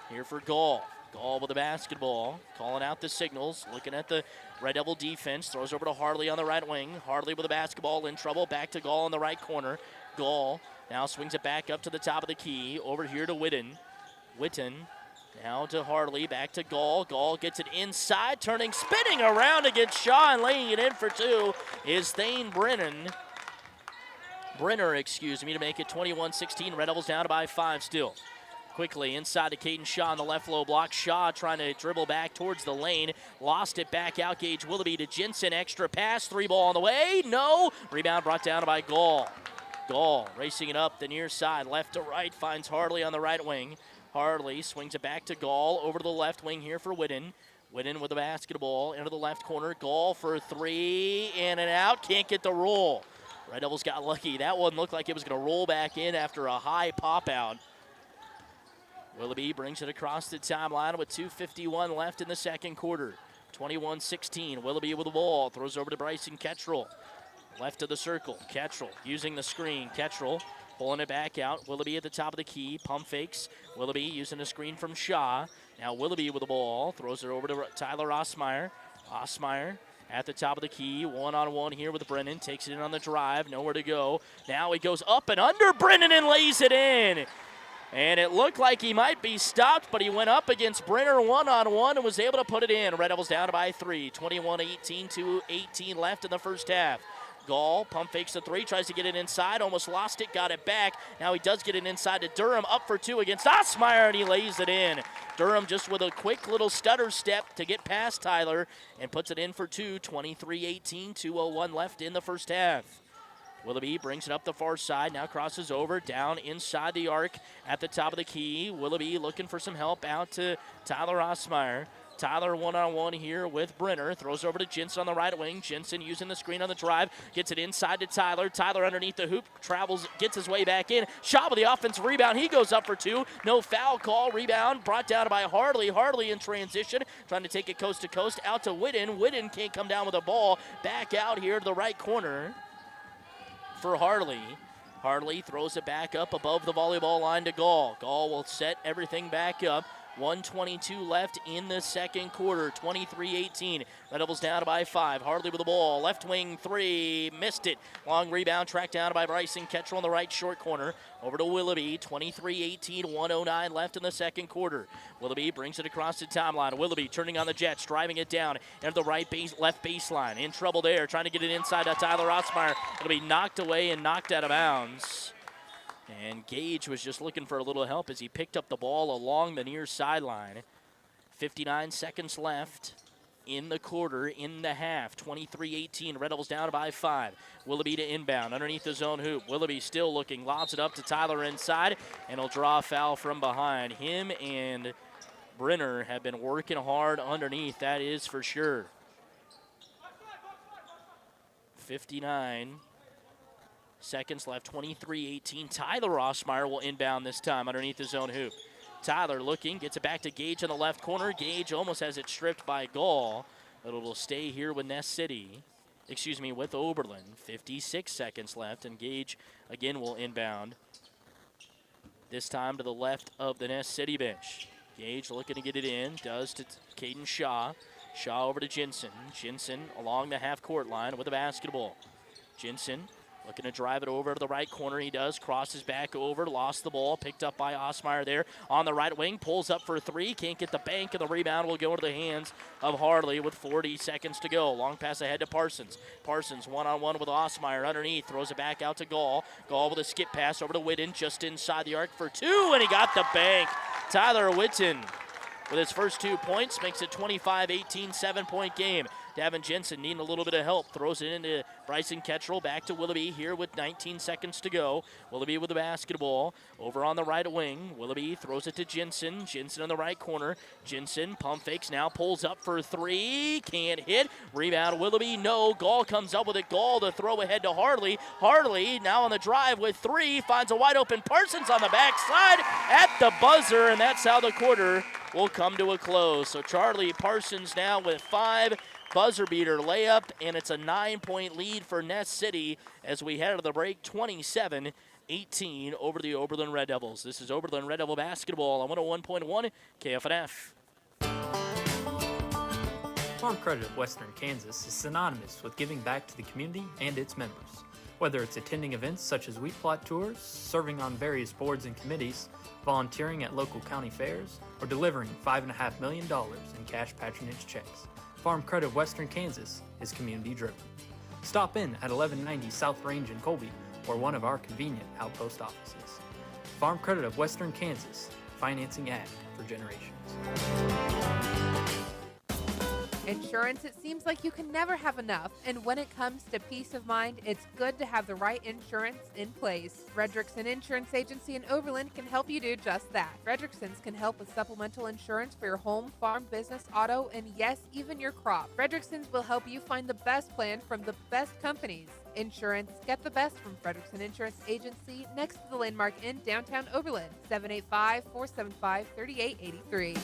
Here for Gall. Gall with the basketball, calling out the signals, looking at the Red Devil defense, throws over to Harley on the right wing. Harley with the basketball, in trouble, back to Gall in the right corner. Gall now swings it back up to the top of the key, over here to Whitten. Whitten now to Harley, back to Gall. Gall gets it inside, turning, spinning around against Shaw and laying it in for 2 is Thane Brenner, to make it 21-16. Red Devils down by 5 still. Quickly inside to Caden Shaw on the left low block. Shaw trying to dribble back towards the lane. Lost it back out. Gage Willoughby to Jensen. Extra pass. 3 ball on the way. No. Rebound brought down by Gall. Gall racing it up the near side. Left to right. Finds Harley on the right wing. Harley swings it back to Gall. Over to the left wing here for Whitten. Whitten with the basketball into the left corner. Gall for 3. In and out. Can't get the roll. Red Devils got lucky. That one looked like it was going to roll back in after a high pop out. Willoughby brings it across the timeline with 2:51 left in the second quarter. 21-16. Willoughby with the ball. Throws over to Bryson Kettrell. Left of the circle. Kettrell using the screen. Kettrell pulling it back out. Willoughby at the top of the key. Pump fakes. Willoughby using a screen from Shaw. Now Willoughby with the ball. Throws it over to Tyler Osmeyer. Osmeyer at the top of the key. One-on-one here with Brennan. Takes it in on the drive. Nowhere to go. Now he goes up and under Brennan and lays it in. And it looked like he might be stopped, but he went up against Brenner one-on-one and was able to put it in. Red Devils down by 3. 21-18, 2:18 left in the first half. Gall pump fakes the 3, tries to get it inside, almost lost it, got it back. Now he does get it inside to Durham, up for 2 against Osmeyer, and he lays it in. Durham just with a quick little stutter step to get past Tyler and puts it in for 2. 23-18, 2:01 left in the first half. Willoughby brings it up the far side, now crosses over, down inside the arc at the top of the key. Willoughby looking for some help out to Tyler Osmeyer. Tyler one-on-one here with Brenner. Throws over to Jensen on the right wing. Jensen using the screen on the drive. Gets it inside to Tyler. Tyler underneath the hoop. Travels, gets his way back in. Shot with the offensive rebound. He goes up for 2. No foul call. Rebound brought down by Harley. Harley in transition. Trying to take it coast to coast. Out to Whitten. Whitten can't come down with the ball. Back out here to the right corner for Harley. Harley throws it back up above the volleyball line to Gall. Gall will set everything back up. 1:22 left in the second quarter. 23-18. Red Devils down by 5. Harley with the ball. Left wing 3. Missed it. Long rebound tracked down by Bryson Kettrell in the right short corner. Over to Willoughby. 23-18. 1:09 left in the second quarter. Willoughby brings it across the timeline. Willoughby turning on the Jets. Driving it down into the left baseline. In trouble there. Trying to get it inside to Tyler Osmeyer. It'll be knocked away and knocked out of bounds. And Gage was just looking for a little help as he picked up the ball along the near sideline. 59 seconds left in the quarter, in the half. 23-18, Red Devils down by 5. Willoughby to inbound underneath the zone hoop. Willoughby still looking, lobs it up to Tyler inside, and he'll draw a foul from behind. Him and Brenner have been working hard underneath, that is for sure. 59 seconds left, 23-18. Tyler Osmeyer will inbound this time underneath the zone hoop. Tyler looking, gets it back to Gage in the left corner. Gage almost has it stripped by Gall, but it will stay here with with Oberlin. 56 seconds left, and Gage again will inbound. This time to the left of the Ness City bench. Gage looking to get it in, does to Caden Shaw. Shaw over to Jensen. Jensen along the half-court line with the basketball. Jensen looking to drive it over to the right corner. He does. Crosses back over. Lost the ball. Picked up by Osmeyer there on the right wing. Pulls up for 3. Can't get the bank, and the rebound will go into the hands of Harley with 40 seconds to go. Long pass ahead to Parsons. Parsons one-on-one with Osmeyer underneath. Throws it back out to Gall. Gall with a skip pass over to Whitten just inside the arc for 2, and he got the bank. Tyler Whitten with his first 2 points makes it 25-18, 7-point game. Davin Jensen needing a little bit of help. Throws it into Bryson Kettrell. Back to Willoughby here with 19 seconds to go. Willoughby with the basketball. Over on the right wing. Willoughby throws it to Jensen. Jensen in the right corner. Jensen pump fakes now. Pulls up for 3. Can't hit. Rebound Willoughby. No. Gall comes up with it. Gall to throw ahead to Harley. Harley now on the drive with 3. Finds a wide open Parsons on the backside at the buzzer. And that's how the quarter will come to a close. So Charlie Parsons now with 5. Buzzer beater layup, and it's a 9-point lead for Ness City as we head to the break. 27-18 over the Oberlin Red Devils. This is Oberlin Red Devil basketball on 101.1 KFNF. Farm Credit of Western Kansas is synonymous with giving back to the community and its members. Whether it's attending events such as wheat plot tours, serving on various boards and committees, volunteering at local county fairs, or delivering $5.5 million in cash patronage checks, Farm Credit of Western Kansas is community-driven. Stop in at 1190 South Range in Colby or one of our convenient outpost offices. Farm Credit of Western Kansas, financing act for generations. Insurance, it seems like you can never have enough, and when it comes to peace of mind, it's good to have the right insurance in place. Frederickson Insurance Agency in Oberlin can help you do just that. Frederickson's can help with supplemental insurance for your home, farm, business, auto, and yes, even your crop. Frederickson's will help you find the best plan from the best companies. Insurance, get the best from Frederickson Insurance Agency next to the Landmark Inn, downtown Oberlin, 785-475-3883.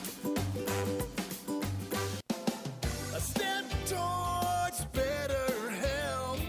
A step towards better health.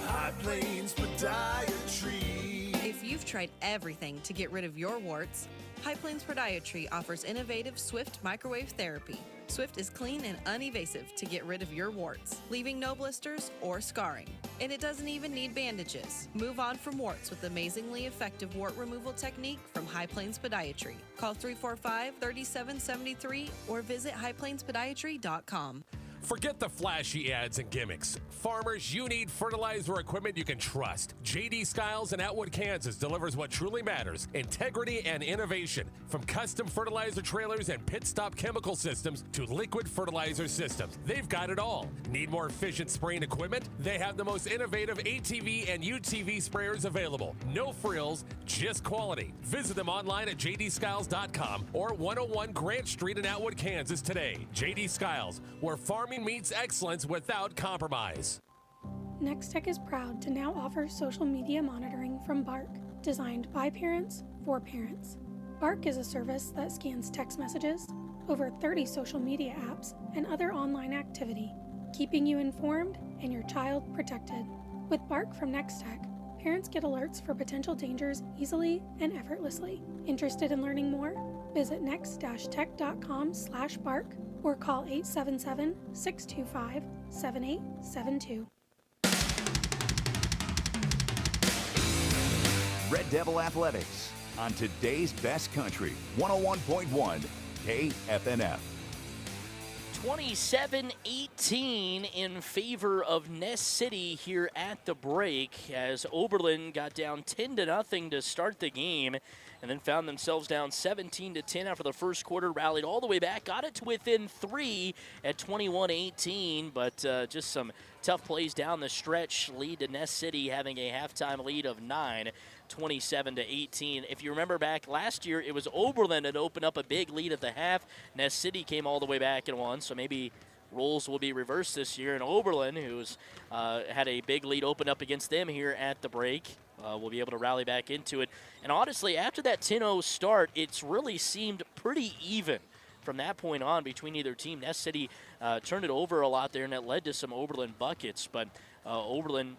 High Plains Podiatry. If you've tried everything to get rid of your warts, High Plains Podiatry offers innovative Swift microwave therapy. Swift is clean and unevasive to get rid of your warts, leaving no blisters or scarring. And it doesn't even need bandages. Move on from warts with amazingly effective wart removal technique from High Plains Podiatry. Call 345-3773 or visit highplainspodiatry.com. Forget the flashy ads and gimmicks. Farmers, you need fertilizer equipment you can trust. J.D. Skiles in Atwood, Kansas delivers what truly matters: integrity and innovation. From custom fertilizer trailers and pit stop chemical systems to liquid fertilizer systems, they've got it all. Need more efficient spraying equipment? They have the most innovative ATV and UTV sprayers available. No frills, just quality. Visit them online at jdskiles.com or 101 Grant Street in Atwood, Kansas today. J.D. Skiles, where farming meets excellence without compromise. Nextech is proud to now offer social media monitoring from Bark, designed by parents for parents. Bark is a service that scans text messages, over 30 social media apps, and other online activity, keeping you informed and your child protected. With Bark from Nextech, parents get alerts for potential dangers easily and effortlessly. Interested in learning more? Visit next-tech.com/bark or call 877-625-7872. Red Devil Athletics on today's best country, 101.1 KFNF. 27-18 in favor of Ness City here at the break, as Oberlin got down 10-0 to start the game and then found themselves down 17-10 after the first quarter, rallied all the way back, got it to within 3 at 21-18, but just some tough plays down the stretch lead to Ness City having a halftime lead of 9. 27-18. If you remember back last year, it was Oberlin that opened up a big lead at the half. Ness City came all the way back and won, so maybe roles will be reversed this year. And Oberlin, who's had a big lead open up against them here at the break, will be able to rally back into it. And honestly, after that 10-0 start, it's really seemed pretty even from that point on between either team. Ness City turned it over a lot there, and it led to some Oberlin buckets. But Oberlin,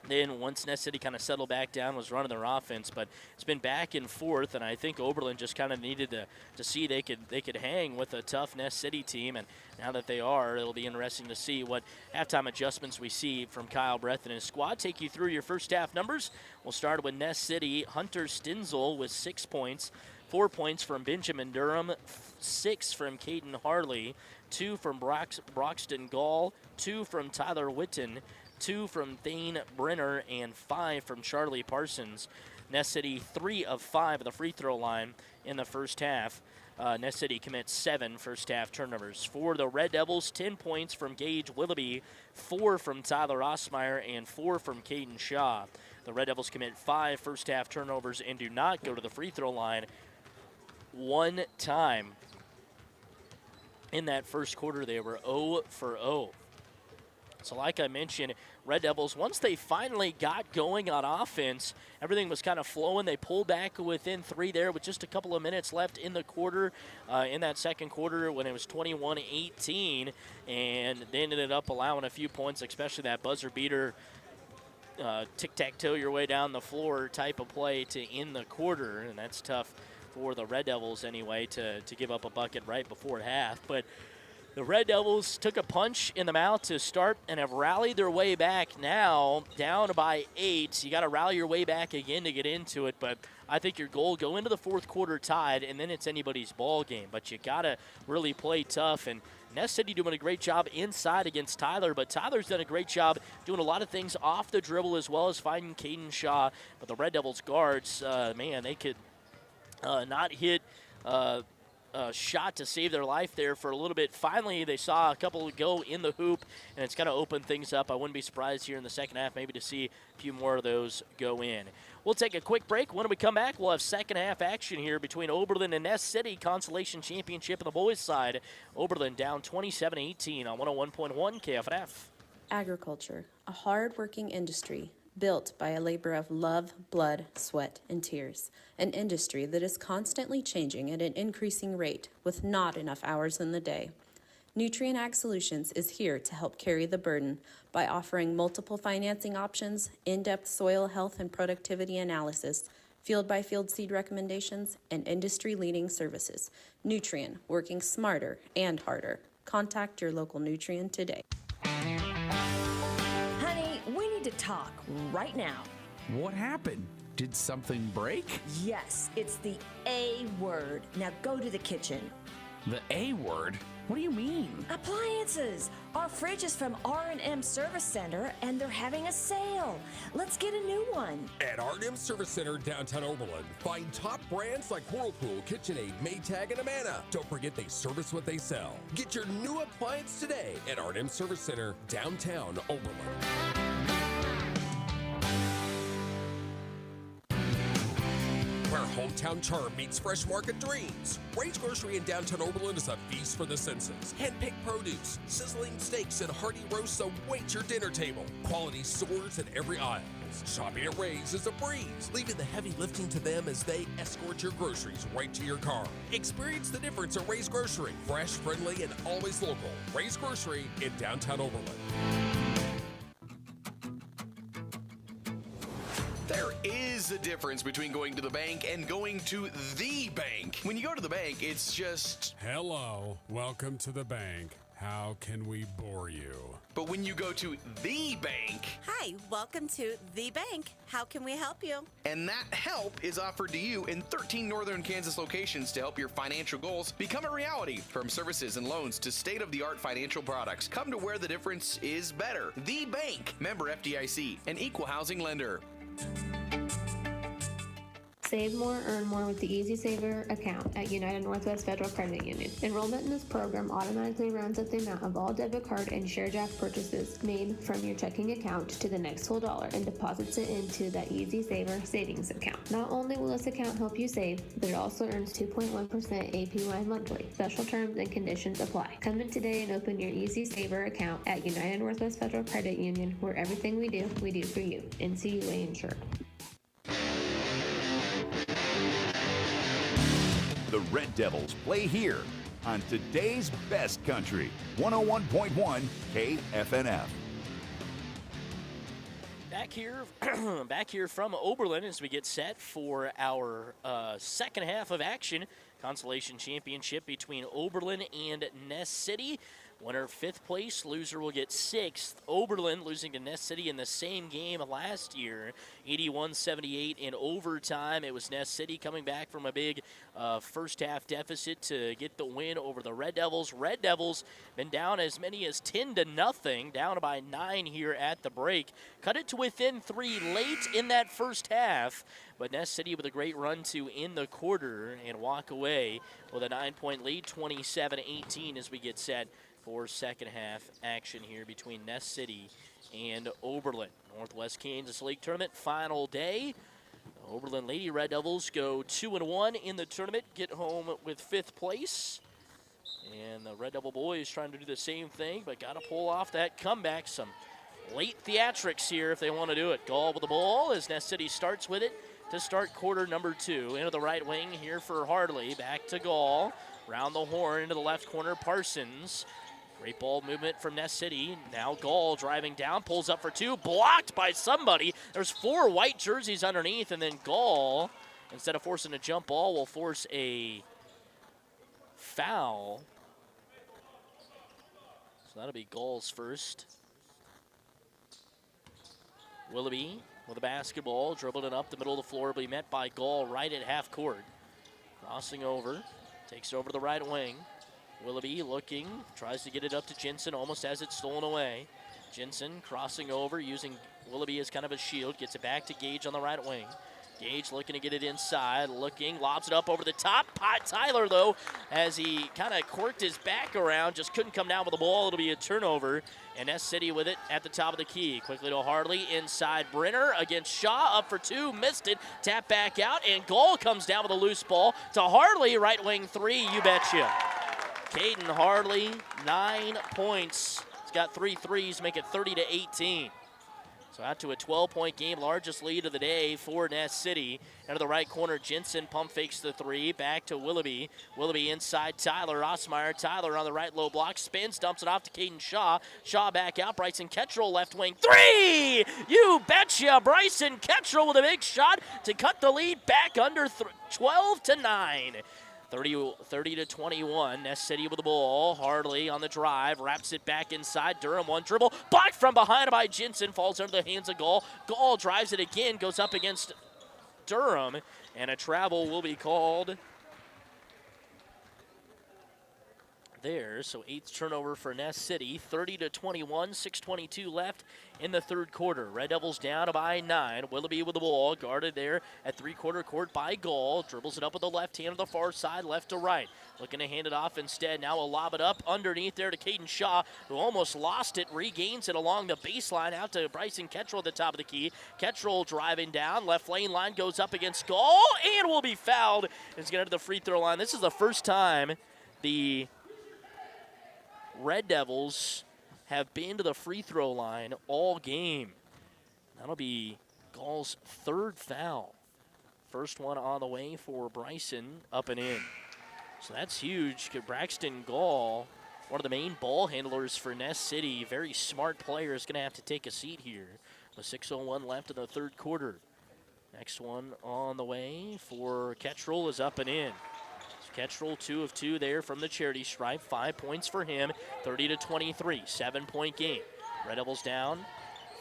then once Ness City kind of settled back down, was running their offense, but it's been back and forth, and I think Oberlin just kind of needed to see they could hang with a tough Ness City team, and now that they are, it'll be interesting to see what halftime adjustments we see from Kyle Breath and his squad. Take you through your first half numbers. We'll start with Ness City. Hunter Stinzel with 6 points, 4 points from Benjamin Durham, 6 from Caden Harley, 2 from Broxton Gall, 2 from Tyler Witten, 2 from Thane Brenner, and 5 from Charlie Parsons. Ness City 3 of 5 at the free throw line in the first half. Ness City commits 7 first half turnovers. For the Red Devils, 10 points from Gage Willoughby, 4 from Tyler Osmeyer, and 4 from Caden Shaw. The Red Devils commit 5 first half turnovers and do not go to the free throw line one time. In that first quarter, they were 0 for 0. So like I mentioned, Red Devils, once they finally got going on offense, everything was kind of flowing. They pulled back within 3 there with just a couple of minutes left in the quarter, in that second quarter when it was 21-18, and they ended up allowing a few points, especially that buzzer beater, tic-tac-toe your way down the floor type of play to end the quarter, and that's tough for the Red Devils anyway to give up a bucket right before half. But the Red Devils took a punch in the mouth to start and have rallied their way back now, down by 8. You got to rally your way back again to get into it, but I think your goal, go into the fourth quarter tied, and then it's anybody's ball game. But you got to really play tough, and Ness City doing a great job inside against Tyler, but Tyler's done a great job doing a lot of things off the dribble as well as finding Caden Shaw. But the Red Devils guards, man, they could not hit shot to save their life there for a little bit. Finally, they saw a couple go in the hoop, and it's kind of opened things up. I wouldn't be surprised here in the second half maybe to see a few more of those go in. We'll take a quick break. When we come back, we'll have second half action here between Oberlin and Ness City. Consolation Championship on the boys' side. Oberlin down 27-18 on 101.1 KFNF. Agriculture, a hard-working industry built by a labor of love, blood, sweat, and tears. An industry that is constantly changing at an increasing rate with not enough hours in the day. Nutrien Ag Solutions is here to help carry the burden by offering multiple financing options, in-depth soil health and productivity analysis, field-by-field seed recommendations, and industry-leading services. Nutrien, working smarter and harder. Contact your local Nutrien today. Honey, we need to talk right now. What happened? Did something break? Yes, it's the A word. Now go to the kitchen. The A word? What do you mean? Appliances. Our fridge is from R&M Service Center, and they're having a sale. Let's get a new one. At R&M Service Center downtown Oberlin, find top brands like Whirlpool, KitchenAid, Maytag, and Amana. Don't forget they service what they sell. Get your new appliance today at R&M Service Center downtown Oberlin. Where hometown charm meets fresh market dreams. Ray's Grocery in downtown Oberlin is a feast for the senses. Hand-picked produce, sizzling steaks, and hearty roasts await your dinner table. Quality soars in every aisle. Shopping at Ray's is a breeze, leaving the heavy lifting to them as they escort your groceries right to your car. Experience the difference at Ray's Grocery. Fresh, friendly, and always local. Ray's Grocery in downtown Oberlin. There is a difference between going to the bank and going to the bank. When you go to the bank, it's just... Hello, welcome to the bank. How can we bore you? But when you go to the bank... Hi, welcome to the bank. How can we help you? And that help is offered to you in 13 northern Kansas locations to help your financial goals become a reality. From services and loans to state-of-the-art financial products, come to where the difference is better. The bank. Member FDIC, an equal housing lender. Save more, earn more with the Easy Saver account at United Northwest Federal Credit Union. Enrollment in this program automatically rounds up the amount of all debit card and ShareJack purchases made from your checking account to the next whole dollar and deposits it into that Easy Saver savings account. Not only will this account help you save, but it also earns 2.1% APY monthly. Special terms and conditions apply. Come in today and open your Easy Saver account at United Northwest Federal Credit Union, where everything we do for you. NCUA insured. The Red Devils play here on today's best country, 101.1 KFNF. Back here from Oberlin as we get set for our second half of action. Consolation Championship between Oberlin and Ness City. Winner 5th place, loser will get 6th. Oberlin losing to Ness City in the same game last year, 81-78 in overtime. It was Ness City coming back from a big first half deficit to get the win over the Red Devils. Red Devils been down as many as 10-0, down by 9 here at the break. Cut it to within 3 late in that first half, but Ness City with a great run to in the quarter and walk away with a 9-point lead, 27-18 as we get set for second half action here between Ness City and Oberlin. Northwest Kansas League Tournament final day. Oberlin Lady Red Devils go 2-1 in the tournament, get home with 5th place. And the Red Devil boys trying to do the same thing, but got to pull off that comeback. Some late theatrics here if they want to do it. Gall with the ball as Ness City starts with it to start quarter number 2. Into the right wing here for Hardley. Back to Gall. Round the horn into the left corner, Parsons. Great ball movement from Ness City. Now Gall driving down, pulls up for 2, blocked by somebody. There's 4 white jerseys underneath, and then Gall, instead of forcing a jump ball, will force a foul. So that'll be Gall's first. Willoughby with a basketball, dribbled it up the middle of the floor, will be met by Gall right at half court. Crossing over, takes it over to the right wing. Willoughby looking, tries to get it up to Jensen, almost has it stolen away. Jensen crossing over, using Willoughby as kind of a shield, gets it back to Gage on the right wing. Gage looking to get it inside, lobs it up over the top. Tyler, though, as he kind of quirked his back around, just couldn't come down with the ball. It'll be a turnover, and S City with it at the top of the key. Quickly to Harley, inside Brenner against Shaw, up for two, missed it, tap back out, and Gall comes down with a loose ball to Harley, right wing three, you betcha. Caden Harley, 9 points. He's got 3 threes, make it 30-18. So out to a 12-point game, largest lead of the day for Ness City. Into the right corner, Jensen pump fakes the three, back to Willoughby. Willoughby inside Tyler Osmeyer. Tyler on the right low block, spins, dumps it off to Caden Shaw. Shaw back out, Bryson Ketchell left wing three! You betcha! Bryson Ketchell with a big shot to cut the lead back under 12-9. 30-21, Ness City with the ball. Harley on the drive, wraps it back inside. Durham one dribble, blocked from behind by Jensen, falls under the hands of Gall. Gall drives it again, goes up against Durham, and a travel will be called there. So 8th turnover for Ness City, 30-21, 6:22 left in the third quarter. Red Devils down by 9. Willoughby with the ball, guarded there at three-quarter court by Gall. Dribbles it up with the left hand on the far side, left to right. Looking to hand it off instead. Now will lob it up underneath there to Caden Shaw, who almost lost it, regains it along the baseline out to Bryson Ketchell at the top of the key. Ketchell driving down, left lane line goes up against Gall and will be fouled. It's going to the free throw line. This is the first time the Red Devils have been to the free throw line all game. That'll be Gall's 3rd foul. First one on the way for Bryson, up and in. So that's huge. Braxton Gall, one of the main ball handlers for Ness City, very smart player, is going to have to take a seat here. With 6:01 left in the third quarter. Next one on the way for Ketchell is up and in. Ketchell 2 of 2 there from the charity stripe. 5 points for him, 30-23, 7-point game. Red Devils down,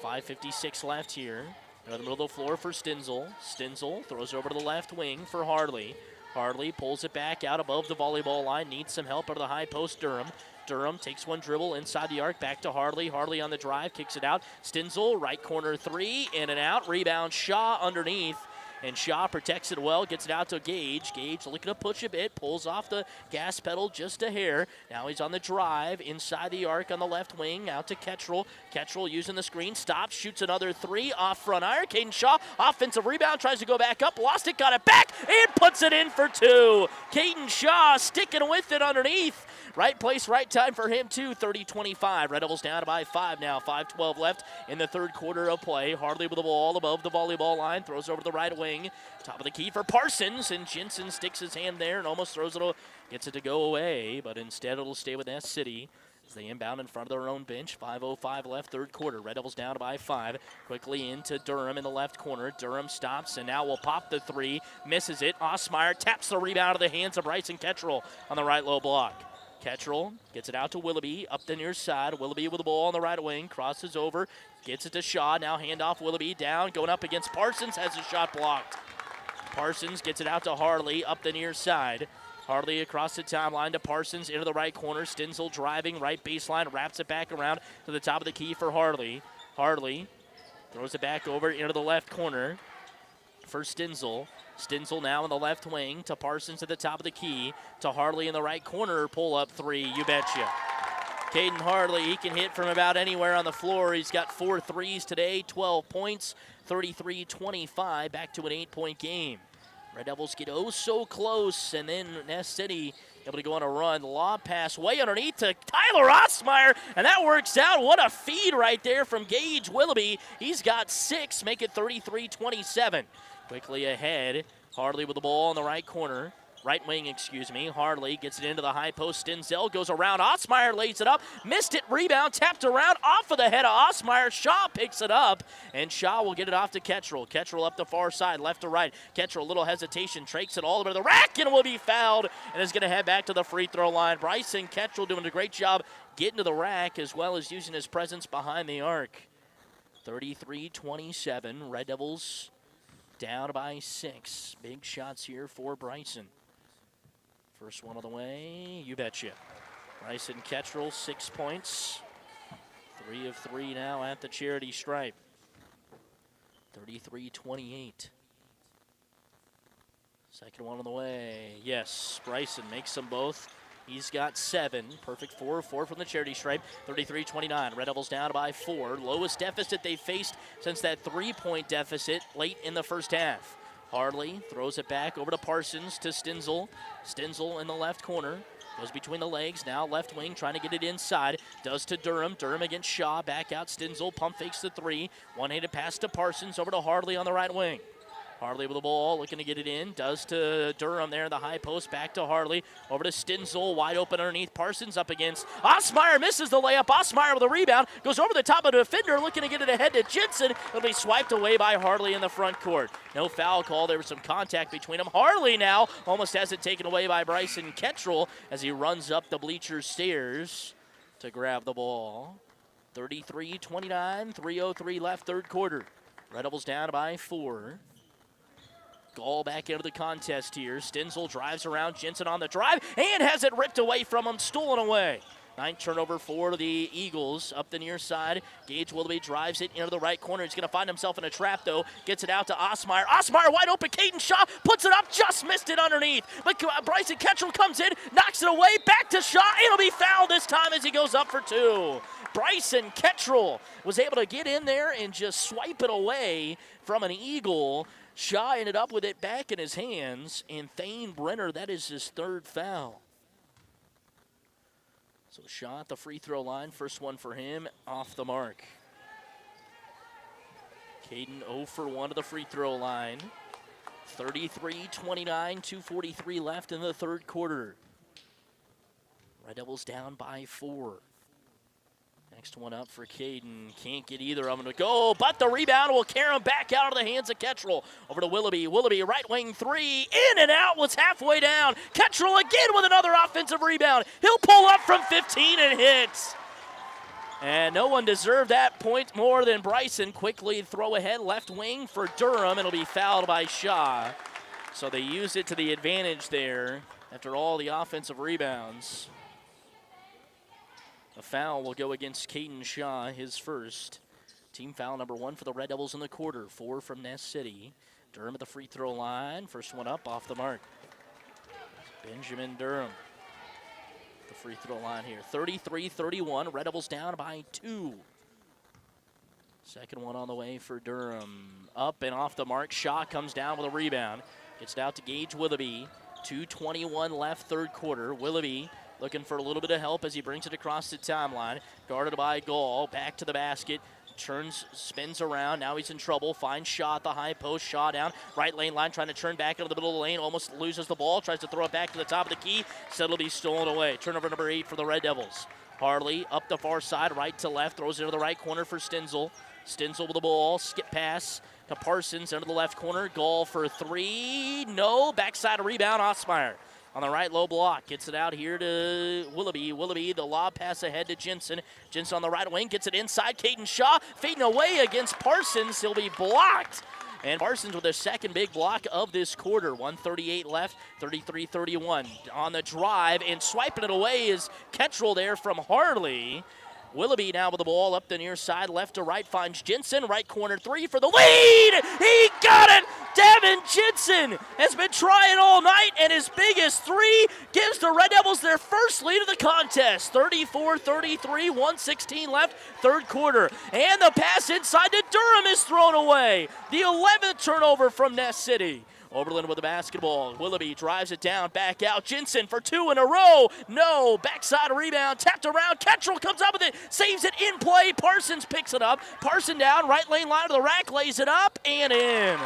5:56 left here. In the middle of the floor for Stenzel. Stenzel throws it over to the left wing for Harley. Harley pulls it back out above the volleyball line, needs some help out of the high post, Durham. Durham takes one dribble inside the arc, back to Harley. Harley on the drive, kicks it out. Stenzel, right corner three, in and out. Rebound, Shaw underneath. And Shaw protects it well, gets it out to Gage. Gage looking to push a bit, pulls off the gas pedal just a hair. Now he's on the drive, inside the arc on the left wing, out to Ketchell. Ketchell using the screen, stops, shoots another three, off front iron. Caden Shaw, offensive rebound, tries to go back up, lost it, got it back, and puts it in for two. Caden Shaw sticking with it underneath. Right place, right time for him, too. 30-25. Red Devils down by 5 now. 5:12 left in the third quarter of play. Harley with the ball above the volleyball line. Throws over the right wing. Top of the key for Parsons. And Jensen sticks his hand there and almost throws it, gets it to go away. But instead, it'll stay with Ness City as they inbound in front of their own bench. 5:05 left, third quarter. Red Devils down by 5. Quickly into Durham in the left corner. Durham stops and now will pop the three. Misses it. Osmeyer taps the rebound out of the hands of Bryson Ketchell on the right low block. Ketchell gets it out to Willoughby, up the near side. Willoughby with the ball on the right wing, crosses over, gets it to Shaw. Now handoff, Willoughby down, going up against Parsons, has his shot blocked. Parsons gets it out to Harley, up the near side. Harley across the timeline to Parsons, into the right corner. Stenzel driving, right baseline, wraps it back around to the top of the key for Harley. Harley throws it back over into the left corner for Stenzel. Stenzel now in the left wing to Parsons at the top of the key to Harley in the right corner. Pull up three, you betcha. Caden Harley, he can hit from about anywhere on the floor. He's got 4 threes today, 12 points, 33-25, back to an 8-point game. Red Devils get oh so close, and then Ness City able to go on a run. Lob pass way underneath to Tyler Osmeyer, and that works out. What a feed right there from Gage Willoughby. He's got 6, make it 33-27. Quickly ahead, Harley with the ball in the right corner. Right wing, excuse me. Harley gets it into the high post. Stenzel goes around. Osmeyer lays it up. Missed it. Rebound. Tapped around. Off of the head of Osmeyer. Shaw picks it up. And Shaw will get it off to Ketchell. Ketchell up the far side, left to right. Ketchell, a little hesitation. Trakes it all over the rack and will be fouled. And is going to head back to the free throw line. Bryson Ketchell doing a great job getting to the rack as well as using his presence behind the arc. 33-27. Red Devils down by 6. Big shots here for Bryson. First one of the way, you betcha. Bryson Ketchell, 6 points. 3 of 3 now at the charity stripe. 33-28. Second one on the way. Yes, Bryson makes them both. He's got 7. Perfect 4 from the charity stripe. 33-29. Red Devils down by 4. Lowest deficit they faced since that 3-point deficit late in the first half. Harley throws it back over to Parsons to Stenzel. Stenzel in the left corner. Goes between the legs. Now left wing trying to get it inside. Does to Durham. Durham against Shaw. Back out Stenzel. Pump fakes the 3. One-handed pass to Parsons over to Harley on the right wing. Harley with the ball, looking to get it in. Does to Durham there in the high post. Back to Harley. Over to Stenzel, wide open underneath. Parsons up against Osmeyer. Misses the layup. Osmeyer with a rebound. Goes over the top of the defender, looking to get it ahead to Jensen. It'll be swiped away by Harley in the front court. No foul call. There was some contact between them. Harley now almost has it taken away by Bryson Kettrell as he runs up the bleacher stairs to grab the ball. 33-29, 3:03 left, third quarter. Red Devils down by 4. Gall back into the contest here. Stenzel drives around. Jensen on the drive and has it ripped away from him, stolen away. 9th turnover for the Eagles up the near side. Gage Willoughby drives it into the right corner. He's going to find himself in a trap, though. Gets it out to Osmeyer. Osmeyer wide open. Caden Shaw puts it up, just missed it underneath. But Bryson Kettrell comes in, knocks it away, back to Shaw. It'll be fouled this time as he goes up for 2. Bryson Kettrell was able to get in there and just swipe it away from an Eagle. Shaw ended up with it back in his hands, and Thane Brenner, that is his 3rd foul. So Shaw at the free throw line, first one for him, off the mark. Caden 0 for 1 to the free throw line. 33-29, 2:43 left in the third quarter. Red Devils down by 4. Next one up for Caden. Can't get either of them to go, but the rebound will carry him back out of the hands of Kettrell. Over to Willoughby. Willoughby, right wing 3. In and out, was halfway down. Kettrell again with another offensive rebound. He'll pull up from 15 and hits. And no one deserved that point more than Bryson. Quickly throw ahead left wing for Durham. It'll be fouled by Shaw. So they used it to the advantage there after all the offensive rebounds. A foul will go against Caden Shaw, his first. Team foul number 1 for the Red Devils in the quarter. 4 from Ness City. Durham at the free throw line. First one up, off the mark. Benjamin Durham. The free throw line here. 33-31. Red Devils down by 2. Second one on the way for Durham. Up and off the mark. Shaw comes down with a rebound. Gets it out to Gage Willoughby. 2:21 left, third quarter. Willoughby looking for a little bit of help as he brings it across the timeline. Guarded by Gall. Back to the basket. Turns, spins around. Now he's in trouble. Finds Shaw at the high post. Shaw down. Right lane line trying to turn back into the middle of the lane. Almost loses the ball. Tries to throw it back to the top of the key. So it'll be stolen away. Turnover number 8 for the Red Devils. Harley up the far side. Right to left. Throws it into the right corner for Stenzel. Stenzel with the ball. Skip pass to Parsons into the left corner. Gall for 3. No. Backside rebound. Osmeyer on the right low block. Gets it out here to Willoughby. Willoughby, the lob pass ahead to Jensen. Jensen on the right wing. Gets it inside. Caden Shaw fading away against Parsons. He'll be blocked. And Parsons with their second big block of this quarter. 1:38 left. 33-31 on the drive. And swiping it away is Kettrell there from Harley. Willoughby now with the ball up the near side, left to right, finds Jensen, right corner 3 for the lead! He got it! Devin Jensen has been trying all night, and his biggest 3 gives the Red Devils their first lead of the contest. 34-33, 1:16 left, third quarter. And the pass inside to Durham is thrown away. The 11th turnover from Ness City. Oberlin with the basketball. Willoughby drives it down, back out. Jensen for 2 in a row. No. Backside rebound. Tapped around. Kettrell comes up with it. Saves it in play. Parsons picks it up. Parson down. Right lane line of the rack. Lays it up and in.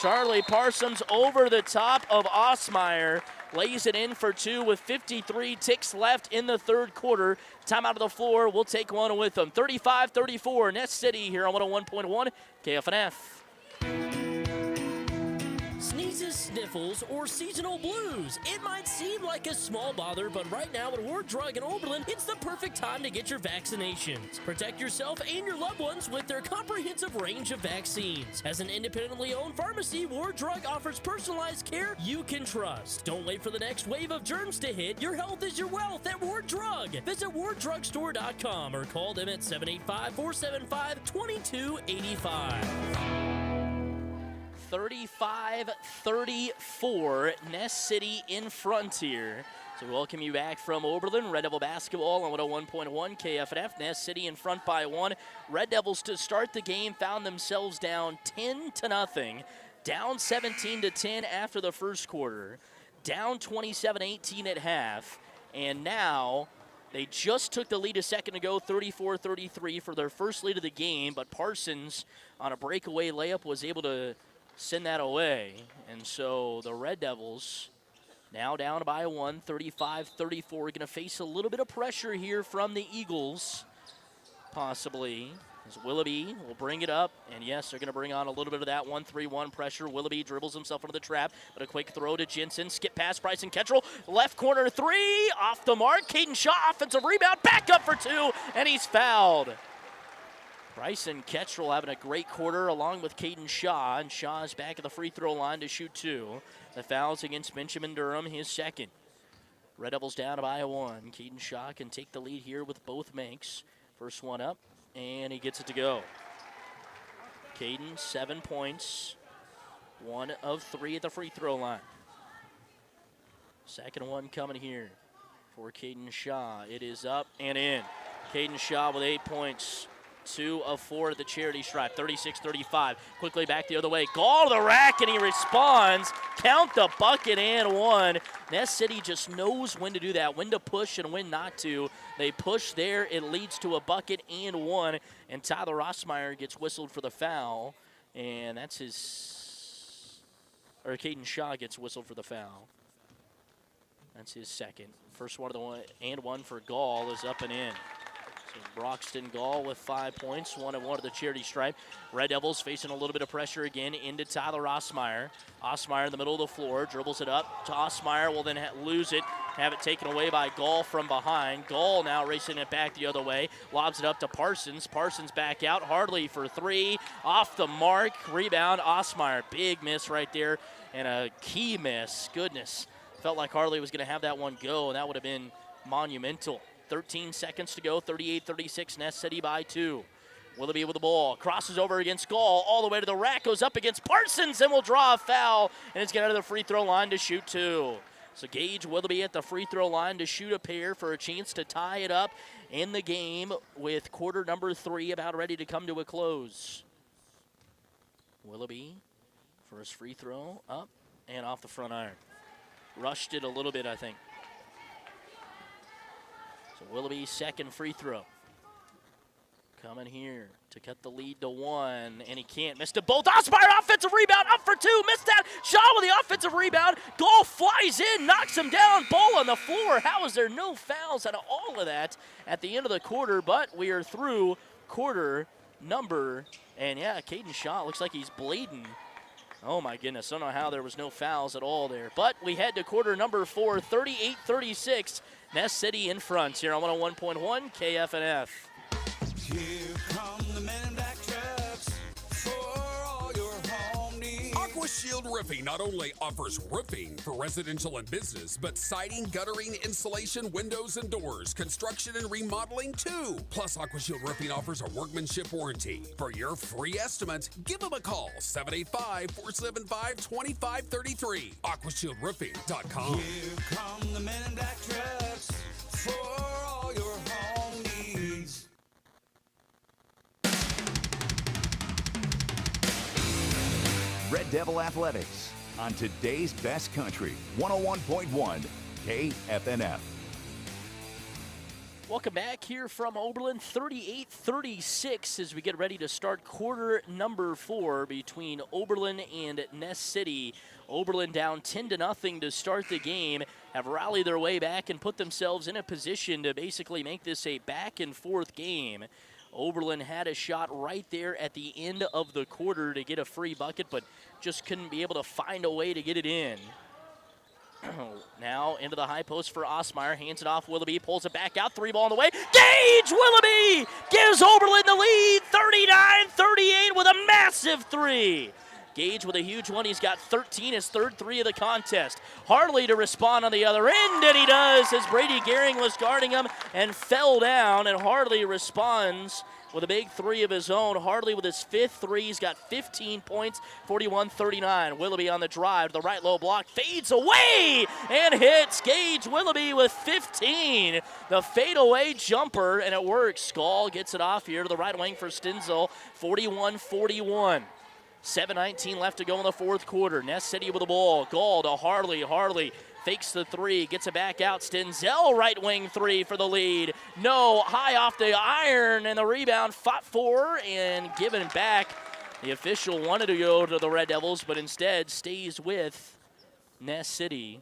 Charlie Parsons over the top of Osmeyer. Lays it in for 2 with 53 ticks left in the third quarter. Time out of the floor. We'll take one with them. 35-34. Ness City here on 101.1 KFNF. Sneezes, sniffles, or seasonal blues. It might seem like a small bother, but right now at Ward Drug in Oberlin, it's the perfect time to get your vaccinations. Protect yourself and your loved ones with their comprehensive range of vaccines. As an independently owned pharmacy, Ward Drug offers personalized care you can trust. Don't wait for the next wave of germs to hit. Your health is your wealth at Ward Drug. Visit warddrugstore.com or call them at 785-475-2285. 35-34, Ness City in front here. So we welcome you back from Oberlin. Red Devil basketball on 101.1 KFNF. Ness City in front by 1. Red Devils to start the game found themselves down 10-0. Down 17-10 after the first quarter. Down 27-18 at half. And now they just took the lead a second ago, 34-33 for their first lead of the game. But Parsons on a breakaway layup was able to send that away. And so the Red Devils now down by 1, 35-34. Going to face a little bit of pressure here from the Eagles, possibly. As Willoughby will bring it up, and yes, they're going to bring on a little bit of that 1-3-1 pressure. Willoughby dribbles himself into the trap, but a quick throw to Jensen. Skip past Bryson Kettrell. Left corner 3, off the mark. Caden Shaw, offensive rebound, back up for 2, and he's fouled. Bryson Kettrell having a great quarter along with Caden Shaw, and Shaw is back at the free throw line to shoot 2. The foul's against Benjamin Durham, his second. Red Devils down by 1. Caden Shaw can take the lead here with both makes. First one up, and he gets it to go. Caden, 7 points, 1 of 3 at the free throw line. Second one coming here for Caden Shaw. It is up and in. Caden Shaw with 8 points. 2 of 4 at the charity stripe, 36-35. Quickly back the other way. Gall to the rack, and he responds. Count the bucket and 1. Ness City just knows when to do that, when to push and when not to. They push there. It leads to a bucket and 1. And Tyler Rossmeyer gets whistled for the foul. And that's his, or Caden Shaw gets whistled for the foul. That's his second. First one of the one and 1 for Gall is up and in. So Broxton Gall with 5 points, 1 and 1 to the charity stripe. Red Devils facing a little bit of pressure again into Tyler Osmeyer. Osmeyer in the middle of the floor, dribbles it up to Osmeyer, will then lose it, have it taken away by Gall from behind. Gall now racing it back the other way, lobs it up to Parsons. Parsons back out, Hardley for 3, off the mark, rebound, Osmeyer. Big miss right there, and a key miss. Goodness, felt like Hardley was going to have that one go, and that would have been monumental. 13 seconds to go, 38-36, Ness City by 2. Willoughby with the ball, crosses over against Gall, all the way to the rack, goes up against Parsons, and will draw a foul, and it's getting out of the free throw line to shoot 2. So Gage Willoughby at the free throw line to shoot a pair for a chance to tie it up in the game with quarter number 3 about ready to come to a close. Willoughby, first free throw, up and off the front iron. Rushed it a little bit, I think. So Willoughby's second free throw. Coming here to cut the lead to 1, and he can't. Missed it both. Osmeyer, offensive rebound, up for 2. Missed that. Shaw with the offensive rebound. Goal flies in, knocks him down. Ball on the floor. How is there no fouls out of all of that at the end of the quarter? But we are through quarter number, and yeah, Caden Shaw looks like he's bleeding. Oh my goodness, I don't know how there was no fouls at all there. But we head to quarter number 4, 38-36. Ness City in front here on 101.1 KFNF. Here come the men in black trucks for all your home needs. AquaShield Roofing not only offers roofing for residential and business, but siding, guttering, insulation, windows and doors, construction and remodeling too. Plus, AquaShield Roofing offers a workmanship warranty. For your free estimate, give them a call, 785-475-2533. AquashieldRoofing.com. Here come the men in black trucks for all your home needs. Red Devil Athletics on today's best country, 101.1 KFNF. Welcome back here from Oberlin, 38-36 as we get ready to start quarter number 4 between Oberlin and Ness City. Oberlin down 10-0 to start the game, have rallied their way back and put themselves in a position to basically make this a back and forth game. Oberlin had a shot right there at the end of the quarter to get a free bucket, but just couldn't be able to find a way to get it in. Now into the high post for Osmeyer, hands it off. Willoughby pulls it back out, 3 ball on the way. Gage Willoughby gives Oberlin the lead, 39-38 with a massive 3. Gage with a huge one. He's got 13, his third three of the contest. Harley to respond on the other end, and he does, as Brady Gehring was guarding him and fell down, and Harley responds with a big three of his own. Harley with his fifth three. He's got 15 points, 41-39. Willoughby on the drive. The right low block fades away and hits. Gage Willoughby with 15. The fadeaway jumper, and it works. Skull gets it off here to the right wing for Stenzel. 41-41. 7:19 left to go in the fourth quarter. Ness City with the ball. Gall to Harley. Harley fakes the three, gets it back out. Stenzel, right wing three for the lead. No, high off the iron, and the rebound fought for and given back. The official wanted to go to the Red Devils, but instead stays with Ness City.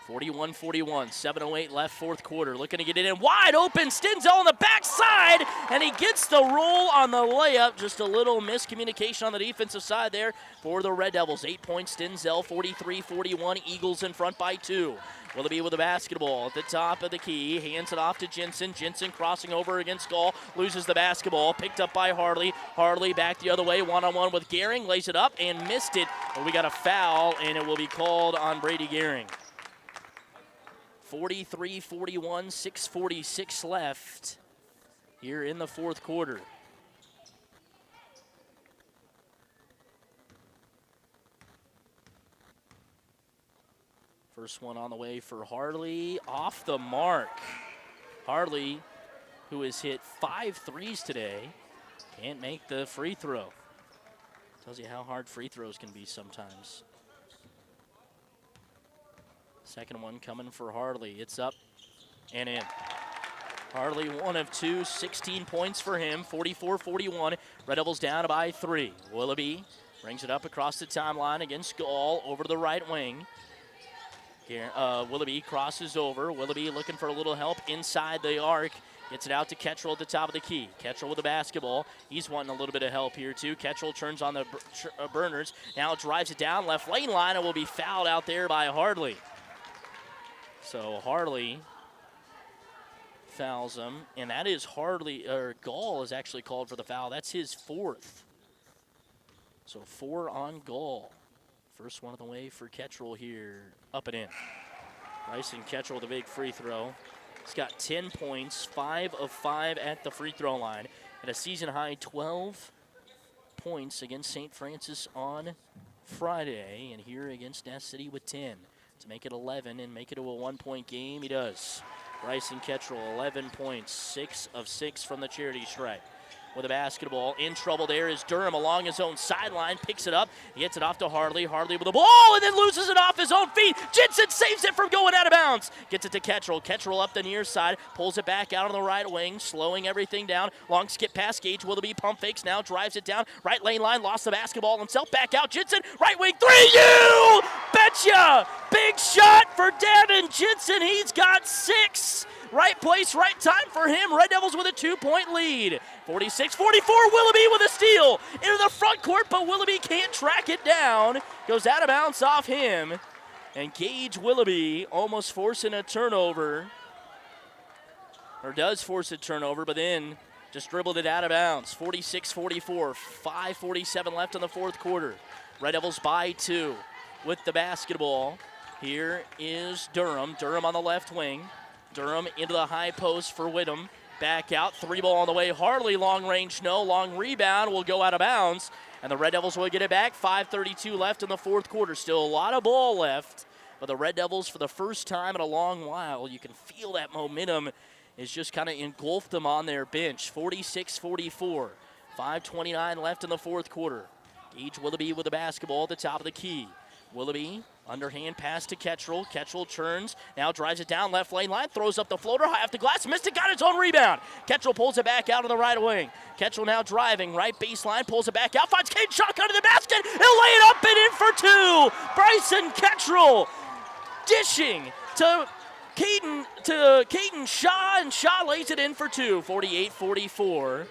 41-41, 7:08 left, fourth quarter. Looking to get it in wide open. Stenzel on the backside, and he gets the roll on the layup. Just a little miscommunication on the defensive side there for the Red Devils. 8 points, Stenzel, 43-41. Eagles in front by 2. Willoughby with the basketball at the top of the key. Hands it off to Jensen. Jensen crossing over against Gall. Loses the basketball. Picked up by Harley. Harley back the other way. One-on-one with Gehring. Lays it up and missed it. But we got a foul, and it will be called on Brady Gehring. 43-41, 6:46 left here in the fourth quarter. First one on the way for Harley, off the mark. Harley, who has hit 5 threes today, can't make the free throw. Tells you how hard free throws can be sometimes. Second one coming for Harley. It's up and in. Harley 1 of 2, 16 points for him, 44-41. Red Devils down by 3. Willoughby brings it up across the timeline against Gall over to the right wing. Here, Willoughby crosses over. Willoughby looking for a little help inside the arc. Gets it out to Ketchell at the top of the key. Ketchell with the basketball. He's wanting a little bit of help here, too. Ketchell turns on the burners. Now drives it down left lane line and will be fouled out there by Harley. So Harley fouls him, and that is Gall is actually called for the foul. That's his 4th. So 4 on Gall. First one of the way for Ketchell here, up and in. Bryson Ketchell with a big free throw. He's got 10 points, 5 of 5 at the free throw line, and a season-high 12 points against St. Francis on Friday, and here against Ness City with 10. To make it 11 and make it to a 1-point game, he does. Bryson Ketchell, 11 points, 6 of 6 from the charity stripe. With a basketball, in trouble there is Durham along his own sideline, picks it up, he gets it off to Harley. Harley with the ball and then loses it off his own feet. Jensen saves it from going out of bounds. Gets it to Ketchell. Ketchell up the near side, pulls it back out on the right wing, slowing everything down. Long skip pass, Gage Willoughby pump fakes now, drives it down. Right lane line, lost the basketball himself, back out. Jensen, right wing three, you betcha! Big shot for Davin Jensen. He's got 6. Right place, right time for him. Red Devils with a 2-point lead. 46-44, Willoughby with a steal into the front court, but Willoughby can't track it down. Goes out of bounds off him. And Gage Willoughby almost forcing a turnover. Or does force a turnover, but then just dribbled it out of bounds. 46-44, 5:47 left in the fourth quarter. Red Devils by 2 with the basketball. Here is Durham. Durham on the left wing. Durham into the high post for Whittam. Back out, 3 ball on the way. Harley, long range, no. Long rebound will go out of bounds. And the Red Devils will get it back. 5:32 left in the fourth quarter. Still a lot of ball left. But the Red Devils, for the first time in a long while, you can feel that momentum is just kind of engulfed them on their bench. 46-44. 5:29 left in the fourth quarter. Gage Willoughby with the basketball at the top of the key. Willoughby, underhand pass to Ketchell. Ketchell turns, now drives it down left lane line, throws up the floater, high off the glass, missed it, got his own rebound. Ketchell pulls it back out on the right wing. Ketchell now driving, right baseline, pulls it back out, finds Caden Shaw under the basket, he'll lay it up and in for 2. Bryson Ketchell dishing to Caden Shaw, and Shaw lays it in for 2. 48-44.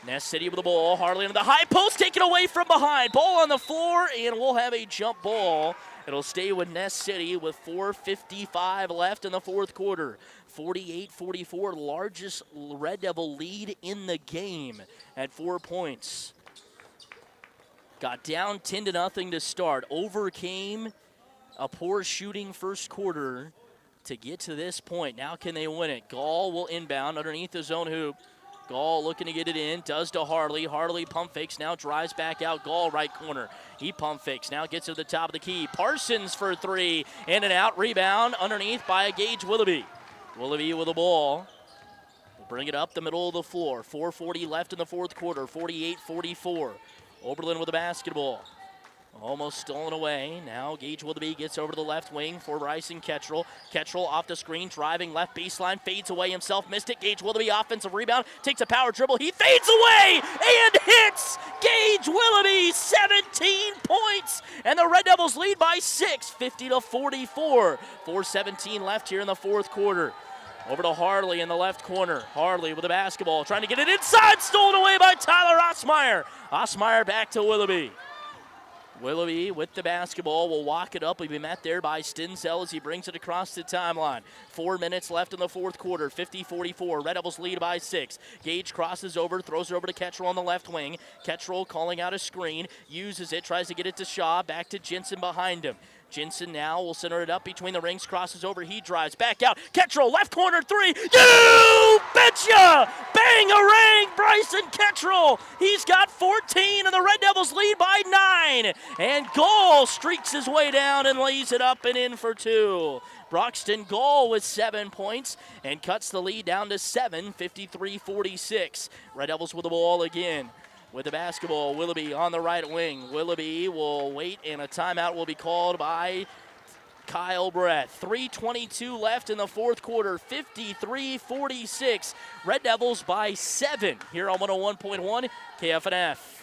Ness City with the ball. Harley into the high post, taken away from behind. Ball on the floor, and we'll have a jump ball. It'll stay with Ness City with 4:55 left in the fourth quarter. 48-44, largest Red Devil lead in the game at 4 points. got down 10-0 to start, overcame a poor shooting first quarter to get to this point. Now can they win it? Gall will inbound underneath the zone hoop. Gall looking to get it in, does to Harley. Harley pump fakes, now drives back out. Gall right corner. He pump fakes, now gets to the top of the key. Parsons for three, in and out, rebound underneath by Gage Willoughby. Willoughby with the ball. We'll bring it up the middle of the floor. 4:40 left in the fourth quarter, 48-44. Oberlin with the basketball. Almost stolen away. Now Gage Willoughby gets over to the left wing for Bryson Kettrell. Kettrell off the screen, driving left baseline, fades away himself, missed it. Gage Willoughby, offensive rebound, takes a power dribble. He fades away and hits! Gage Willoughby, 17 points! And the Red Devils lead by 6, 50-44. 4:17 left here in the fourth quarter. Over to Harley in the left corner. Harley with the basketball, trying to get it inside, stolen away by Tyler Osmeyer. Osmeyer back to Willoughby. Willoughby with the basketball will walk it up. He'll be met there by Stinzel as he brings it across the timeline. 4 minutes left in the fourth quarter, 50-44. Red Devils lead by 6. Gage crosses over, throws it over to Kettrell on the left wing. Kettrell calling out a screen, uses it, tries to get it to Shaw, back to Jensen behind him. Jensen now will center it up between the rings, crosses over, he drives back out. Kettrell, left corner three. You betcha! Bang-a-rang, Bryson Kettrell. He's got 14, and the Red Devils lead by 9. And Gall streaks his way down and lays it up and in for 2. Broxton Gall with 7 points and cuts the lead down to 7, 53-46. Red Devils with the ball again. With the basketball, Willoughby on the right wing. Willoughby will wait, and a timeout will be called by Kyle Brett. 3:22 left in the fourth quarter, 53-46. Red Devils by 7 here on 101.1 KFNF.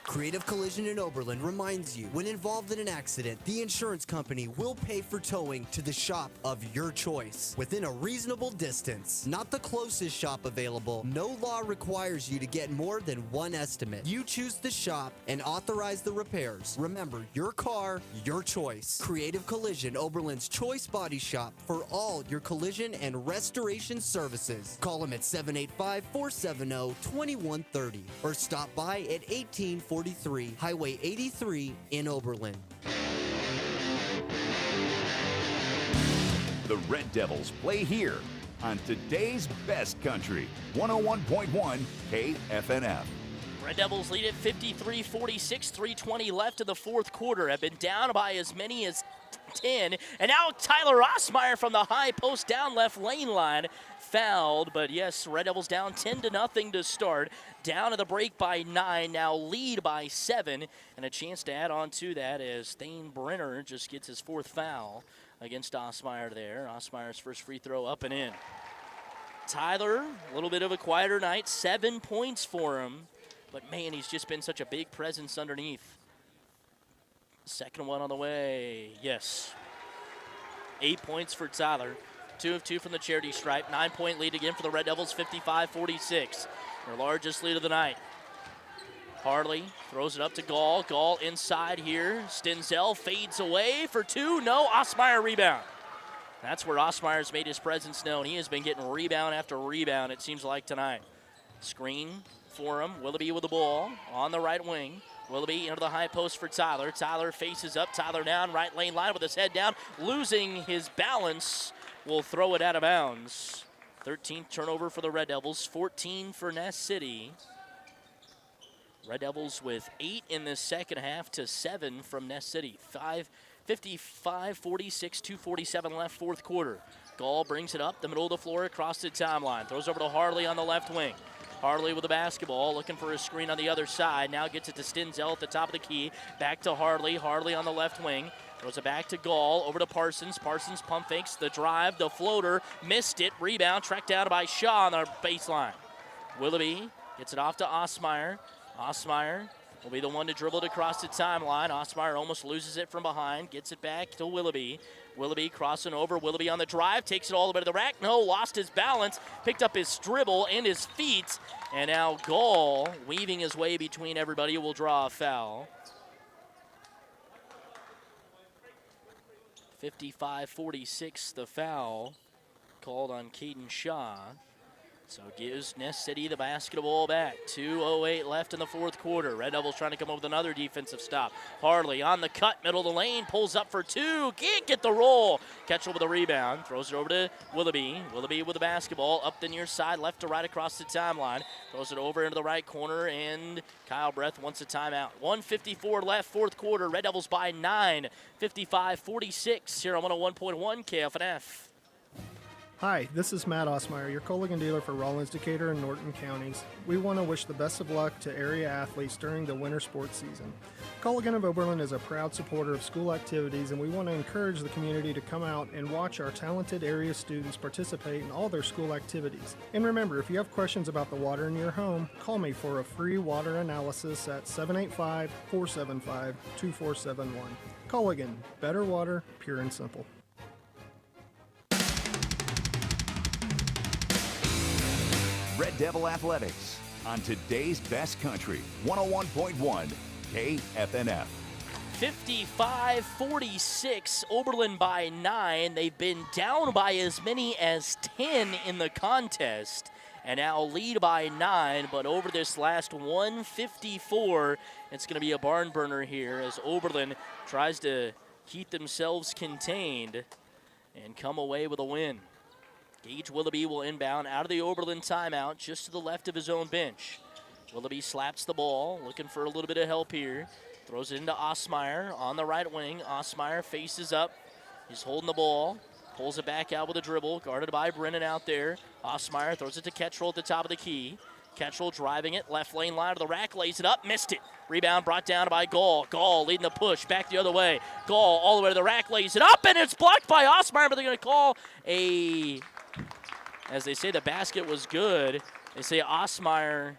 Creative Collision in Oberlin reminds you, when involved in an accident, the insurance company will pay for towing to the shop of your choice within a reasonable distance. Not the closest shop available. No law requires you to get more than one estimate. You choose the shop and authorize the repairs. Remember, your car, your choice. Creative Collision, Oberlin's choice body shop for all your collision and restoration services. Call them at 785-470-2130 or stop by at 1843 Highway 83 in Oberlin. The Red Devils play here on today's best country, 101.1 KFNF. Red Devils lead at 53-46, 3:20 left in the fourth quarter. Have been down by as many as 10. And now Tyler Osmeyer from the high post down left lane line fouled. But yes, Red Devils down 10-0 to start. Down to the break by 9, now lead by 7. And a chance to add on to that as Thane Brenner just gets his 4th foul against Osmeyer there. Osmeyer's first free throw up and in. Tyler, a little bit of a quieter night, 7 points for him. But man, he's just been such a big presence underneath. Second one on the way, yes. 8 points for Tyler. 2 of 2 from the charity stripe. 9-point lead again for the Red Devils, 55-46. Their largest lead of the night. Harley throws it up to Gall. Gall inside here. Stinzel fades away for 2. No, Osmeyer rebound. That's where Osmeyer's made his presence known. He has been getting rebound after rebound, it seems like tonight. Screen for him. Willoughby with the ball on the right wing. Willoughby into the high post for Tyler. Tyler faces up. Tyler down, right lane line with his head down. Losing his balance, will throw it out of bounds. 13th turnover for the Red Devils, 14 for Ness City. Red Devils with 8 in the second half to 7 from Ness City. 55-46, 2:47 left, fourth quarter. Gall brings it up the middle of the floor across the timeline. Throws over to Harley on the left wing. Harley with the basketball, looking for a screen on the other side. Now gets it to Stinzel at the top of the key. Back to Harley. Harley on the left wing. Throws it back to Gall, over to Parsons. Parsons pump fakes the drive, the floater, missed it. Rebound, tracked down by Shaw on the baseline. Willoughby gets it off to Osmeyer. Osmeyer will be the one to dribble it across the timeline. Osmeyer almost loses it from behind, gets it back to Willoughby. Willoughby crossing over, Willoughby on the drive, takes it all the way to the rack. No, lost his balance, picked up his dribble and his feet. And now Gall, weaving his way between everybody, will draw a foul. 55-46, the foul called on Caden Shaw. So gives Ness City the basketball back. 2:08 left in the fourth quarter. Red Devils trying to come up with another defensive stop. Harley on the cut, middle of the lane, pulls up for two. Can't get the roll. Ketchel with a rebound. Throws it over to Willoughby. Willoughby with the basketball up the near side, left to right across the timeline. Throws it over into the right corner, and Kyle Breath wants a timeout. 1:54 left, fourth quarter. Red Devils by 9. 55-46 here on 101.1 KFNF. Hi, this is Matt Osmeyer, your Colligan dealer for Rawlins, Decatur, and Norton counties. We want to wish the best of luck to area athletes during the winter sports season. Colligan of Oberlin is a proud supporter of school activities, and we want to encourage the community to come out and watch our talented area students participate in all their school activities. And remember, if you have questions about the water in your home, call me for a free water analysis at 785-475-2471. Colligan, better water, pure and simple. Red Devil Athletics on today's best country, 101.1 KFNF. 55-46, Oberlin by 9. They've been down by as many as 10 in the contest and now lead by 9. But over this last 154, it's going to be a barn burner here as Oberlin tries to keep themselves contained and come away with a win. Gage Willoughby will inbound out of the Oberlin timeout just to the left of his own bench. Willoughby slaps the ball, looking for a little bit of help here. Throws it into Osmeyer on the right wing. Osmeyer faces up. He's holding the ball. Pulls it back out with a dribble, guarded by Brennan out there. Osmeyer throws it to Ketchel at the top of the key. Ketchel driving it, left lane line to the rack, lays it up, missed it. Rebound brought down by Gall. Gall leading the push, back the other way. Gall all the way to the rack, lays it up, and it's blocked by Osmeyer, but they're going to call a... As they say, the basket was good. They say Osmeyer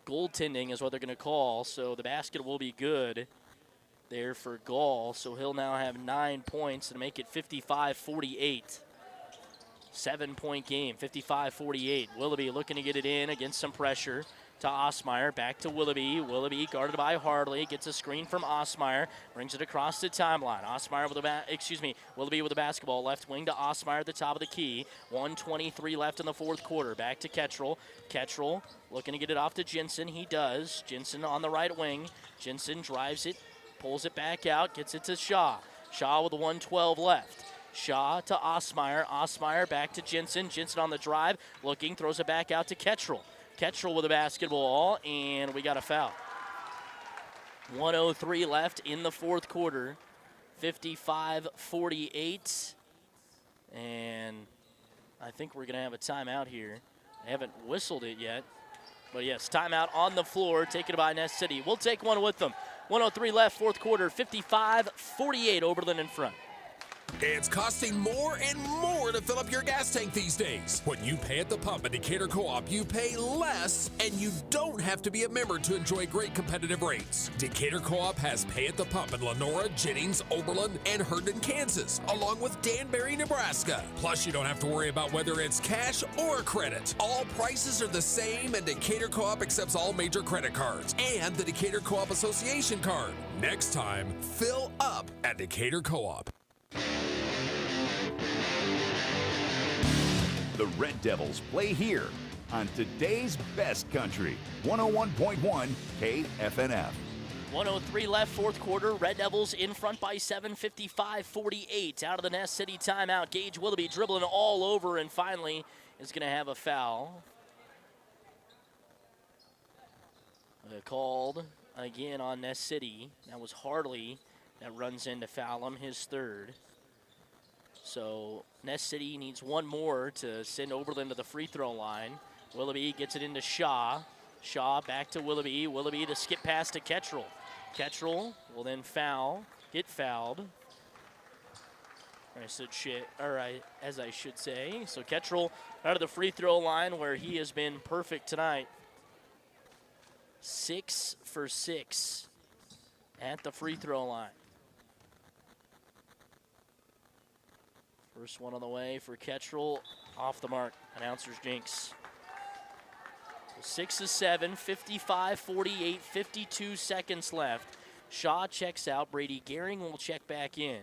goaltending is what they're going to call, so the basket will be good there for Gall. So he'll now have 9 points and make it 55-48. 7-point game, 55-48. Willoughby looking to get it in against some pressure to Osmeyer. Back to Willoughby. Willoughby guarded by Harley. Gets a screen from Osmeyer. Brings it across the timeline. Osmeyer with Willoughby with the basketball. Left wing to Osmeyer at the top of the key. 1:23 left in the fourth quarter. Back to Ketchel. Ketchel looking to get it off to Jensen. He does. Jensen on the right wing. Jensen drives it. Pulls it back out. Gets it to Shaw. Shaw with 1:12 left. Shaw to Osmeyer. Osmeyer back to Jensen. Jensen on the drive. Looking. Throws it back out to Ketchel. Ketchel with the basketball, and we got a foul. 1:03 left in the fourth quarter. 55-48. And I think we're going to have a timeout here. They haven't whistled it yet. But yes, timeout on the floor, taken by Ness City. We'll take one with them. 1:03 left, fourth quarter, 55-48, Oberlin in front. It's costing more and more to fill up your gas tank these days. When you pay at the pump at Decatur Co-op, you pay less, and you don't have to be a member to enjoy great competitive rates. Decatur Co-op has pay at the pump in Lenora, Jennings, Oberlin, and Herndon, Kansas, along with Danbury, Nebraska. Plus, you don't have to worry about whether it's cash or credit. All prices are the same, and Decatur Co-op accepts all major credit cards and the Decatur Co-op Association card. Next time, fill up at Decatur Co-op. The Red Devils play here on today's best country, 101.1 KFNF. 1:03 left, fourth quarter. Red Devils in front by 7, 55-48. Out of the Ness City timeout. Gage Willoughby dribbling all over and finally is going to have a foul. Called again on Ness City. That was Harley that runs in to foul him, his third. So Ness City needs one more to send Oberlin to the free throw line. Willoughby gets it into Shaw. Shaw back to Willoughby. Willoughby the skip pass to Ketchel. Ketchel will then get fouled. As I should say. So Ketchel out of the free throw line where he has been perfect tonight. 6 for 6 at the free throw line. First one on the way for Ketchel, off the mark. Announcer's jinx. 6 of 7, 55-48, 52 seconds left. Shaw checks out. Brady Gehring will check back in.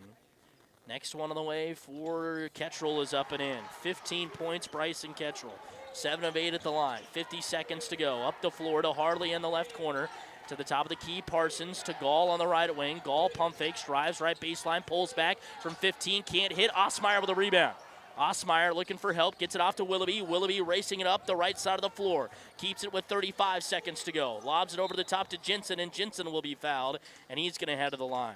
Next one on the way for Ketchel is up and in. 15 points, Bryson Ketchel. 7 of 8 at the line. 50 seconds to go. Up the floor to Harley in the left corner. To the top of the key, Parsons to Gall on the right wing. Gall pump fakes, drives right baseline, pulls back from 15, can't hit. Osmeyer with a rebound. Osmeyer looking for help, gets it off to Willoughby. Willoughby racing it up the right side of the floor. Keeps it with 35 seconds to go. Lobs it over the top to Jensen, and Jensen will be fouled, and he's going to head to the line.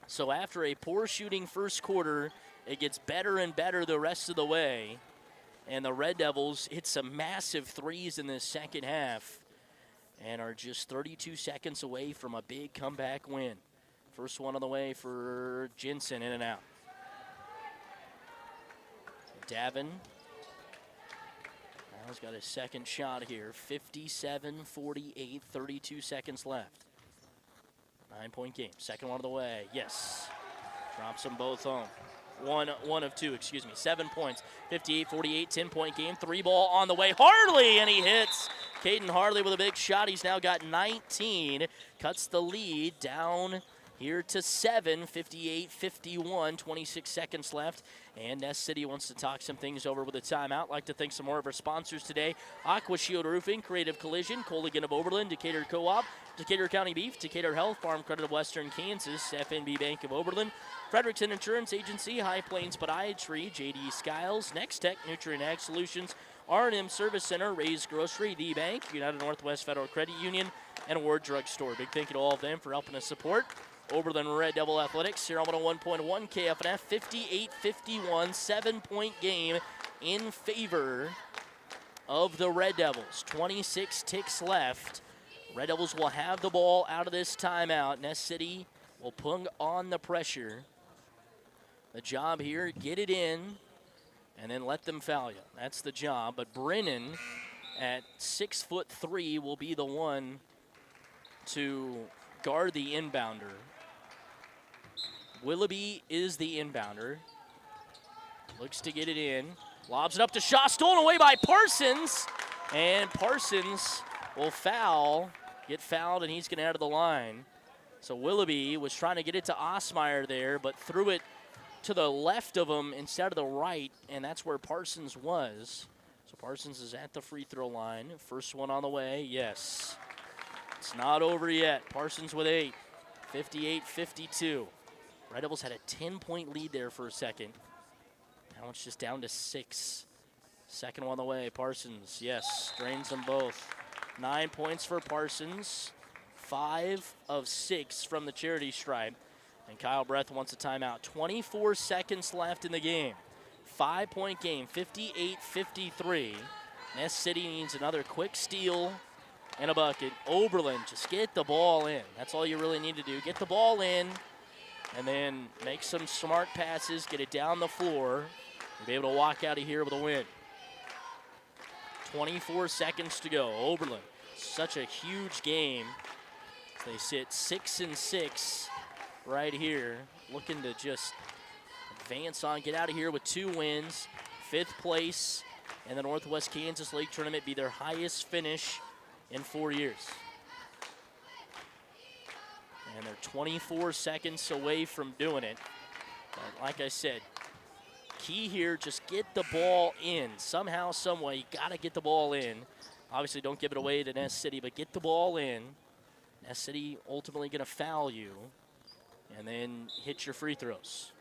So after a poor shooting first quarter, it gets better and better the rest of the way. And the Red Devils hit some massive threes in the second half and are just 32 seconds away from a big comeback win. First one on the way for Jensen, in and out. Davin now has got a second shot here. 57-48, 32 seconds left. 9-point game. Second one of the way. Yes. Drops them both home. One of two, 7 points. 58-48, 10-point game. 3-ball on the way. Harley, and he hits. Caden Harley with a big shot. He's now got 19. Cuts the lead down here to 7, 58-51, 26 seconds left. And Ness City wants to talk some things over with a timeout. Like to thank some more of our sponsors today. Aqua Shield Roofing, Creative Collision, Colligan of Oberlin, Decatur Co-op, Decatur County Beef, Decatur Health, Farm Credit of Western Kansas, FNB Bank of Oberlin, Frederickson Insurance Agency, High Plains Podiatry, JD Skiles, Next Tech, Nutrient Ag Solutions, R&M Service Center, Ray's Grocery, D Bank, United Northwest Federal Credit Union, and Ward Drug Store. Big thank you to all of them for helping us support Oberlin Red Devil Athletics here on 101.1 KFNF. 58-51, 7-point game in favor of the Red Devils. 26 ticks left. Red Devils will have the ball out of this timeout. Ness City will put on the pressure. The job here, get it in, and then let them foul you. That's the job. But Brennan at 6'3" will be the one to guard the inbounder. Willoughby is the inbounder. Looks to get it in. Lobs it up to Shaw. Stolen away by Parsons. And Parsons will foul. Get fouled, and he's going to out of the line. So Willoughby was trying to get it to Osmeyer there, but threw it to the left of him instead of the right, and that's where Parsons was. So Parsons is at the free throw line. First one on the way, yes. It's not over yet. Parsons with 8. 58-52. Red Devils had a 10-point lead there for a second. Now it's just down to 6. Second one on the way. Parsons, yes, drains them both. 9 points for Parsons. 5 of 6 from the charity stripe. And Kyle Breath wants a timeout. 24 seconds left in the game. 5-point game, 58-53. Ness City needs another quick steal and a bucket. Oberlin, just get the ball in. That's all you really need to do. Get the ball in and then make some smart passes, get it down the floor, and be able to walk out of here with a win. 24 seconds to go. Oberlin, such a huge game. They sit 6-6 right here, looking to just advance on, get out of here with 2 wins. 5th place in the Northwest Kansas League Tournament, be their highest finish in 4 years. And they're 24 seconds away from doing it. But like I said, key here, just get the ball in. Somehow, some way, you got to get the ball in. Obviously, don't give it away to Ness City, but get the ball in. Ness City ultimately going to foul you and then hit your free throws.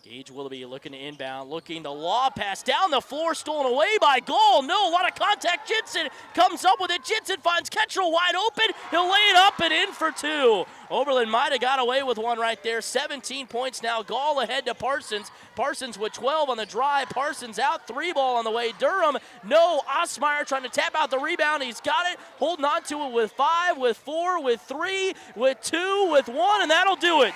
Gage Willoughby looking to inbound, looking the lob pass down the floor, stolen away by Gall. No, a lot of contact. Jensen comes up with it. Jensen finds Ketchel wide open. He'll lay it up and in for 2. Oberlin might have got away with one right there. 17 points now. Gall ahead to Parsons. Parsons with 12 on the drive. Parsons out. 3-ball on the way. Durham, no. Osmeyer trying to tap out the rebound. He's got it. Holding on to it with 5, with 4, with 3, with 2, with 1, and that'll do it.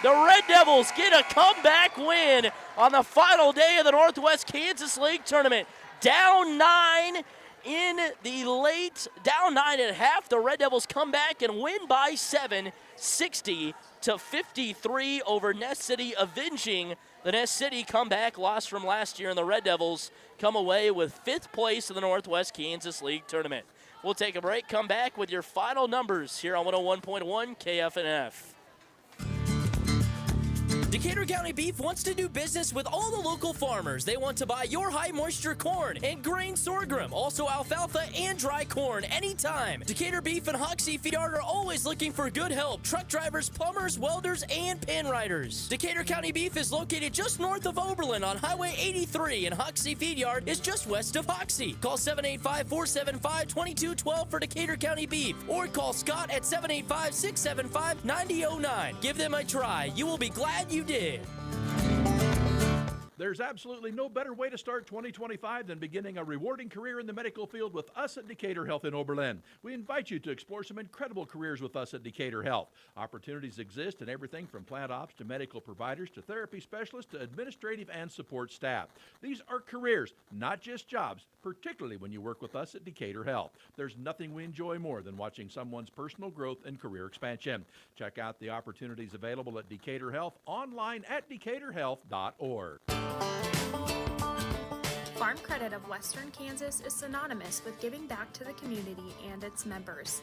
The Red Devils get a comeback win on the final day of the Northwest Kansas League Tournament. Down 9 in the late, down 9 at half. The Red Devils come back and win by 7, 60-53 over Ness City, avenging the Ness City comeback loss from last year. And the Red Devils come away with 5th place in the Northwest Kansas League Tournament. We'll take a break, come back with your final numbers here on 101.1 KFNF. Decatur County Beef wants to do business with all the local farmers. They want to buy your high moisture corn and grain sorghum, also alfalfa and dry corn anytime. Decatur Beef and Hoxie Feed Yard are always looking for good help. Truck drivers, plumbers, welders, and pen riders. Decatur County Beef is located just north of Oberlin on Highway 83, and Hoxie Feed Yard is just west of Hoxie. Call 785-475-2212 for Decatur County Beef, or call Scott at 785-675-9009. Give them a try. You will be glad you did. There's absolutely no better way to start 2025 than beginning a rewarding career in the medical field with us at Decatur Health in Oberlin. We invite you to explore some incredible careers with us at Decatur Health. Opportunities exist in everything from plant ops to medical providers to therapy specialists to administrative and support staff. These are careers, not just jobs, particularly when you work with us at Decatur Health. There's nothing we enjoy more than watching someone's personal growth and career expansion. Check out the opportunities available at Decatur Health online at decaturhealth.org. Farm Credit of Western Kansas is synonymous with giving back to the community and its members.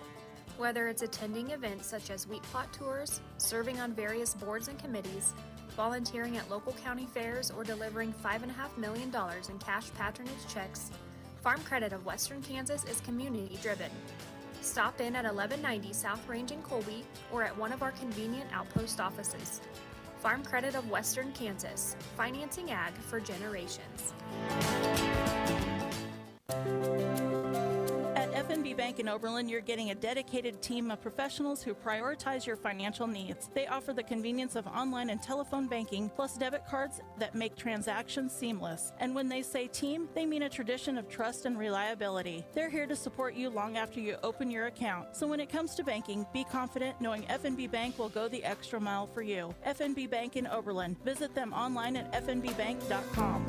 Whether it's attending events such as wheat plot tours, serving on various boards and committees, volunteering at local county fairs, or delivering $5.5 million in cash patronage checks, Farm Credit of Western Kansas is community-driven. Stop in at 1190 South Range in Colby or at one of our convenient outpost offices. Farm Credit of Western Kansas, financing ag for generations. At FNB Bank in Oberlin, you're getting a dedicated team of professionals who prioritize your financial needs. They offer the convenience of online and telephone banking, plus debit cards that make transactions seamless. And when they say team, they mean a tradition of trust and reliability. They're here to support you long after you open your account. So when it comes to banking, be confident knowing FNB Bank will go the extra mile for you. FNB Bank in Oberlin. Visit them online at fnbbank.com.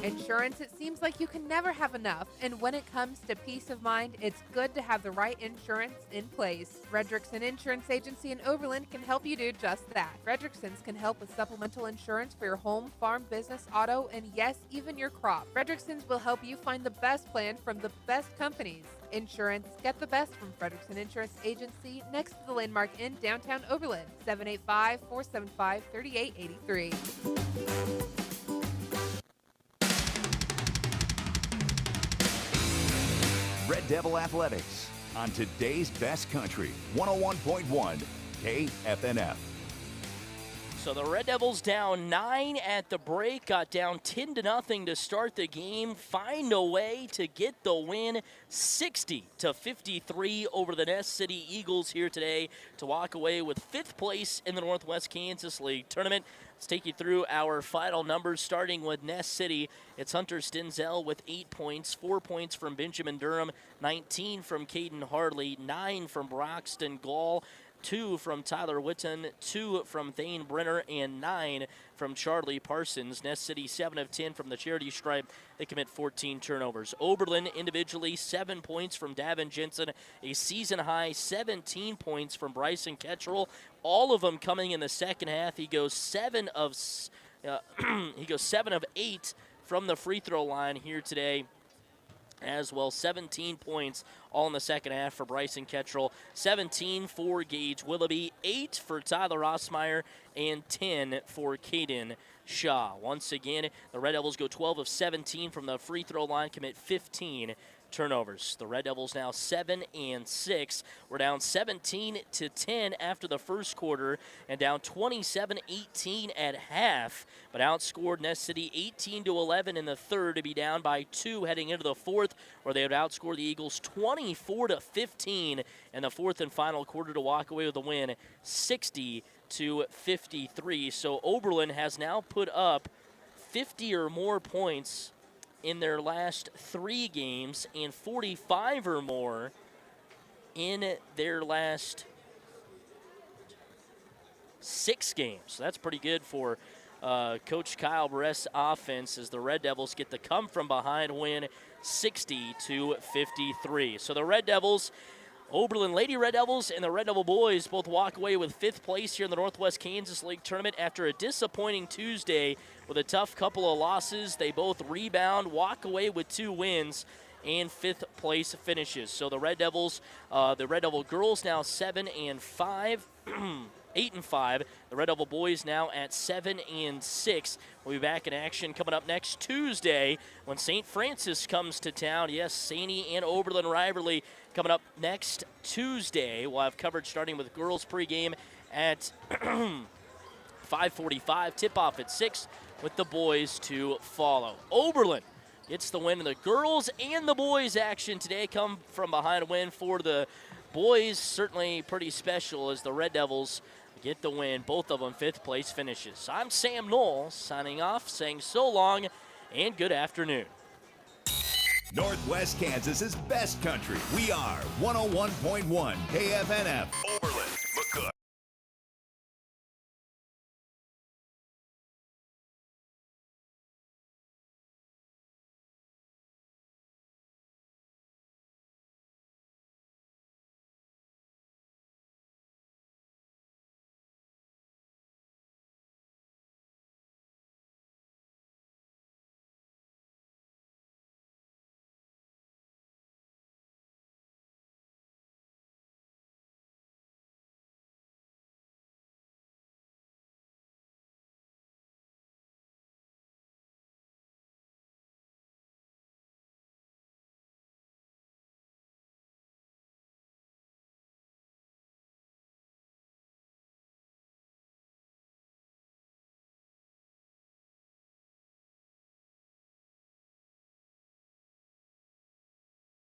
Insurance, it seems like you can never have enough, and when it comes to peace of mind, it's good to have the right insurance in place. Frederickson Insurance Agency in Oberlin can help you do just that. Frederickson's can help with supplemental insurance for your home, farm, business, auto, and yes, even your crop. Frederickson's will help you find the best plan from the best companies. Insurance, get the best from Frederickson Insurance Agency next to the Landmark Inn, downtown Oberlin, 785-475-3883. Red Devil Athletics on today's best country, 101.1 KFNF. So the Red Devils down 9 at the break, got down 10-0 to start the game, find a way to get the win, 60-53 over the Ness City Eagles here today to walk away with 5th place in the Northwest Kansas League Tournament. Let's take you through our final numbers, starting with Ness City. It's Hunter Stenzel with 8 points, 4 points from Benjamin Durham, 19 from Caden Hardley, 9 from Broxton Gall, 2 from Tyler Witten, 2 from Thane Brenner, and 9 from Charlie Parsons. Ness City 7 of 10 from the charity stripe. They commit 14 turnovers. Oberlin individually 7 points from Davin Jensen, a season high 17 points from Bryson Ketchell. All of them coming in the second half. He goes 7 of 8 from the free throw line here today as well. 17 points all in the second half for Bryson Ketchell, 17 for Gage Willoughby, 8 for Tyler Rossmeyer, and 10 for Caden Shaw. Once again, the Red Devils go 12 of 17 from the free throw line, commit 15 turnovers. The Red Devils now 7-6. We're down 17-10 after the first quarter and down 27-18 at half, but outscored Ness City 18-11 in the third to be down by 2 heading into the fourth, where they would outscore the Eagles 24-15 in the fourth and final quarter to walk away with a win 60-53. So Oberlin has now put up 50 or more points in their last 3 games and 45 or more in their last 6 games. So that's pretty good for Coach Kyle Barrett's offense as the Red Devils get the come-from-behind win 60-53. So the Red Devils, Oberlin Lady Red Devils and the Red Devil Boys both walk away with 5th place here in the Northwest Kansas League Tournament after a disappointing Tuesday with a tough couple of losses. They both rebound, walk away with 2 wins, and 5th place finishes. So the Red Devil girls now 7-5. 8-5. The Red Devil boys now at 7-6. We'll be back in action coming up next Tuesday when St. Francis comes to town. Yes, Saney and Oberlin rivalry coming up next Tuesday. We'll have coverage starting with girls pregame at 5:45. Tip-off at 6 with the boys to follow. Oberlin gets the win in the girls and the boys action today. Come from behind a win for the boys. Certainly pretty special as the Red Devils get the win. Both of them 5th place finishes. I'm Sam Knoll signing off, saying so long and good afternoon. Northwest Kansas's best country. We are 101.1 KFNF.